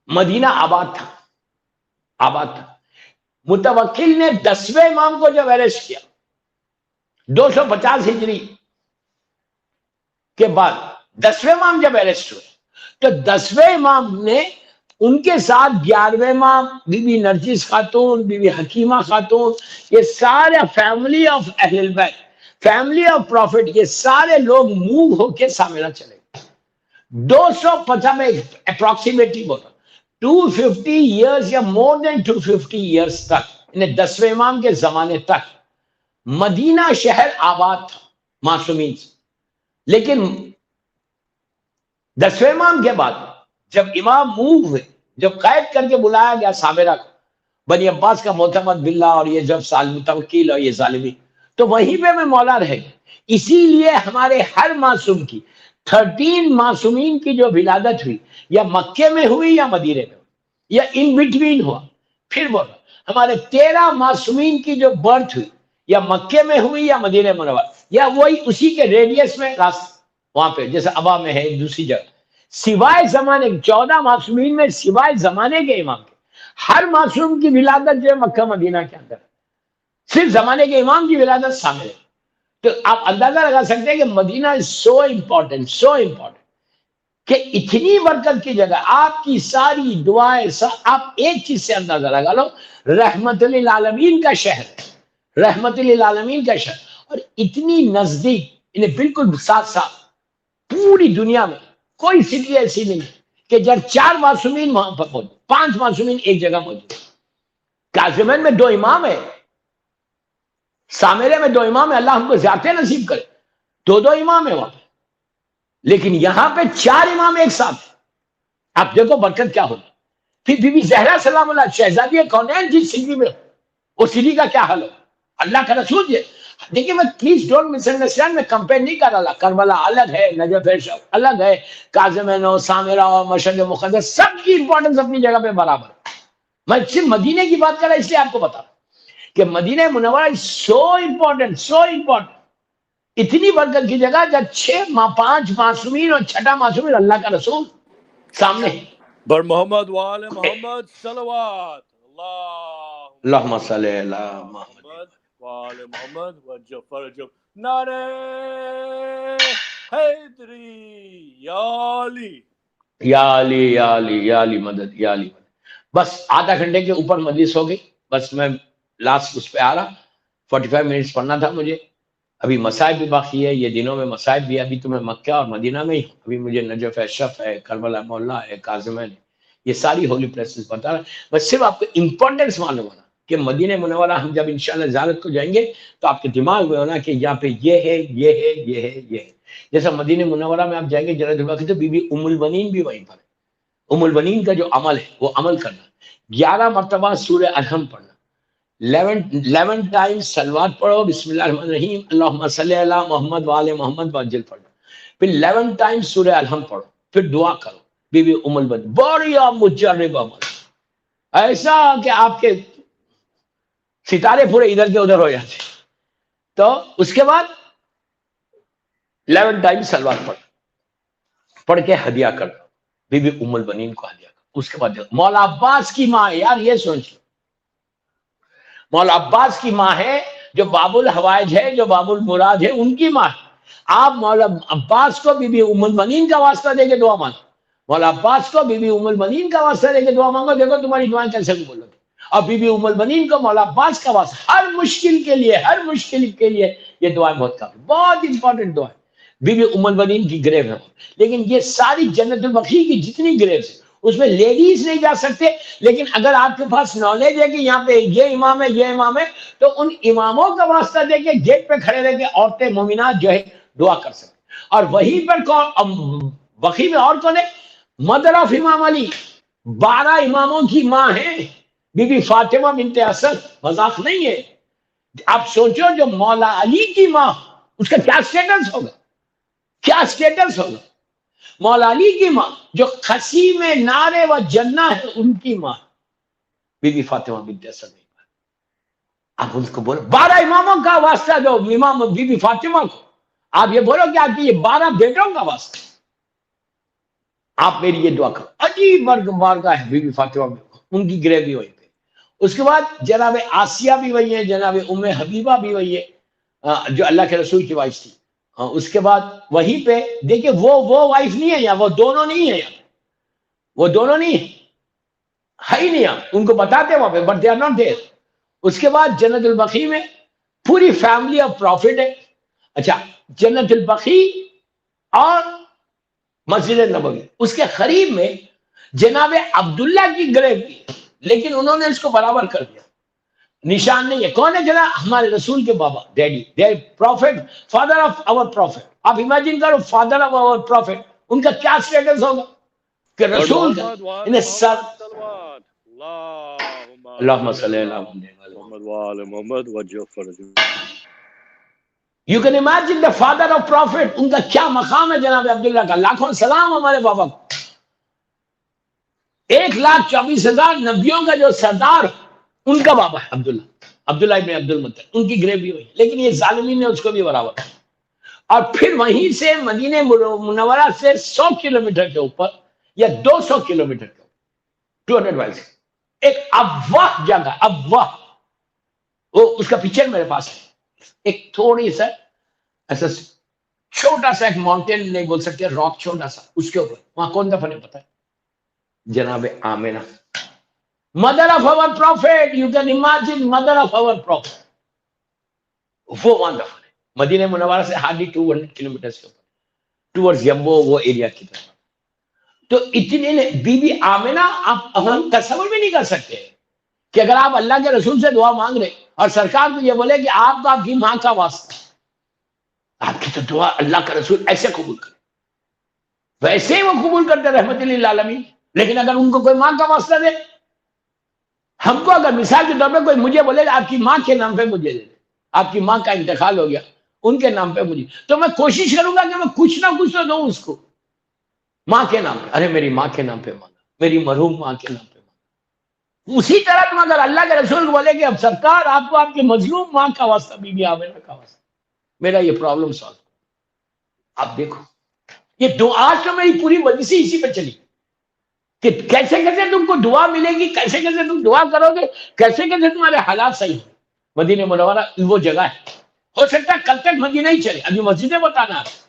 S5: مدینہ آباد تھا، آباد تھا۔ متوکل نے 10ویں امام کو جب اریسٹ کیا 250 ہجری کے بعد، 10ویں امام جب اریسٹ ہوئے تو 10ویں امام نے ان کے ساتھ 11ویں امام، بی بی نرجس خاتون، بی بی حکیمہ خاتون، یہ سارے فیملی آف اہل البیت، فیملی آف پروفٹ، یہ سارے لوگ موو ہو کے سامنے چلے گئے۔ 250 میں اپروکسیمیٹلی بولا 250 ایئرز یا مور دین 250 ایئرز تک، انہیں 10ویں امام کے زمانے تک مدینہ شہر آباد تھا معصومین سے۔ لیکن 10ویں امام کے بعد جب امام موو ہوئے، جب قید کر کے بلایا گیا سامرہ کو، بنی عباس کا معتمد باللہ، اور یہ جب متوکل اور یہ ظالمی، تو وہیں پہ میں مولا رہ گیا۔ اسی لیے ہمارے ہر معصوم کی 13 معصومین کی جو ولادت ہوئی، یا مکے میں ہوئی یا مدینے میں ہوئی، یا ان بٹوین ہوا۔ پھر بولا، ہمارے 13 معصومین کی جو برتھ ہوئی، یا مکے میں ہوئی یا مدینہ منورہ، یا وہی اسی کے ریڈیس میں راست وہاں پہ، جیسے ابا میں ہے دوسری جگہ، سوائے زمانے 14 معصومین میں، سوائے زمانے کے امام کے، ہر معصوم کی ولادت جو ہے مکہ مدینہ کے اندر ہے۔ صرف زمانے کے امام کی ولادت شامل ہے. تو آپ اندازہ لگا سکتے ہیں کہ مدینہ از سو امپورٹنٹ کہ اتنی برکت کی جگہ آپ کی ساری دعائیں آپ ایک چیز سے اندازہ لگا لو، رحمت للعالمین کا شہر، رحمت للعالمین کا شہر، اور اتنی نزدیک، انہیں بالکل ساتھ ساتھ. پوری دنیا میں کوئی سٹی ایسی نہیں کہ جب 4 معصومین وہاں پر موجود، 5 معصومین ایک جگہ موجود. کاظمین میں 2 امام ہے، سامرے میں 2 امام ہے، اللہ ہم کو زیادہ نصیب کرے، 2 امام ہے وہاں پہ. لیکن یہاں پہ 4 امام ایک ساتھ. آپ دیکھو برکت کیا ہوگی. پھر بی بی زہرا سلام اللہ شہزادی کونین جس سٹی میں، وہ سٹی کا کیا حال ہو. اللہ کا رسول یہ دیکھیے، میں پلیز ڈونٹ مس انڈرسٹینڈ، میں کمپیئر نہیں کر رہا. کربلا الگ ہے، نجف الگ ہے، کاظمین و سامرہ اور مشہد مقدس سب کی امپورٹنس اپنی جگہ پہ برابر. میں صرف مدینے کی بات کر رہا، اس لیے آپ کو بتا رہا کہ مدینہ منورہ سو امپورٹنٹ. اتنی برکت کی جگہ جب 5 معصومین اور 6واں معصومین اللہ کا رسول سامنے ہے.
S1: بر محمد وآل محمد صلوات
S5: اللہم صلی علی
S1: محمد وآل محمد وجفر جو نعرہ حیدری یا علی
S5: یا علی یا علی یا علی مدد یا علی مدد. بس آدھا گھنٹے کے اوپر مجلس ہو گئی. بس میں لاسٹ اس پہ آ رہا. 45 منٹس پڑھنا تھا مجھے. ابھی مصائب بھی باقی ہے، یہ دنوں میں مصائب بھی. ابھی تو میں مکہ اور مدینہ میں ہی ہوں. ابھی مجھے نجف ہے، شف ہے، کربلا مولا ہے، کاظمین ہے، یہ ساری ہولی پلیسز بتا رہا. بس صرف آپ کو امپورٹنس معلوم ہونا کہ مدینہ منورہ ہم جب انشاءاللہ زیارت کو جائیں گے تو آپ کے دماغ میں ہونا کہ یہاں پہ یہ ہے، یہ ہے، یہ ہے، یہ ہے. جیسا مدینہ منورہ میں آپ جائیں گے جنت البقیع تو بی بی ام البنین بھی وہیں پر ہے. ام البنین کا جو عمل ہے وہ عمل کرنا، 11 مرتبہ سورہ الحم پڑھنا، 11 ٹائمز سلوات پڑھو، بسم اللہ الرحمن الرحیم، اللہم صلی علی محمد وآل محمد وعجل پڑھنا، پھر 11 ٹائمز سورہ الحم پڑھو، پھر دعا کرو. بی بی ام البنین بڑی مجرب عمل، ایسا کہ آپ کے ستارے پورے ادھر کے ادھر ہو جاتے. تو اس کے بعد 11 ٹائمز سلوات پڑھ کے ہدیہ کرنا، بی بی ام البنین کو ہدیہ کرنا. اس کے بعد مولا عباس کی ماں ہے. یار یہ سوچ لو، مولا عباس کی ماں ہے، جو باب الحوائج ہے، جو باب المراد ہے، ان کی ماں ہے. آپ مولا عباس کو بی بی ام البنین کا واسطہ دے کے دعا مانگو. مولا عباس کو بی بی ام البنین کا واسطہ دے کے دعا مانگو، دیکھو تمہاری دعائیں کیسے بھی بولو گے. اور بی بی ام البنین کو مولا عباس کا واسطہ، ہر مشکل کے لیے، ہر مشکل کے لیے یہ دعائیں بہت کافی، بہت امپورٹنٹ دعائیں. بی بی ام البنین کی گریو ہے. لیکن یہ ساری جنت البقیع کی جتنی گریوز ہیں اس میں لیڈیز نہیں جا سکتے. لیکن اگر آپ کے پاس نالج ہے کہ یہاں پہ یہ امام ہے، یہ امام ہے، تو ان اماموں کا واسطہ دے کے گیٹ پہ کھڑے رہ کے عورتیں مومنات جو ہے دعا کر سکتے. اور وہیں پر کون بقیع میں اور کون ہے؟ مدر آف امام علی، 12 اماموں کی ماں ہے بی بی فاطمہ بنت اسد. مذاق نہیں ہے. آپ سوچو جو مولا علی کی ماں، اس کا کیا سٹیٹس ہوگا، کیا سٹیٹس ہوگا. مولا علی کی ماں جو خسیم نار و جنہ ہے، ان کی ماں بی بی فاطمہ بنت اسد. آپ ان کو بولو 12 اماموں کا واسطہ دو امام بی بی فاطمہ کو. آپ یہ بولو کہ آپ کی یہ 12 بیٹوں کا واسطہ، آپ میری یہ دعا کرو. عجیب بارگاہ ہے بی بی فاطمہ میں، ان کی گریوی وہیں پہ. اس کے بعد جناب آسیہ بھی وہی ہے، جناب ام حبیبہ بھی وہی ہے جو اللہ کے رسول کی وائف تھی. اس کے بعد وہیں پہ دیکھیں وہ وائف نہیں ہے یا وہ دونوں نہیں ہے، وہ دونوں نہیں ہے ہی نہیں. ان کو بتاتے وہاں پہ but they are not there. اس کے بعد جنت البقیع میں پوری فیملی آف پروفٹ ہے. اچھا، جنت البقیع اور مسجد نبوی، اس کے قریب میں جناب عبداللہ کی گریو کی، لیکن انہوں نے اس کو برابر کر دیا. نشان نہیں ہے. کون ہے جناب؟ ہمارے رسول کے بابا، daddy, the prophet, father of our prophet. آپ امیجن کرو، فادر آف آور پروفٹ، ان کا کیا سٹیٹس ہوگا کہ رسول کا انہیں سر. اللہم صلی علی
S1: محمد وآل محمد وجفر جو.
S5: You can imagine the father of prophet, ان کا کیا مقام ہے جناب عبداللہ کا. لاکھوں سلام ہمارے بابا کو. 1,24,000 نبیوں کا جو سردار، ان کا بابا ہے عبداللہ ابن عبد المطلب. ان کی گریوی ہوئی، لیکن یہ ظالمین نے اس کو بھی برابر کیا. اور پھر وہیں سے مدینہ منورہ سے 100 کلومیٹر کے اوپر یا 200 کلومیٹر کے اوپر، 200 مائلس، ایک ابواہ جگہ، ابواہ، وہ اس کا پکچر میرے پاس ہے. ایک تھوڑی سا ایسا چھوٹا سا ایک ماؤنٹین نہیں بول سکتے, راک چھوٹا سا, اس کے اوپر وہاں کون دفن ہے پتہ ہے؟ جناب Amina, mother of our prophet. You can imagine mother of our prophet. وہ وہاں دفن ہے مدینہ منورہ سے ہارڈلی 200 کلومیٹر کے اوپر, ٹورڈز یمبو وہ ایریا کی طرف. تو اتنے بی بی آمینہ آپ ہم تصور بھی نہیں کر سکتے کہ اگر آپ اللہ کے رسول سے دعا مانگ رہے اور سرکار کو یہ بولے کہ آپ کی ماں کا واسطہ, آپ کی تو دعا اللہ کا رسول ایسے قبول کرے, ویسے ہی وہ قبول کرتے رحمت للعالمین. لیکن اگر ان کو کوئی ماں کا واسطہ دے, ہم کو اگر مثال کے طور پہ کوئی مجھے بولے آپ کی ماں کے نام پہ مجھے دے دے, آپ کی ماں کا انتقال ہو گیا ان کے نام پہ مجھے, تو میں کوشش کروں گا کہ میں کچھ نہ کچھ تو دوں اس کو ماں کے نام پہ. ارے میری ماں کے نام پہ مانگا, میری مرحوم ماں کے نام پہ مانگا. اسی طرح تم اگر اللہ کے رسول کو بولے کہ اب سرکار آپ کو آپ کی مظلوم ماں کا واسطہ, بی بی آمینہ کا واسطہ, میرا یہ پرابلم سالو. آپ دیکھو یہ دعا تو میری پوری مجلسی اسی پہ چلی کہ کیسے کیسے تم کو دعا ملے گی, کیسے کیسے تم دعا کرو گے, کیسے کیسے تمہارے حالات صحیح ہوں. مدینہ منورہ وہ جگہ ہے, ہو سکتا ہے کل تک مدینہ ہی چلے, ابھی مسجدیں بتانا ہے,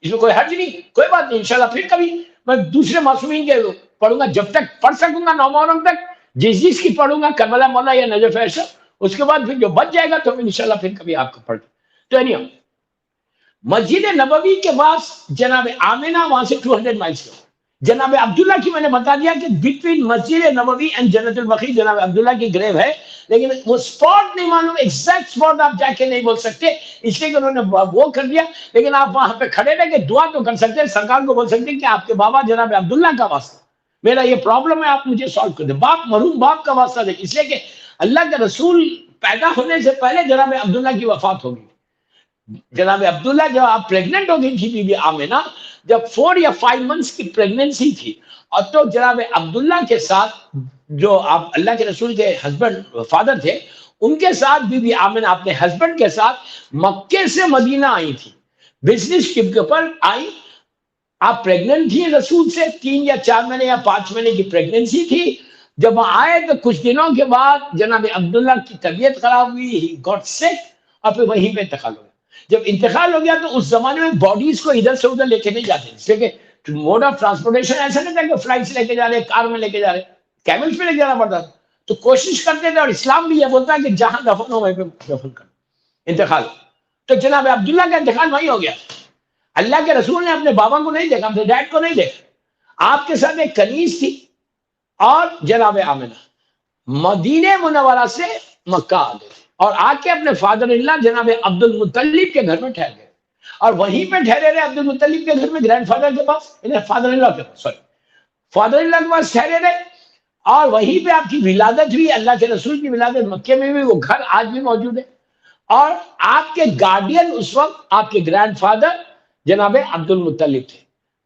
S5: اس میں کوئی حرج نہیں, کوئی بات نہیں. انشاءاللہ پھر کبھی میں دوسرے معصومین کے پڑھوں گا, جب تک پڑھ سکوں گا 9 محرم تک, جس کی پڑھوں گا کربلا مولا یا نجف ایسا, اس کے بعد پھر جو بچ جائے گا تو انشاءاللہ پھر کبھی آپ کو پڑھ. تو نہیں, مسجد نبوی کے پاس جناب آمینہ وہاں سے 200 مائلس کے. جناب عبداللہ کی میں نے بتا دیا کہ بٹوین مسجد نبوی اینڈ جنت البقیع جناب عبداللہ کی گریو ہے, لیکن وہ سپاٹ نہیں معلوم, ایگزیکٹ سپاٹ آپ جا کے نہیں بول سکتے, اس لیے کہ انہوں نے وہ کر دیا. لیکن آپ وہاں پہ کھڑے رہ کے دعا تو کر سکتے ہیں, سرکار کو بول سکتے ہیں کہ آپ کے بابا جناب عبداللہ کا واسطہ میرا یہ پرابلم ہے, آپ مجھے سالو کر دیں. باپ مرحوم باپ کا واسطہ دیں, اس لیے کہ اللہ کے رسول پیدا ہونے سے پہلے جناب عبداللہ کی وفات ہوگی. جناب عبداللہ جب آپ پریگننٹ ہو گئی تھی بی بی آمینہ, جب 4 یا 5 منتھس کی پریگننسی تھی, اور تو جناب عبداللہ کے ساتھ جو آپ اللہ کے رسول کے ہسبینڈ فادر تھے, ان کے ساتھ بی بی آمینہ اپنے ہسبینڈ کے ساتھ مکے سے مدینہ آئی تھی, بزنس ٹرپ کے پر آئی. آپ پریگننٹ تھی رسول سے, 3 یا 4 مہینے یا 5 مہینے کی پریگننسی تھی. جب وہاں آئے تو کچھ دنوں کے بعد جناب عبداللہ کی طبیعت خراب ہوئی, ہی گاٹ سک, اور پھر وہیں پہ انتقال ہو گیا. جب انتقال ہو گیا تو اس زمانے میں باڈیز کو ادھر سے ادھر لے کے نہیں جاتے, اس لیے کہ موڈ آف ٹرانسپورٹیشن ایسا نہیں تھا کہ فلائٹ سے لے کے جا رہے, کار میں لے کے جا رہے, کیمل پہ لے کے جانا پڑتا تھا. تو کوشش کرتے تھے, اور اسلام بھی یہ بولتا ہے کہ جہاں دفن ہو وہیں پہ دفن کر انتقال. تو جناب عبداللہ کا انتقال وہیں ہو گیا. اللہ کے رسول نے اپنے بابا کو نہیں دیکھا, اپنے ڈیڈ کو نہیں دیکھا. آپ کے ساتھ ایک کنیز تھی, اور جناب آمنہ مدینہ منورہ سے مکہ آ گئے, اور آ کے اپنے فادر اللہ جناب عبد المطلب کے گھر میں ٹھہر گئے, اور وہیں پہ ٹھہرے رہے. عبد المطلب کے گھر میں گرینڈ فادر کے پاس, فادر اللہ کے پاس, فادر اللہ کے پاس ٹھہرے رہے, اور وہیں پہ آپ کی ولادت ہوئی. اللہ کے رسول کی ولادت مکے میں بھی, وہ گھر آج بھی موجود ہے. اور آپ کے گارڈین اس وقت آپ کے گرینڈ فادر جناب عبد المطلب تھے.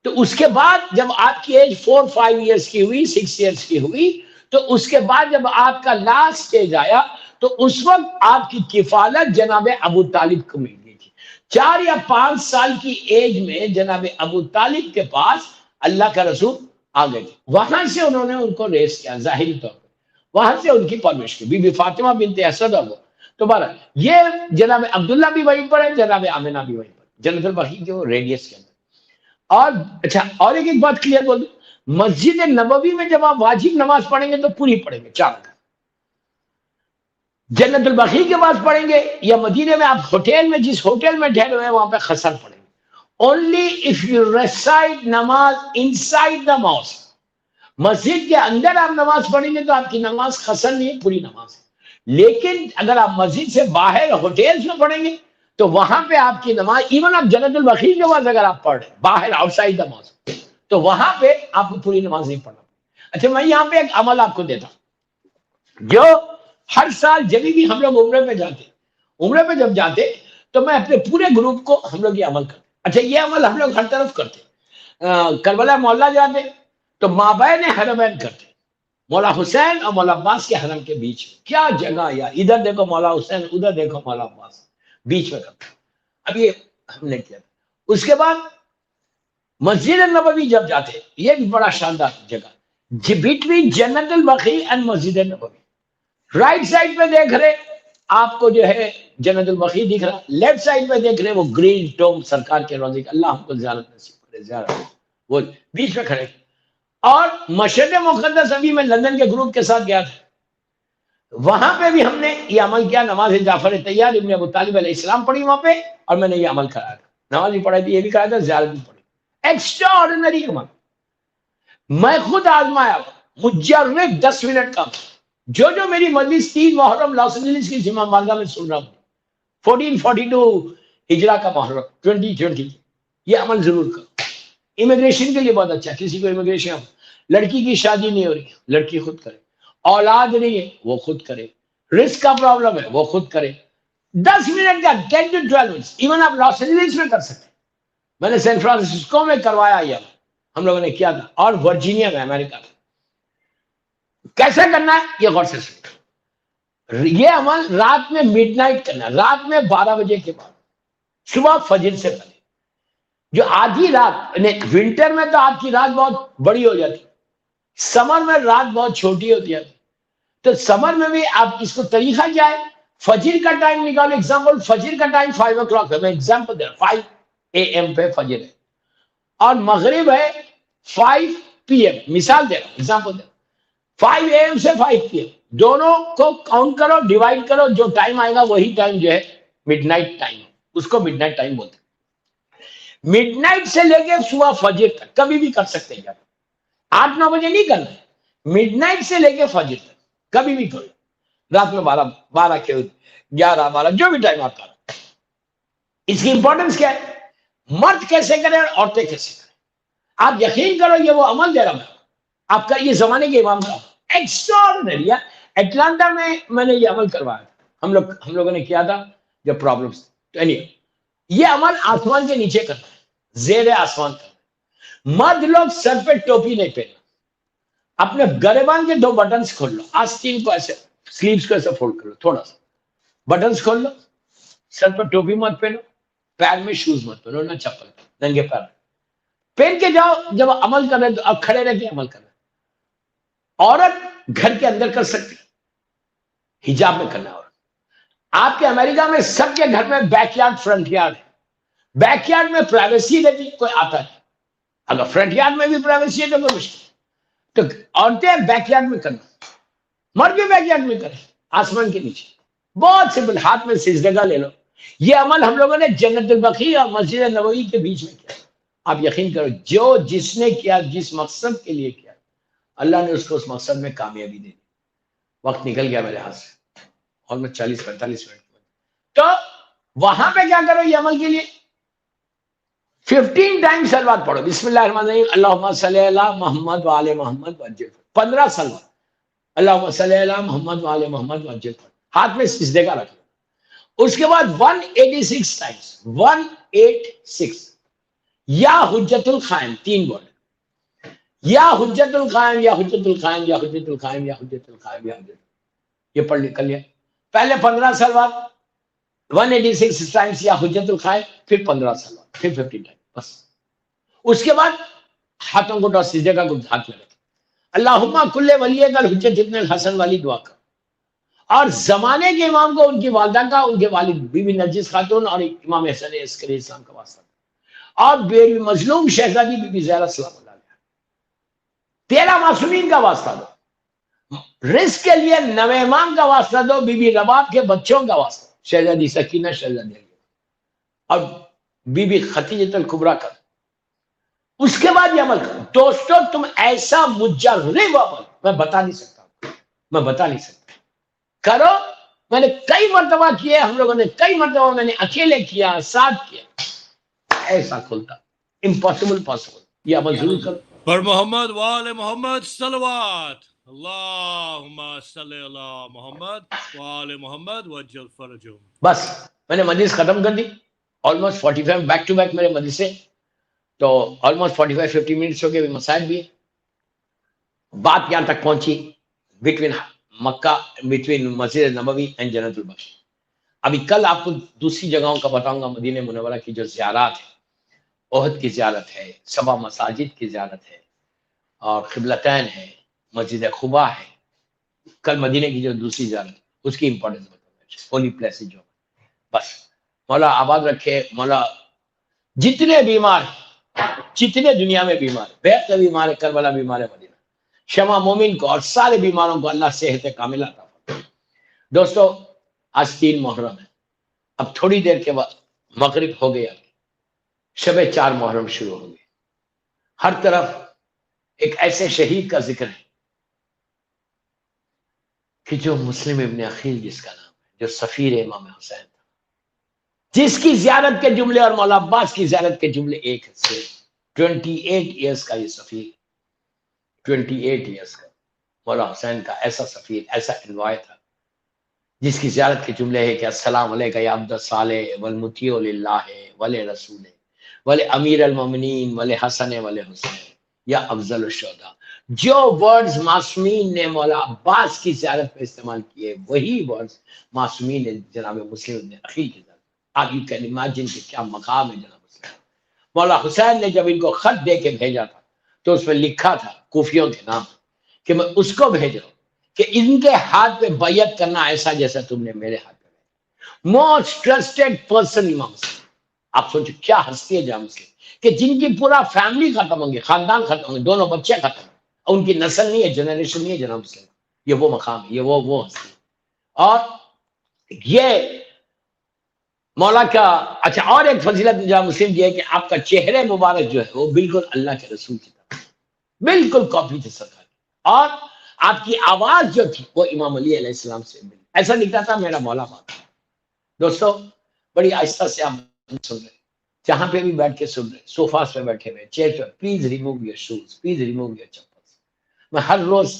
S5: تو اس کے بعد جب آپ کی ایج 4-5 ایئرس کی ہوئی, 6 ایئرس کی ہوئی, تو اس کے بعد جب آپ کا لاسٹ اسٹیج آیا تو اس وقت آپ کی کفالت جناب ابو طالب کو مل گئی تھی. 4 یا 5 سال کی ایج میں جناب ابو طالب کے پاس اللہ کا رسول آ گئے تھے. وہاں سے انہوں نے ان کو ریس کیا ظاہری طور پر, وہاں سے ان کی پرورش کی. بی بی فاطمہ بنت اسد وہ تو بہرحال یہ جناب عبداللہ بھی وہیں پر ہے, جناب آمنہ بھی وہیں پر, جنت البقیع کے ریڈیس کے اندر. اور اچھا, اور ایک بات کلیئر بول دوں, مسجد نبوی میں جب آپ واجب نماز پڑھیں گے تو پوری پڑھیں گے 4 رکعت. جنت البقیع کے پاس پڑھیں گے, یا مدینے میں آپ ہوٹل میں جس ہوٹل میں ٹھہرے ہوئے ہیں وہاں پہ قصر پڑھیں گے. Only if you recite نماز inside the mosque, مسجد کے اندر آپ نماز پڑھیں گے تو آپ کی نماز قصر نہیں ہے, پوری نماز ہے. لیکن اگر آپ مسجد سے باہر ہوٹلز میں پڑھیں گے تو وہاں پہ آپ کی نماز, ایون آپ جنت البقیع کے پاس اگر آپ پڑھ رہے ہیں باہر آؤٹ سائڈ دا ماسک, تو وہاں پہ آپ کو پوری نماز نہیں پڑھنا. اچھا, میں یہاں پہ ایک عمل آپ کو دیتا ہوں, جو ہر سال جب بھی ہم لوگ عمرے پہ جاتے, عمرے پہ جب جاتے تو میں اپنے پورے گروپ کو ہم لوگ یہ عمل کرتے. اچھا, یہ عمل ہم لوگ ہر طرف کرتے. کربلا مولا جاتے تو مابین حرمین کرتے, مولا حسین اور مولا عباس کے حرم کے بیچ میں. کیا جگہ یا, ادھر دیکھو مولا حسین, ادھر دیکھو مولا عباس, بیچ میں کرتے. اب یہ ہم نے کیا. اس کے بعد مسجد نبوی جب جاتے, یہ بھی بڑا شاندار جگہ, بٹوین جنت البقیع and Masjid Nabawi, right side پہ دیکھ رہے آپ کو جو ہے جنت البقیع دکھ رہا, لیفٹ سائڈ پہ دیکھ رہے وہ گرین ٹوم سرکار کے روزے کا, اللہ ہم کو زیارت نصیب کرے, زیارت. وہ بیچ میں کھڑے. اور مشرق مقدس ابھی میں لندن کے گروپ کے ساتھ گیا تھا, وہاں پہ بھی ہم نے یہ عمل کیا. نماز جعفر طیار ابن ابو طالب علیہ السلام پڑھی وہاں پہ, اور میں نے یہ عمل کرایا تھا. نماز بھی پڑھائی تھی, یہ بھی کرایا تھا, زیارت بھی پڑھی. ایکسٹرا آرڈینری عمل. میں خود آزمایا, مجرب 10 منٹ کا. جو میری مجلس 3 محرم لاس اینجلس کی جمعہ مارگا میں سن رہا ہوں, 1442 ہجرا کا محرم 2020, یہ عمل ضرور کرو. امیگریشن کے لیے بہت اچھا. کسی کو امیگریشن, لڑکی کی شادی نہیں ہو رہی, لڑکی خود کرے. اولاد نہیں ہے, وہ خود کرے. رسک کا پرابلم ہے, وہ خود کرے. 10 منٹ کا, 10 to 12 minutes. ایون آپ لاس اینجلس میں کر سکتے. میں نے سین فرانسسکو میں کروایا, یہ ہم لوگوں نے کیا تھا, اور ورجینیا میں, امریکہ میں. کیسے کرنا ہے یہ غور سے سنو. یہ عمل رات میں مڈ نائٹ کرنا ہے, رات میں 12 بجے کے بعد, صبح فجر سے پہلے. جو آدھی رات, ونٹر میں تو آج کی رات بہت بڑی ہو جاتی, سمر میں رات بہت چھوٹی ہوتی ہے. تو سمر میں بھی آپ اس کو طریقہ کیا ہے, فجر کا ٹائم نکالو. ایگزامپل فجر کا ٹائم 5 o'clock ہے, میں ایگزامپل دے رہا ہوں, 5 AM پہ فجر ہے, اور مغرب ہے 5 PM. مثال دے رہا ہوں, ایگزامپل دے رہا ہوں. 5 AM سے 5 PM, دونوں کو کاؤنٹ کرو, ڈیوائڈ کرو, جو ٹائم آئے گا وہی ٹائم جو ہے مڈ نائٹ ٹائم, اس کو مڈ نائٹ ٹائم بولتے ہیں. مڈ نائٹ سے لے کے صبح فجر تک کبھی بھی کر سکتے ہیں. 8-9 بجے نہیں کرنا ہے, مڈ نائٹ سے لے کے فجر تک کبھی بھی کرو. رات میں 12 کے 11 12 جو بھی ٹائم آپ کا. اس کی امپورٹنس کیا ہے, مرد کیسے کریں اور عورتیں کیسے کریں. آپ یقین کرو, یہ وہ عمل دے رہا ہوں آپ کا, یہ زمانے کے امام کا ایکسٹراڈنری. اٹلانٹا میں نے یہ عمل کروایا. ہم لوگوں نے کیا تھا جو پرابلمس. یہ عمل آسمان کے نیچے کرنا ہے, زیر آسمان کرنا ہے. مرد لوگ سر پہ ٹوپی نہیں پہننا, اپنے گریبان کے 2 بٹنز کھول لو, آستین کو ایسے, سلیوز کو ایسے فولڈ کر لو, تھوڑا سا بٹنز کھول لو. سر پہ ٹوپی مت پہنو, پیر میں شوز مت پہنو, نہ چپل, ننگے پیر پہن کے جاؤ. جب عمل کر رہے تو اب کھڑے رہ کے عمل کر رہے. عورت گھر کے اندر کر سکتی, حجاب میں کرنا. اور آپ کے امریکہ میں سب کے گھر میں بیک یارڈ فرنٹ یارڈ ہے. بیک یارڈ میں پرائیویسی رہتی, کوئی آتا ہے. اگر فرنٹ یارڈ میں بھی پرائیویسی ہے تو کوئی مشکل. تو عورتیں بیک یارڈ میں کرنا, مرد بھی بیک یارڈ میں کریں, آسمان کے نیچے. بہت سمپل, ہاتھ میں سجدہ لے لو. یہ عمل ہم لوگوں نے جنت البقیع اور مسجد نبوی کے بیچ میں کیا. آپ یقین کرو, جو جس نے کیا, جس مقصد کے لیے کیا, اللہ نے اس کو اس مقصد میں کامیابی دے دی. وقت نکل گیا میرے ہاتھ سے, اور میں 40-45 منٹ. تو وہاں پہ کیا کرو, یہ عمل کے لیے 15 ٹائم سلوات پڑھو. بسم اللہ الرحمن الرحیم, اللہم صلی علی محمد وآل محمد وعجل. 15 سلوات, اللہم صلی علی محمد وآل محمد وعجل. ہاتھ میں سجدے کا رکھو. اس کے بعد 186 ٹائمز, 186 یا حجت القائم, 3 ورڈ, یا حجت القائم, یا حجت القائم, یا حجت القائم, یا حجت القائم, یا حجت. یہ پڑھ کر لیا. پہلے 15 سلوات 186 ٹائمز یا حجت القائم, پھر 15 سلوات, پھر 50 ٹائم بس. اس کے بعد ہاتھوں کو سجدے کا ہاتھ میں رکھے. اللہم کل ولی کل حجت ابن الحسن والی دعا کا, اور زمانے کے امام کو, ان کی والدہ کا, ان کے والد بی بی نرجس خاتون اور امام حسن عسکری اسلام کا واسطہ, اور بے مظلوم شہزادی بی بی زہرا سلام اللہ علیہ, 13 معصومین کا واسطہ دو. رزق کے لیے 9 امام کا واسطہ دو, بی بی رباب کے بچوں کا واسطہ, شہزادی سکینہ, شہزادی اور بی بی خدیجہ الکبریٰ کا. اس کے بعد یہ عمل کرو. دوستو تم ایسا مجرب عمل میں بتا نہیں سکتا, کرو. میں نے کئی مرتبہ کیے, ہم لوگوں نے کئی مرتبہ, میں نے اکیلے کیا, ساتھ کیا, ایسا کھولتا, امپاسبل پاسبل. یہ عمل ضرور کرو.
S1: پر محمد وآل محمد صلوات, اللہم صلی علی محمد وآل محمد وعجل فرجہم.
S5: بس میں نے مجلس ختم کر دی. آلموسٹ 45 بیک ٹو بیک میرے مجلس سے, تو آلموسٹ 45-50 منٹس ہو گئے. مسائل بھی ہے. بات یہاں تک پہنچی between Mecca, between Masjid Nabawi and جنت البقیع. ابھی کل آپ کو دوسری جگہوں کا بتاؤں گا. مدینہ منورہ کی جو زیارات ہے, احد کی زیارت ہے, 7 مساجد کی زیارت ہے, اور قبلتین ہے, مسجد قباء ہے, کل مدینے کی جو دوسری زیارت اس کی امپورٹنس بتاؤں، ہولی پلیسز جو بس مولا آباد رکھے. مولا جتنے بیمار جتنے دنیا میں بیمار بیت کا بیمار ہے، کربلا بیمار ہے، مدینہ شمع مومن کو اور سارے بیماروں کو اللہ صحت کاملہ عطا فرمائے. دوستو آج 3 محرم ہے. اب تھوڑی دیر کے بعد مغرب ہو گیا، شب 4 محرم شروع ہو گئے. ہر طرف ایک ایسے شہید کا ذکر ہے کہ جو مسلم ابن عقیل جس کا نام ہے، جو سفیر امام حسین تھا، جس کی زیارت کے جملے اور مولا عباس کی زیارت کے جملے ایک ہے. 28 ایئرس کا یہ سفیر، 28 ایئرس کا مولا حسین کا ایسا سفیر، ایسا انوائے تھا جس کی زیارت کے جملے ہے کہ السلام علیکہ یا عبد الصالح والمطیع للہ ولرسول ولامیر المومنین ولحسن ولحسین یا افضل الشہداء. جو ورڈز معصومین نے مولا عباس کی زیارت میں استعمال کیے وہی ورڈز معصومین نے جناب مسلم ابن عقیل کی زیارت. آپ یو کین امیجن کہ کیا مقام ہے جناب مسلم. مولا حسین نے جب ان کو خط دے کے بھیجا تھا تو اس میں لکھا تھا کوفیوں کے نام کہ میں اس کو بھیج رہا ہوں کہ ان کے ہاتھ پہ بیعت کرنا ایسا جیسا تم نے میرے ہاتھ پہ. موسٹ ٹرسٹڈ پرسن امام مسلم. آپ سوچو کیا ہستی ہے جہاں مسلم کہ جن کی پورا فیملی ختم ہوں گے، خاندان ختم ہوں گے، دونوں بچے ختم ہوں گے، اور ان کی نسل نہیں ہے، جنریشن نہیں ہے جناب مسلم. یہ وہ مقام ہے، یہ وہ ہستی. اور یہ مولا کا اچھا اور ایک فضیلت جہاں مسلم یہ ہے کہ آپ کا چہرے مبارک جو ہے وہ بالکل اللہ کے رسول کی طرح بالکل کاپی تھی سرکار کی. اور آپ کی آواز جو تھی وہ امام علی علیہ السلام سے ملی. ایسا لکھتا تھا میرا مولا بات. دوستو بڑی آہستہ سے آپ سن رہے، جہاں پہ بھی بیٹھ کے سن رہے، صوفاس پہ بیٹھے ہوئے، چیئر پہ، please remove your shoes, please remove your chappals. میں ہر روز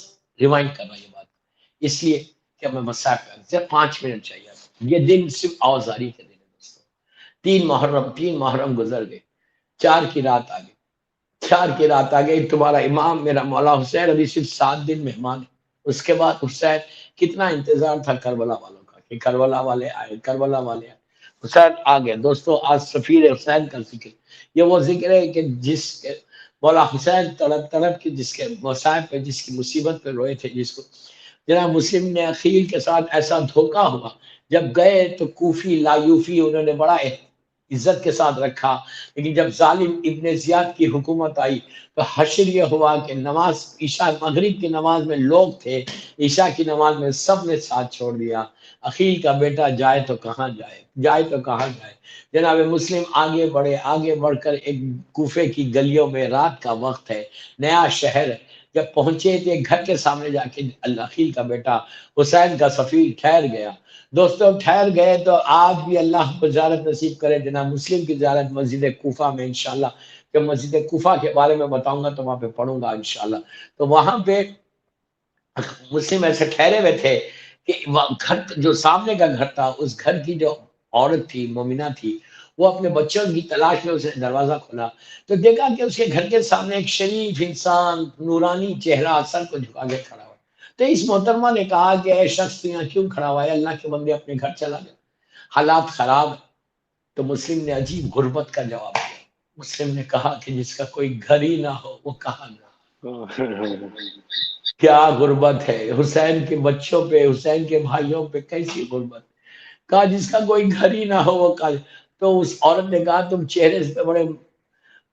S5: ریمائنڈ کر رہا ہوں یہ بات، اس لیے کہ میں مساف صرف 5 منٹ چاہیے. یہ دن صرف آوازاری کے دن ہے دوستو. 3 محرم گزر گئے، 4 کی رات آ گئی، 4 کی رات آ گئی. تمہارا امام میرا مولا حسین ابھی صرف 7 دن مہمان ہے. اس کے بعد حسین کتنا انتظار تھا کربلا والوں کا کہ کربلا والے آئے، کربلا والے آئے. حسین آ گئے. دوستو آج سفیر حسین کا ذکر، یہ وہ ذکر ہے کہ جس کے مولا حسین تڑپ تڑپ کے جس کے مصائب پہ، جس کی مصیبت پہ روئے تھے، جس کو جناب مسلم نے عقیل کے ساتھ ایسا دھوکا ہوا. جب گئے تو کوفی لایوفی انہوں نے بڑا عزت کے ساتھ رکھا، لیکن جب ظالم ابن زیاد کی حکومت آئی تو حشر یہ ہوا کہ نماز عشاء مغرب کی نماز میں لوگ تھے، عشاء کی نماز میں سب نے ساتھ چھوڑ دیا. عقیل کا بیٹا جائے تو کہاں جائے، جائے تو کہاں جائے. جناب مسلم آگے بڑھے، آگے بڑھ کر ایک کوفے کی گلیوں میں، رات کا وقت ہے، نیا شہر ہے. جب پہنچے تھے گھر کے سامنے جا کے عقیل کا بیٹا حسین کا سفیر ٹھہر گیا. دوستوں ٹھہر گئے تو آج بھی اللہ کو زیارت نصیب کرے. جناب مسلم کی زیارت مسجد کوفہ میں انشاءاللہ، جب مسجد کوفہ کے بارے میں بتاؤں گا تو وہاں پہ پڑھوں گا انشاءاللہ. تو وہاں پہ مسلم ایسے ٹھہرے ہوئے تھے کہ گھر جو سامنے کا گھر تھا، اس گھر کی جو عورت تھی، مومنہ تھی، وہ اپنے بچوں کی تلاش میں اس نے دروازہ کھولا تو دیکھا کہ اس کے گھر کے سامنے ایک شریف انسان، نورانی چہرہ، سر کو جھکا کے کھڑا ہوا. تو اس محترمہ نے کہا کہ اے شخص تو یہاں کیوں کھڑا ہوا ہے؟ اللہ کے بندے اپنے گھر چلا گیا، حالات خراب ہے. تو مسلم نے عجیب غربت کا جواب دیا. مسلم نے کہا کہ جس کا کوئی گھر ہی نہ ہو وہ کہاں گیا. کیا غربت ہے حسین کے بچوں پہ، حسین کے بھائیوں پہ کیسی غربت. کہا جس کا کوئی گھر ہی نہ ہو وہ کہاں. تو اس عورت نے کہا تم چہرے سے بڑے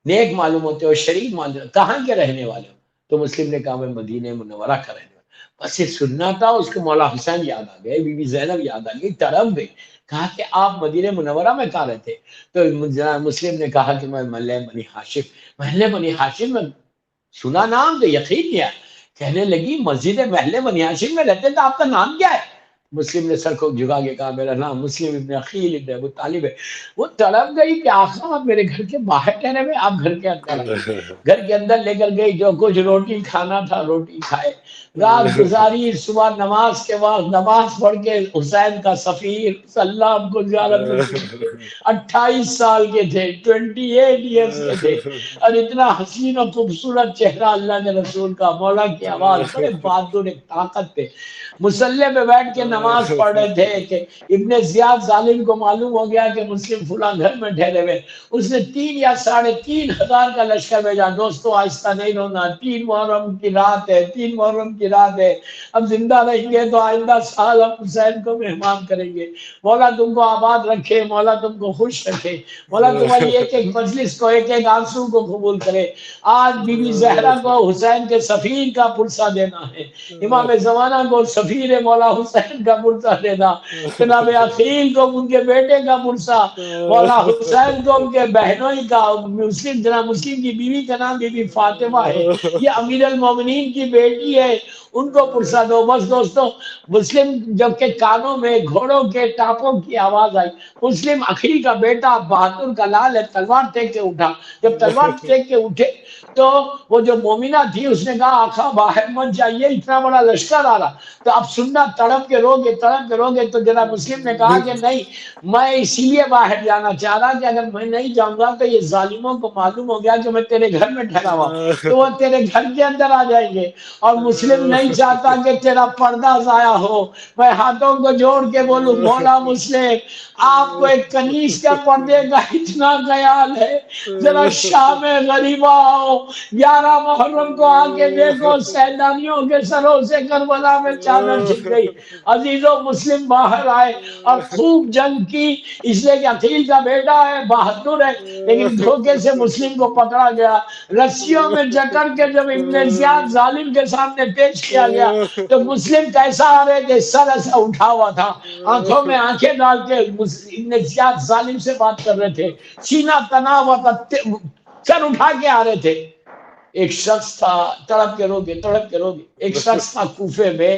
S5: نیک معلوم ہوتے ہو، شریف معلوم ہوتے، کہاں کے رہنے والے ہو؟ تو مسلم نے کہا میں مدینہ منورہ کا رہنے والا. بس یہ سننا تھا، اس کو مولا حسین یاد آ گئے، بی بی زینب یاد آ گئی، تڑپ گئی. کہا کہ آپ مدینہ منورہ میں کہاں رہتے؟ تو مسلم نے کہا کہ میں محلے بنی ہاشم. محلے بنی ہاشم میں سنا نام تو یقین کیا. کہنے لگی مسجد محلے بنی ہاشم میں رہتے تو آپ کا نام کیا ہے؟ مسلم نے سر کو جھکا کے کہا میرا نام مسلم ابن عقیل ابن ابو طالب ہے. وہ تڑپ گئی کہ آقا آپ میرے گھر کے باہر ٹھہرے ہوئے، آپ گھر کے اندر آئے. گھر کے اندر لے کر گئی، جو کچھ روٹی کھانا تھا روٹی کھائے، رات گزاری. صبح نماز کے بعد نماز پڑھ کے حسین کا سفیر صلی اللہ کو زیارت نصیب. 28 سال کے تھے، 28 ایئرس کے تھے، اور اتنا حسین و خوبصورت چہرہ اللہ کے رسول کا. مولا کی آواز بڑے بہادر، ایک طاقت پہ مصلی پہ بیٹھ کے نماز نماز پڑھ رہے تھے کہ ابن زیاد ظالم کو معلوم ہو گیا کہ مسلم فلاں گھر میں ٹھہرے ہوئے، اس نے 3 یا 3,500 کا لشکر بھیجا. دوستو آہستہ نہیں رونا، 3 محرم کی رات ہے، 3 محرم کی رات ہے. اب زندہ رہیں گے تو آئندہ سال ہم حسین کو مہمان کریں گے. مولا تم کو آباد رکھے، مولا تم کو خوش رکھے، مولا تمہاری ایک ایک مجلس کو، ایک ایک آنسو کو قبول کرے. آج بی بی زہرا کو حسین کے سفیر کا پرسہ دینا ہے، امام زمانہ کو سفیر مولا حسین کا پرسہ دینا، جناب عقیل کو ان کے بیٹے کا پرسہ، مولا حسین کو ان کے بہنوئی کا. مسلم جناب مسلم کی بیوی کا نام بی بی فاطمہ ہے، یہ امیر المومنین کی بیٹی ہے، ان کو پرسہ دو. بس دوستو مسلم جب کہ کانوں میں گھوڑوں کے ٹاپوں کی آواز آئی، مسلم عقیل کا بیٹا بہادر کا لال ہے، تلوار ٹیک کے اٹھا. جب تلوار ٹیک کے اٹھے تو وہ جو مومنہ تھی اس نے کہا آقا باہر مت جائیے، اتنا بڑا لشکر آ رہا. تو اب سننا، تڑپ کے روگے تڑپ کے روگے. تو جناب مسلم نے کہا کہ نہیں، میں اسی لیے باہر جانا چاہ رہا کہ اگر میں نہیں جاؤں گا تو یہ ظالموں کو معلوم ہو گیا کہ میں تیرے گھر میں ٹھہرا ہوا، تو وہ تیرے گھر کے اندر آ جائیں گے. اور مسلم نہیں چاہتا کہ تیرا پردہ ضائع ہو. میں ہاتھوں کو جوڑ کے بولوں مولا مسلم، آپ کو ایک کنیز کا پردے کا اتنا خیال ہے، ذرا شام غریبہ آؤ، 11 محرم کو آ کے دیکھو سیلانیوں کے سروں سے کربلا میں چادر چھن گئی. عزیزوں مسلم باہر آئے اور خوب جنگ کی، اس لیے کہ عقیل کا بیٹا ہے، بہادر ہے، لیکن دھوکے سے مسلم کو پکڑا گیا. رسیوں میں جکڑ کے جب ابن زیاد ظالم کے سامنے پیش کیا گیا تو مسلم کیسا آ رہے تھے، سر ایسا اٹھا ہوا تھا، آنکھوں میں آنکھیں ڈال کے ابن زیاد ظالم سے بات کر رہے تھے، سینہ تنا ہوا تھا، سر اٹھا کے آ رہے تھے. ایک شخص تھا، تڑپ کے روگے تڑپ کے روگے، ایک شخص تھا کوفے میں،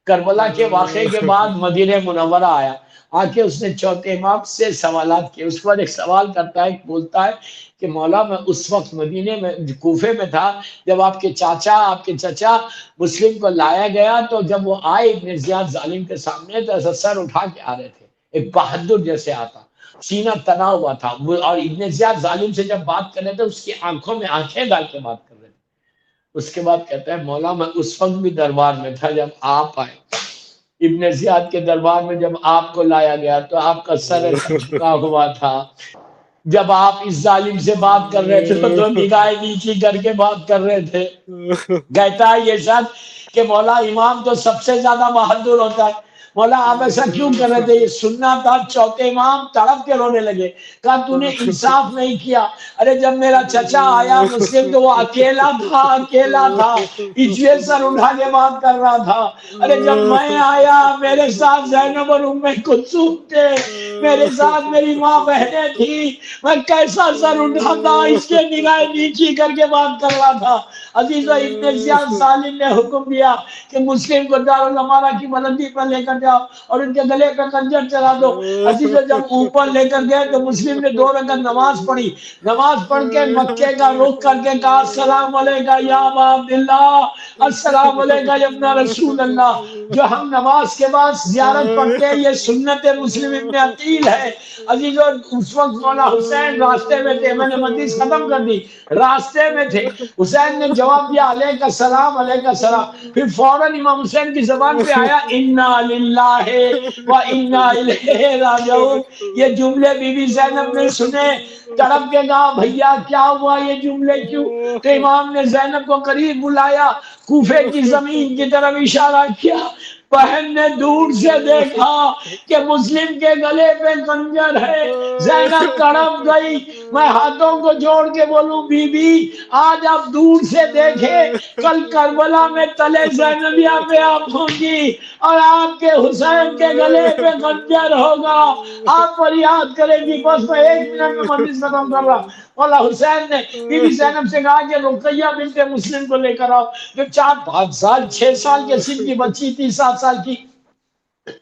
S5: کربلا کے واقعے کے بعد مدینہ منورہ آیا، آ کے اس نے چوتھے امام سے سوالات کیے. اس کے بعد ایک سوال کرتا ہے، بولتا ہے کہ مولا میں اس وقت مدینے میں کوفے میں تھا جب آپ کے چچا مسلم کو لایا گیا، تو جب وہ آئے ابن زیاد ظالم کے سامنے تو ایسا سر اٹھا کے آ رہے تھے، ایک بہادر جیسے آتا، سینہ تنا ہوا تھا. اور ابن زیاد ظالم سے جب بات کر رہے تھے اس کی آنکھوں میں آنکھیں ڈال کے بات کر رہے تھے. اس کے بعد کہتا ہے مولا میں اس وقت بھی دربار میں تھا جب آپ آئے، ابن زیاد کے دربار میں جب آپ کو لایا گیا تو آپ کا سر ایسا جھکا ہوا تھا، جب آپ اس ظالم سے بات کر رہے تھے تو نگاہیں نیچی کر کے بات کر رہے تھے. کہتا ہے یہ شخص کہ مولا امام تو سب سے زیادہ بہادر ہوتا ہے، مولا آپ ایسا کیوں کر رہے تھے؟ یہ سننا تھا. چوتھے امام تڑپ کے رونے لگے، کہا تو نے انصاف نہیں کیا. ارے جب میرا چچا آیا مسلم تو وہ اکیلا تھا، اس لیے سر اٹھا کے بات کر رہا تھا. ارے جب میں آیا میرے ساتھ زینب اور ام کلثوم تھے، میرے ساتھ میری ماں بہنیں تھی، میں کیسا سر اٹھاتا، اس کے نگاہیں نیچی کر کے بات کر رہا تھا. عزیزہ ابن زیاد ظالم نے حکم دیا کہ مسلم کو دارالامانہ کی بلندی پر لے کر جاؤ اور ان کے گلے پہ خنجر چلا دو. عزیزہ جب اوپر لے کر گئے تو مسلم نے 2 رکعت نماز پڑھی، نماز پڑھ کے مکے کا رخ کر کے کہا السلام علیکہ یا ابا عبداللہ، السلام علیکہ یا ابن رسول اللہ. جو ہم نماز کے بعد زیارت پڑھتے ہیں یہ سنت مسلم ابن عقیل ہے. عزیزوں اس وقت مولا حسین راستے میں تھے، میں نے مجلس ختم کر دی، راستے میں تھے. حسین نے جواب دیا علیکہ السلام علیکہ السلام. پھر فوراً امام حسین کی زبان پہ آیا انا للہ و انا الیہ راجعون. یہ جملے بی بی زینب نے سنے، تڑپ کے کہا بھیا کیا ہوا، یہ جملے کیوں؟ تو امام نے زینب کو قریب بلایا، کوفے کی زمین کی طرف اشارہ کیا. بہن نے دور سے دیکھا کہ مسلم کے گلے پہ خنجر ہے، زینب تڑپ گئی. میں ہاتھوں کو جوڑ کے بولوں بی بی آج آپ دور سے دیکھے، کل کربلا میں تلے زینبیہ پہ آپ ہوں گی اور آپ کے حسین کے گلے پہ خنجر ہوگا، آپ فریاد کریں گی. بس میں 1 منٹ میں مجلس ختم کر رہا. مولا حسین نے بی بی زینب سے کہا کہ رقیہ بنت مسلم کو لے کر آؤ، جو 4-5 سال 6 سال کے سن کی بچی تھی، 7 سال کی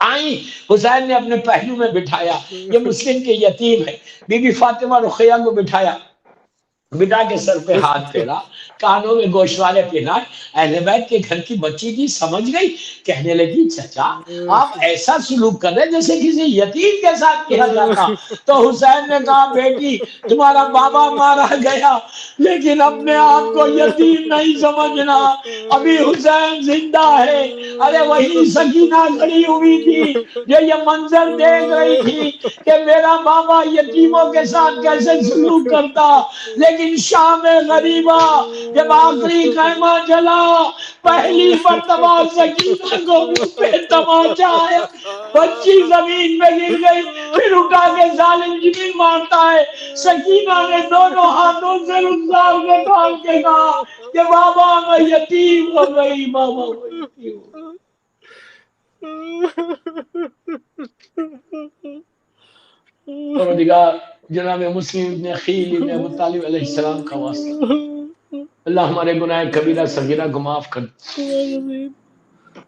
S5: آئی. حسین نے اپنے پہلو میں بٹھایا، یہ مسلم کے یتیم ہے. بی بی فاطمہ رقیہ کو بٹھایا، بٹا کے سر پہ ہاتھ پھیرا، کانوں میں گوشوارے پہنا، اہل بیت کے گھر کی بچی تھی، سمجھ گئی، کہنے لگی چچا آپ ایسا سلوک کر رہے جیسے کسی یتیم کے ساتھ کیا جاتا. تو حسین نے کہا بیٹی تمہارا بابا مارا گیا لیکن اپنے آپ کو یتیم نہیں سمجھنا، ابھی حسین زندہ ہے. ارے وہی سکینہ کھڑی ہوئی تھی جو یہ منظر دیکھ رہی تھی کہ میرا بابا یتیموں کے ساتھ کیسے سلوک کرتا. لیکن شام غریبہ جب آخری خیمہ جلا، پہلی مرتبہ سکینہ کو منہ پہ تماچا آیا، بچی زمین پہ گر گئی، پھر اٹھا کے ظالم جبریل مارتا ہے. سکینہ نے دونوں ہاتھوں سے رخسار کو ڈال کے کہا کہ بابا میں یتیم ہو گئی، بابا میں یتیم ہو گئی. پروردگار جناب مسلم ابن عقیل ابن ابو طالب علیہ السلام کا واسطہ، اللہ ہمارے گناہ کبیرہ صغیرہ کو معاف کر.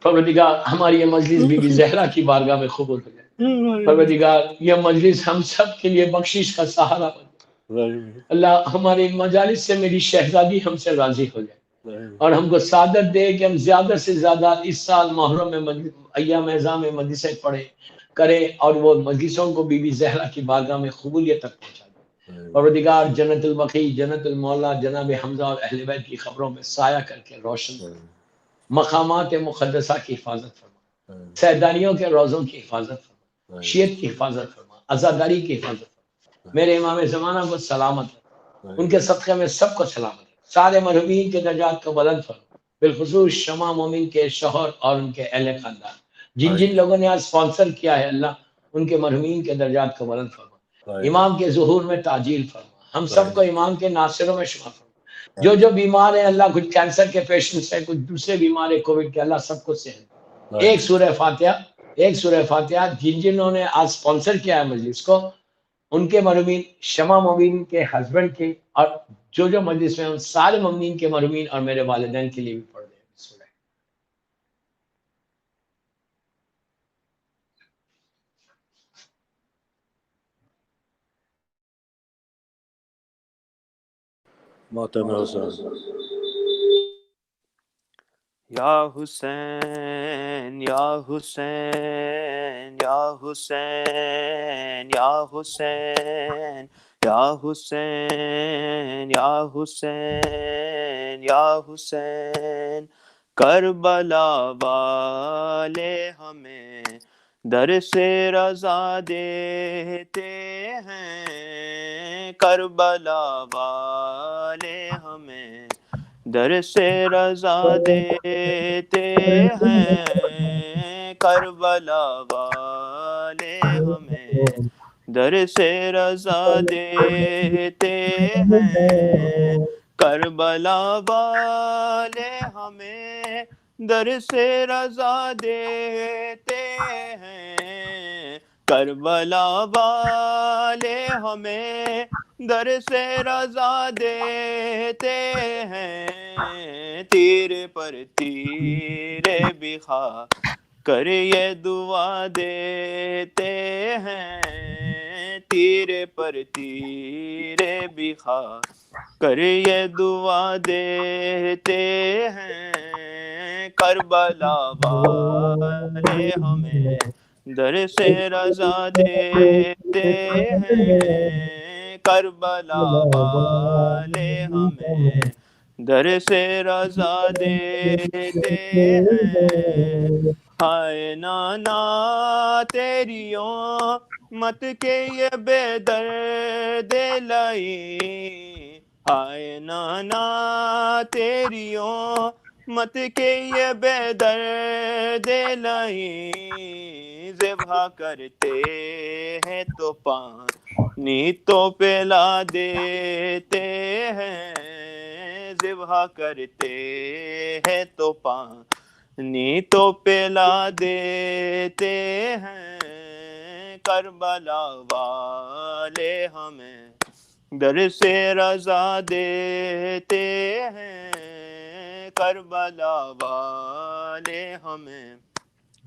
S5: پروردگار ہماری یہ مجلس بی بی زہرا کی بارگاہ میں قبول ہو جائے. پروردگار یہ مجلس ہم سب کے لیے بخشش کا سہارا بن. اللہ ہماری مجالس سے میری شہزادی ہم سے راضی ہو جائے اور ہم کو سعادت دے کہ ہم زیادہ سے زیادہ اس سال محرم میں ایام اعظام میں مجلسیں پڑھیں کریں اور وہ مجلسوں کو بی بی زہرا کی بارگاہ میں قبولیت تک پہنچا دیں. پروردگار جنت البقیع، جنت المولا جناب حمزہ اور اہل بیت کی خبروں میں سایہ کر کے روشن کر. مقامات مقدسہ کی حفاظت فرما، سیدانیوں کے روزوں کی حفاظت فرما، شیعت کی حفاظت فرما، عزاداری کی حفاظت فرما. میرے امام زمانہ کو سلامت رکھ، ان کے صدقے میں سب کو سلامت رکھ. سارے مرحومین کے درجات کو بلند فرما، بالخصوص شمع مومن کے شوہر اور ان کے اہل خاندان. جن جن لوگوں نے آج اسپانسر کیا ہے اللہ ان کے مرحومین کے درجات کو بلند فرما. امام کے ظہور میں تعجیل فرما، ہم سب کو امام کے ناصروں میں شمار فرما. جو بیمار ہیں اللہ، کچھ کینسر کے پیشنٹس ہیں، کچھ دوسرے بیمار ہیں کووڈ کے، اللہ سب کو صحت. ایک سورہ فاتحہ جنہوں نے آج اسپانسر کیا ہے مجلس کو، ان کے مرحومین، شمع مومین کے ہسبینڈ کے، اور جو مجلس میں ان سارے مومنین کے مرحومین اور میرے والدین کے لیے بھی پڑھ دیں. بسم اللہ.
S1: محترم حضرت.
S6: یا حسین یا حسین یا حسین یا حسین یا حسین یا حسین یا حسین. کربلا والے ہمیں در سے رضا دیتے ہیں، کربلا والے ہمیں در سے رضا دیتے ہیں، کربلا والے ہمیں در سے رضا دیتے ہیں، کربلا والے ہمیں در سے رضا دیتے ہیں، کربلا والے ہمیں در سے رضا دیتے ہیں. تیر پر تیر بخا کر یہ دعا دیتے ہیں، تیر پر تیر بخا کر یہ دعا دیتے ہیں، کربلا والے ہمیں در سے رضا دیتے ہیں، کربلا والے ہمیں در سے رضا دیتے ہیں. ہائے نانا تیری مت کے یہ بے درد لائی، ہائے نانا تیری مت کے یہ بے درد لائی، ذبح کرتے ہیں تو پانی تو پلا دیتے ہیں، ذبح کرتے ہیں تو پانی تو پلا دیتے ہیں، کربلا والے ہمیں در سے رضا دیتے ہیں، کربلا والے ہمیں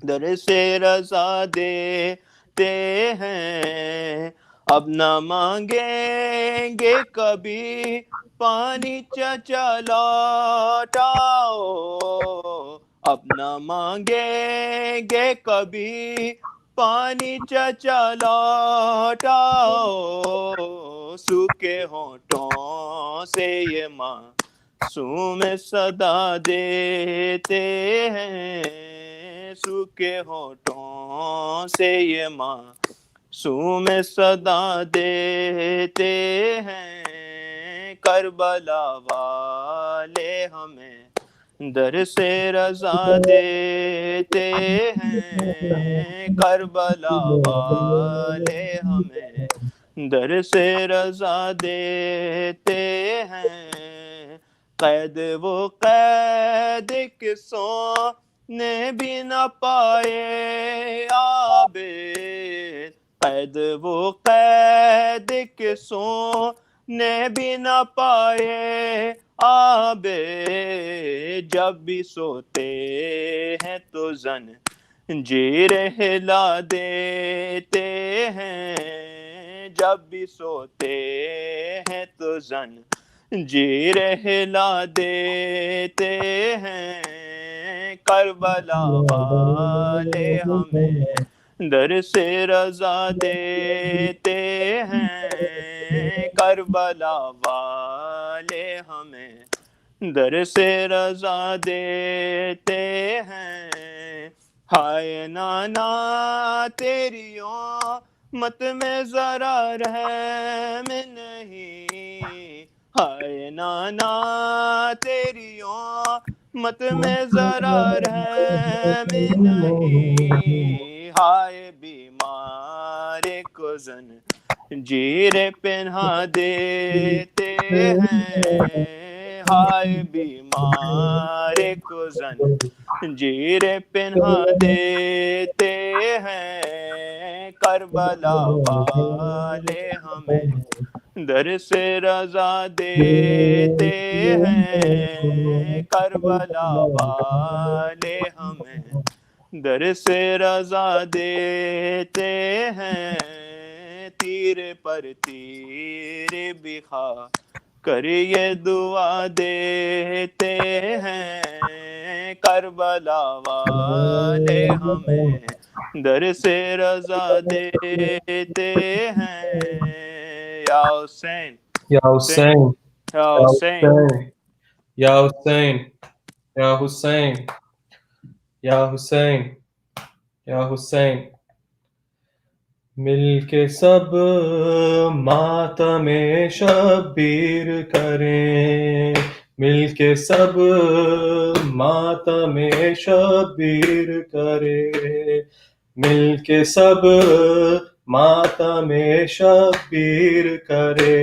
S6: در سے رضا دیتے ہیں. اب نہ مانگیں گے کبھی پانی چچا لوٹاؤ، اب نہ مانگیں گے کبھی پانی چچا لوٹاؤ، سوکھے ہونٹوں سے یہ معصوم صدا دیتے ہیں، سوکھے ہونٹوں سے یہ معصوم صدا دیتے ہیں، کربلا والے ہمیں در سے رضا دیتے ہیں، کربلا والے ہمیں در سے رضا دیتے ہیں، قید وہ قید کہ سونے بھی نہ پائے عابد، قید وہ قید کہ سونے بھی نہ پائے عابد، جب بھی سوتے ہیں تو زنجیر ہلا دیتے ہیں، جب بھی سوتے ہیں تو زنجیر ہلا دیتے ہیں، کربلا والے ہمیں در سے رضا دیتے ہیں، کربلا والے ہمیں در سے رضا دیتے ہیں، ہائے نانا تیری مت میں ذرا رحم نہیں، ہائے نانا تیری مت میں ذرا رحم نہیں، ہائے بیمار کو زنجیر پہنا دیتے ہیں، ہائے بیمار کو زنجیر پہنا دیتے ہیں، کربلا والے ہمیں در سے رضا دیتے ہیں، کربلا والے ہمیں در سے رضا دیتے ہیں، تیر پر تیر بھی خا کر یہ دعا دیتے ہیں، کربلا والے ہمیں در سے رضا دیتے ہیں، یا حسین
S4: Ya Hussein,
S6: یا
S4: Ya
S6: حسین
S4: Hussein, Ya Hussein, Ya Hussein, Ya Hussein, Ya Hussein. مل کے سب ماتم شبیر کریں، مل کے سب ماتم شبیر کریں، مل کے سب ماتم شبیر کرے،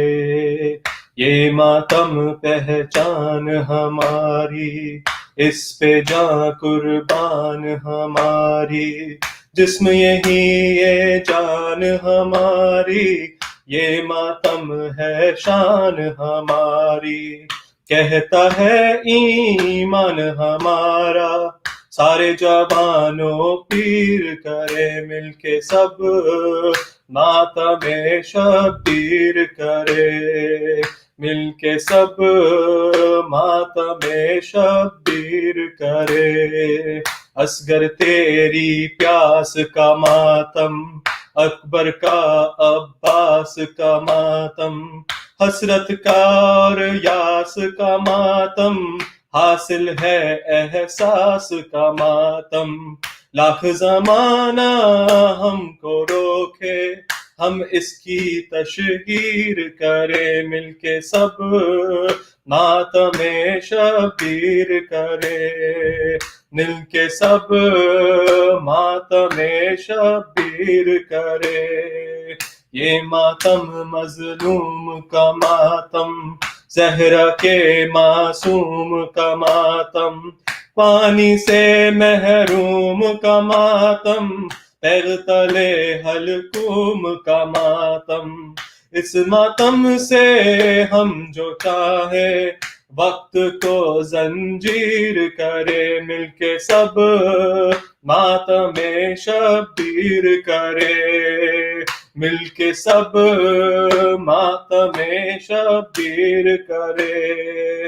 S4: یہ ماتم پہچان ہماری، اس پہ جاں قربان ہماری، جسم یہی یہ جان ہماری، یہ ماتم ہے شان ہماری، کہتا ہے ایمان ہمارا سارے جوانوں پیر کرے، مل کے سب ماتم شبیر کرے، مل کے سب ماتم شبیر کرے، اصغر تیری پیاس کا ماتم، اکبر کا عباس کا ماتم، حسرت کا اور یاس کا ماتم، حاصل ہے احساس کا ماتم، لاکھ زمانہ ہم کو روکے ہم اس کی تشہیر کریں، مل کے سب ماتم شبیر کرے، مل کے سب ماتم شبیر کرے، یہ ماتم مظلوم کا ماتم، زہرا کے معصوم کا ماتم، پانی سے محروم کا ماتم، پیر تلے حلقوم کا ماتم، اس ماتم سے ہم جو چاہے وقت کو زنجیر کرے، مل کے سب ماتم شبیر کرے، مل کے سب ماتم شبیر کرے.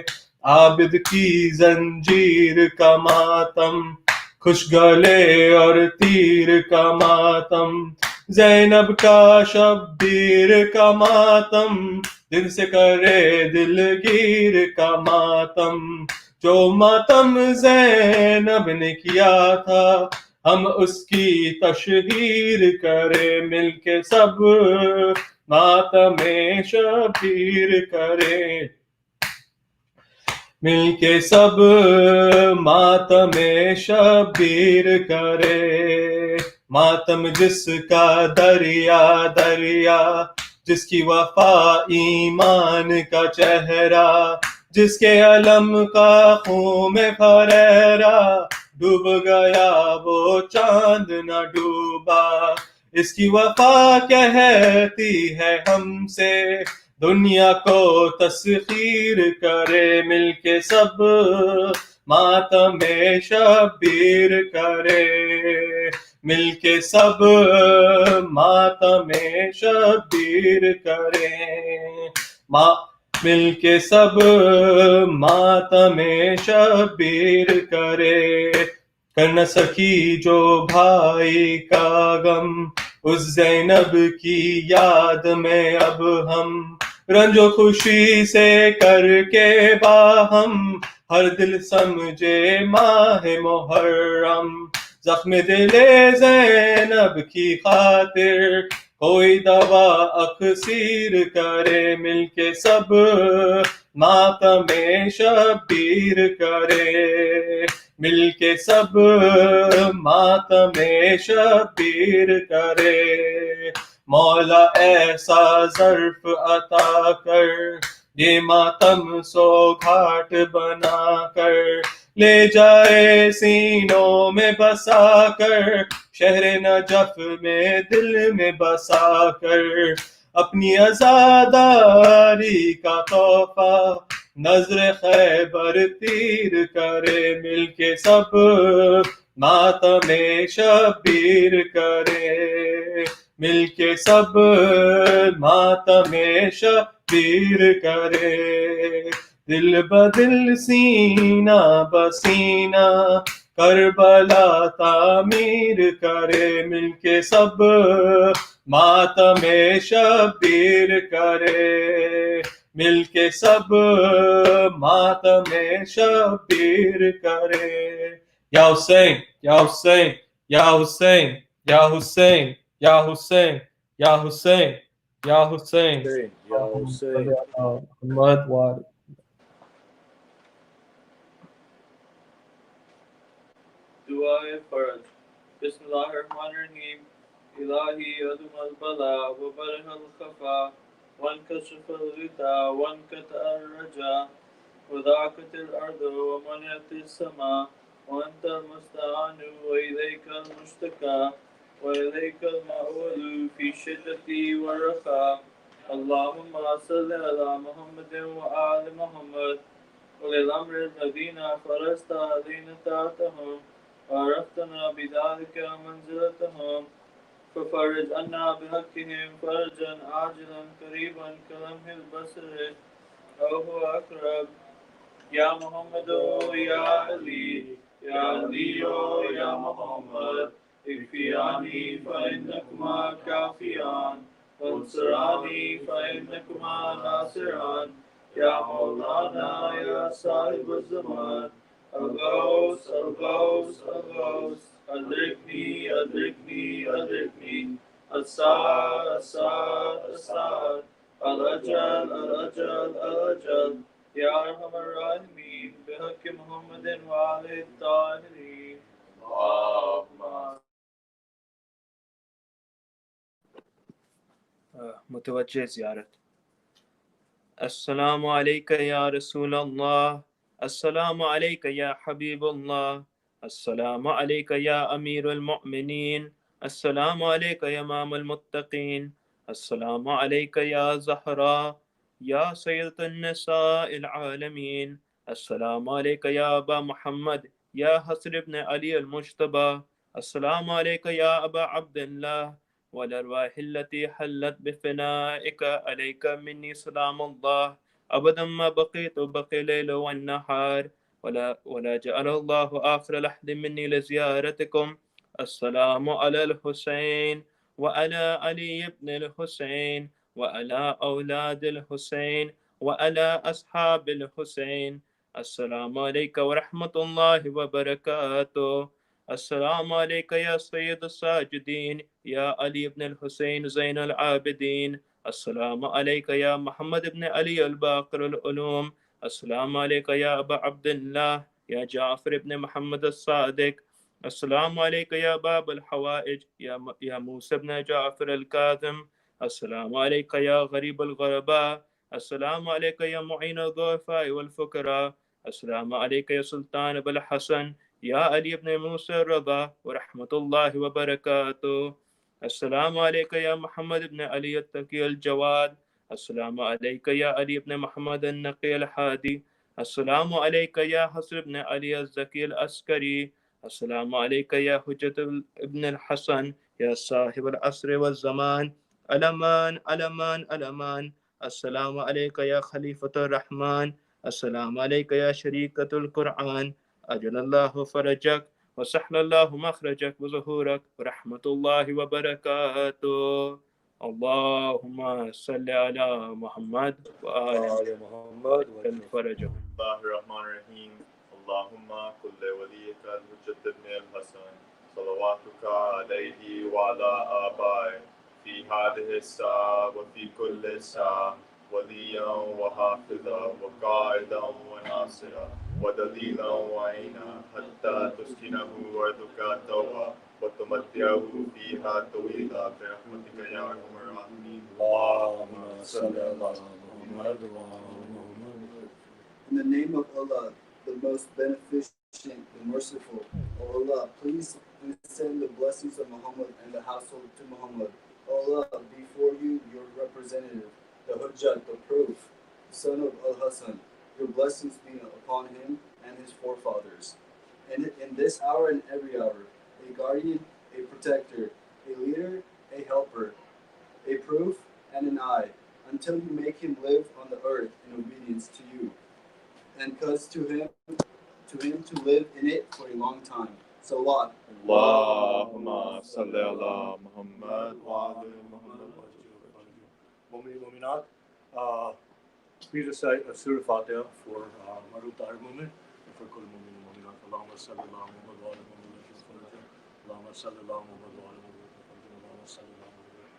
S4: عابد کی زنجیر کا ماتم، خوش گلے اور تیر کا ماتم، زینب کا شبیر کا ماتم، دل سے کرے دلگیر کا ماتم. جو ماتم زینب نے کیا تھا ہم اس کی تشہیر کرے. مل کے سب ماتم شبیر کرے. مل کے سب ماتم شبیر کرے. ماتم جس کا دریا دریا، جس کی وفا ایمان کا چہرہ، جس کے علم کا خون میں فریرا، ڈوب گیا وہ چاند نہ ڈوبا. اس کی وفا کہتی ہے ہم سے دنیا کو تسخیر کرے. مل کے سب ماتم شبیر کرے. مل کے سب ماتم شبیر کرے. مل کے سب ماتم شبیر کرے. کر نہ سکی جو بھائی کا غم اس زینب کی یاد میں اب ہم، رنج و خوشی سے کر کے باہم ہر دل سمجھے ماہ محرم. زخم دل زینب کی خاطر کوئی دوا اکسیر کرے. مل کے سب ماتم شبیر کرے. مل کے سب ماتم شبیر کرے. مولا ایسا ظرف عطا کر، یہ ماتم سو گھاٹ بنا کر لے جائے سینوں میں بسا کر. شہر نجف میں دل میں بسا کر اپنی عزاداری کا تحفہ نظر خیبر تیر کرے. مل کے سب ماتم شبیر کرے. مل کے سب ماتم شبیر کرے. دل بدل سینہ بسینہ کربلا تعمیر کرے. مل کے سب ماتم شبیر کرے. مل کے سب ماتم شبیر کرے. یا حسین یا حسین یا حسین یا حسین یا حسین یا حسین یا حسین
S1: یا حسین.
S4: محمد وال.
S6: دعائے فرض. بسم اللہ الرحمن الرحیم. الہی عدم البلا وبرہ الخفا وانکشف الغطا وانقطع الرجا وضاقت الارض ومنعت السماء وانت المستعان والیک المشتکى والیک المعول فی الشدة والرخاء. اللهم صل على محمد وآل محمد وللأمر الذين فرضت علينا طاعتهم وعرفتنا بذلك منزلتهم ففرج عنا بحقهم فرجا عاجلا قريبا كلمح البصر أو هو أقرب. يا محمد يا علي يا علي يا محمد اكفياني فإنكما كافيان وانصراني فإنكما ناصران. يا مولانا يا صاحب الزمان الغوث الغوث الغوث أدركني أدركني أدركني. السعد السعد السعد الأجل الأجل الأجل. يا أرحم الراحمين بحق محمد وآله الطاهرين. متوجہ زیارت. السلام علیکہ یا رسول اللہ. السلام علیکہ یا حبیب اللہ. السلام علیکہ یا امیر المؤمنین. السلام علیکہ یا امام المتقین. السلام علیکہ یا زہرا یا سیدۃ النساء العالمین. السلام علیکہ یا ابا محمد یا حسن ابن علی المجتبی. السلام علیکہ یا ابا عبداللہ والأرواح التي حلت بفنائك عليك مني سلام الله أبدا ما بقيت بقي الليل والنهار ولا جعل الله آخر لحد مني لزيارتكم. السلام على الحسين وعلى علي بن الحسين وعلى أولاد الحسين وعلى أصحاب الحسين. السلام عليك ورحمة الله وبركاته. السلام عليك يا سيد الساجدين يا علي بن الحسين زين العابدين. السلام عليك يا محمد بن علي الباقر العلوم. السلام عليك يا أبا عبد الله يا جعفر بن محمد الصادق. السلام عليك يا باب الحوائج يا موسى بن جعفر الكاظم. السلام عليك يا غريب الغرباء. السلام عليك يا معين الضعفاء والفقراء. السلام عليك يا سلطان أبو الحسن يا علي بن موسى الرضا ورحمة الله وبركاته. السلام عليك يا محمد بن علي التقي الجواد. السلام عليك يا علي بن محمد النقي الحادي. السلام عليك يا حسن بن علي الزكي العسكري. السلام عليك يا حجة ابن الحسن يا صاحب العصر والزمان. ألمان ألمان ألمان. السلام عليك يا خليفة الرحمن. السلام عليك يا شريكة القرآن. أجل الله فرجك وسهل الله مخرجك وظهورك ورحمة الله وبركاته. اللهم صل على محمد وآل
S1: محمد
S6: الفرج.
S7: الله الرحمن الرحيم. اللهم كل وليك الحجة ابن الحسن صلواتك عليه وعلى آبائه في هذه الساعة وفي كل ساعة وليا وحافظا وقائدا وناصرا ودليلا وعينا حتى تسكنه أرضك توبا وتمتعه فيها طويلا برحمتك يا أرحم الراحمين.
S1: اللهم صل على محمد.
S8: In the name of Allah, the most beneficent, the merciful. O Allah, please send the blessings of Muhammad and the household to Muhammad. O Allah, before you, your representative, the Hujjat, the proof, son of Al-Hasan, your blessings be upon him and his forefathers. And in this hour and every hour, a guardian, a protector, a leader, a helper, a proof, and an eye, until you make him live on the earth in obedience to you, and cause to him to live in it for a long time. Salat.
S7: Allahumma salli ala Muhammad wa ala Muhammad.
S1: Mu'min Mu'minat, please recite a Surah Fatiha for Maru Tahir Mu'min and for Kul Mu'min Mu'minat. Allahumma salli ala Muhammad wa ala Muhammad. Allahumma salli ala Muhammad wa ala Muhammad. Allahumma salli ala Muhammad.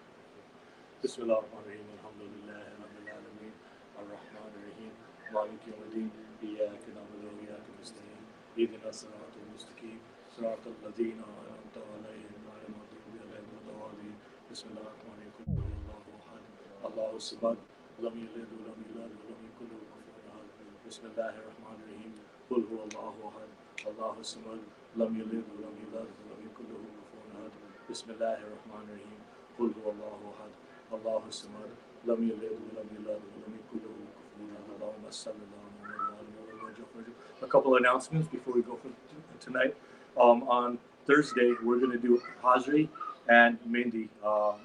S1: Bismillah ar-Rahman ar-Rahim. Alhamdulillahi Rabbil Alameen. Ar-Rahman ar-Rahim. Malik yawmiddin. Iyyaka na'budu wa iyyaka nasta'in. Ihdina as-siratal mustaqim. Siratal ladzina an'amta alayhim ghayril maghdubi alayhim waladdallin. Bismillah ar-Rahman ar-Rahim. Allahu ahad. Allahu samad. Lam yalid wa lam yulad wa lam yakul lahu kufuwan ahad. Bismillahir Rahmanir Rahim. Qul huwallahu ahad. Allahu samad. Lam yalid wa lam yulad wa lam yakul lahu kufuwan ahad. Bismillahir Rahmanir Rahim. Qul huwallahu ahad. Allahu samad. Lam yalid wa lam yulad wa lam yakul lahu kufuwan ahad. Allahumma salli ala Muhammad. A couple of announcements before we go for tonight. On Thursday, we're going to do Hazri and Mehndi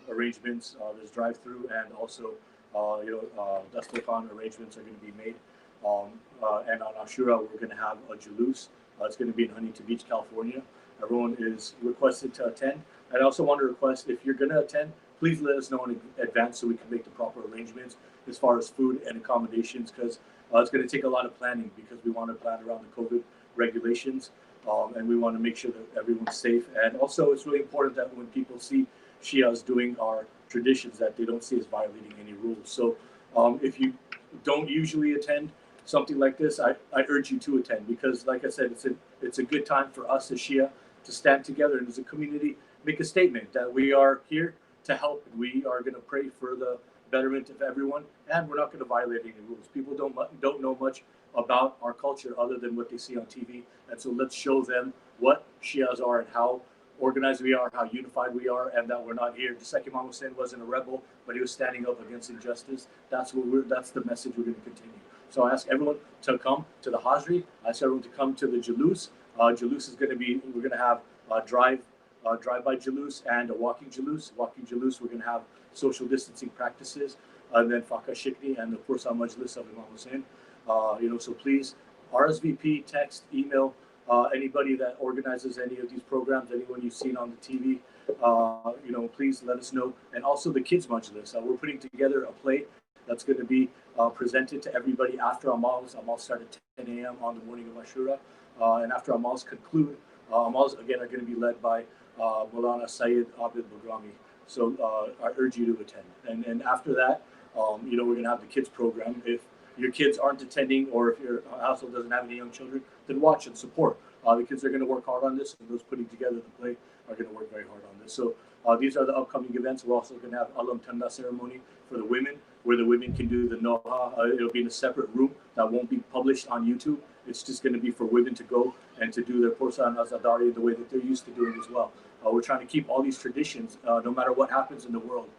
S1: arrangements. There's drive-through and also Dastarkhan arrangements are going to be made. And on Ashura, we're going to have a Julus. It's going to be in Huntington Beach, California. Everyone is requested to attend. And I also want to request, if you're going to attend, please let us know in advance so we can make the proper arrangements as far as food and accommodations, because it's going to take a lot of planning, because we want to plan around the COVID regulations, and we want to make sure that everyone's safe. And also, it's really important that when people see Shias doing our traditions, that they don't see us violating any rules. So if you don't usually attend something like this, I urge you to attend, because like I said, it's a good time for us as Shia to stand together and as a community make a statement that we are here to help. We are going to pray for the betterment of everyone, and we're not going to violate any rules. People don't know much about our culture other than what they see on TV, and so let's show them what Shias are and how organized we are, how unified we are, and that we're not here. Just like Imam Hussein wasn't a rebel, but he was standing up against injustice. That's the message we're going to continue. So I ask everyone to come to the Hazri. I ask everyone to come to the Julus. Julus is going to be, we're going to have drive drive-by jalus and a walking jalus. Walking jalus, we're going to have social distancing practices, and then Faka Shikni and the Pursa Majlis of Imam Hussein. So please RSVP, text, email, anybody that organizes any of these programs, anyone you've seen on the TV, please let us know. And also the kids majlis. We're putting together a play that's going to be presented to everybody after Amals. Amals start at 10 a.m. on the morning of Ashura. And after Amals conclude, Amals again are going to be led by Maulana Sayyid Abid Bilgrami. So I urge you to attend. And after that, we're going to have the kids program. If your kids aren't attending, or if your household doesn't have any young children, then watch and support. The kids are going to work hard on this, and those putting together the play are going to work very hard on this. So these are the upcoming events. We're also going to have Alam Tanda ceremony for the women, where the women can do the Noha. It'll be in a separate room that won't be published on YouTube. It's just going to be for women to go and to do their Pursa and Azadari the way that they're used to doing as well. We're trying to keep all these traditions, no matter what happens in the world.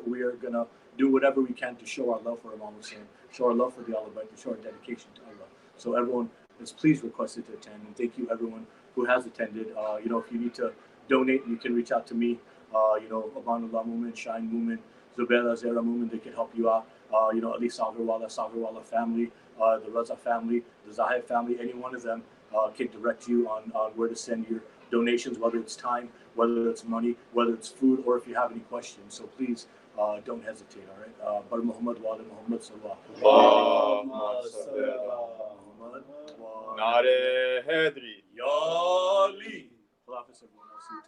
S1: We are going to do whatever we can to show our love for Imam Hussein, show our love for the Ahlul Bayt, to show our dedication to Allah. So everyone is please requested to attend, and thank you everyone who has attended. If you need to donate, you can reach out to me. Abanullah Mumin, Shine Mumin, Zubaira Zara Mumin, they can help you out. Ali Sagarwala family, the Raza family, the Zahid family, any one of them can direct you on where to send your donations, whether it's time, whether it's money, whether it's food, or if you have any questions. So please don't hesitate, all right? Bar Muhammad wa ala Muhammad sallallahu
S7: Nare Hedri.
S1: Ya Ali. Allah Hafiz everyone. I'll see you tomorrow.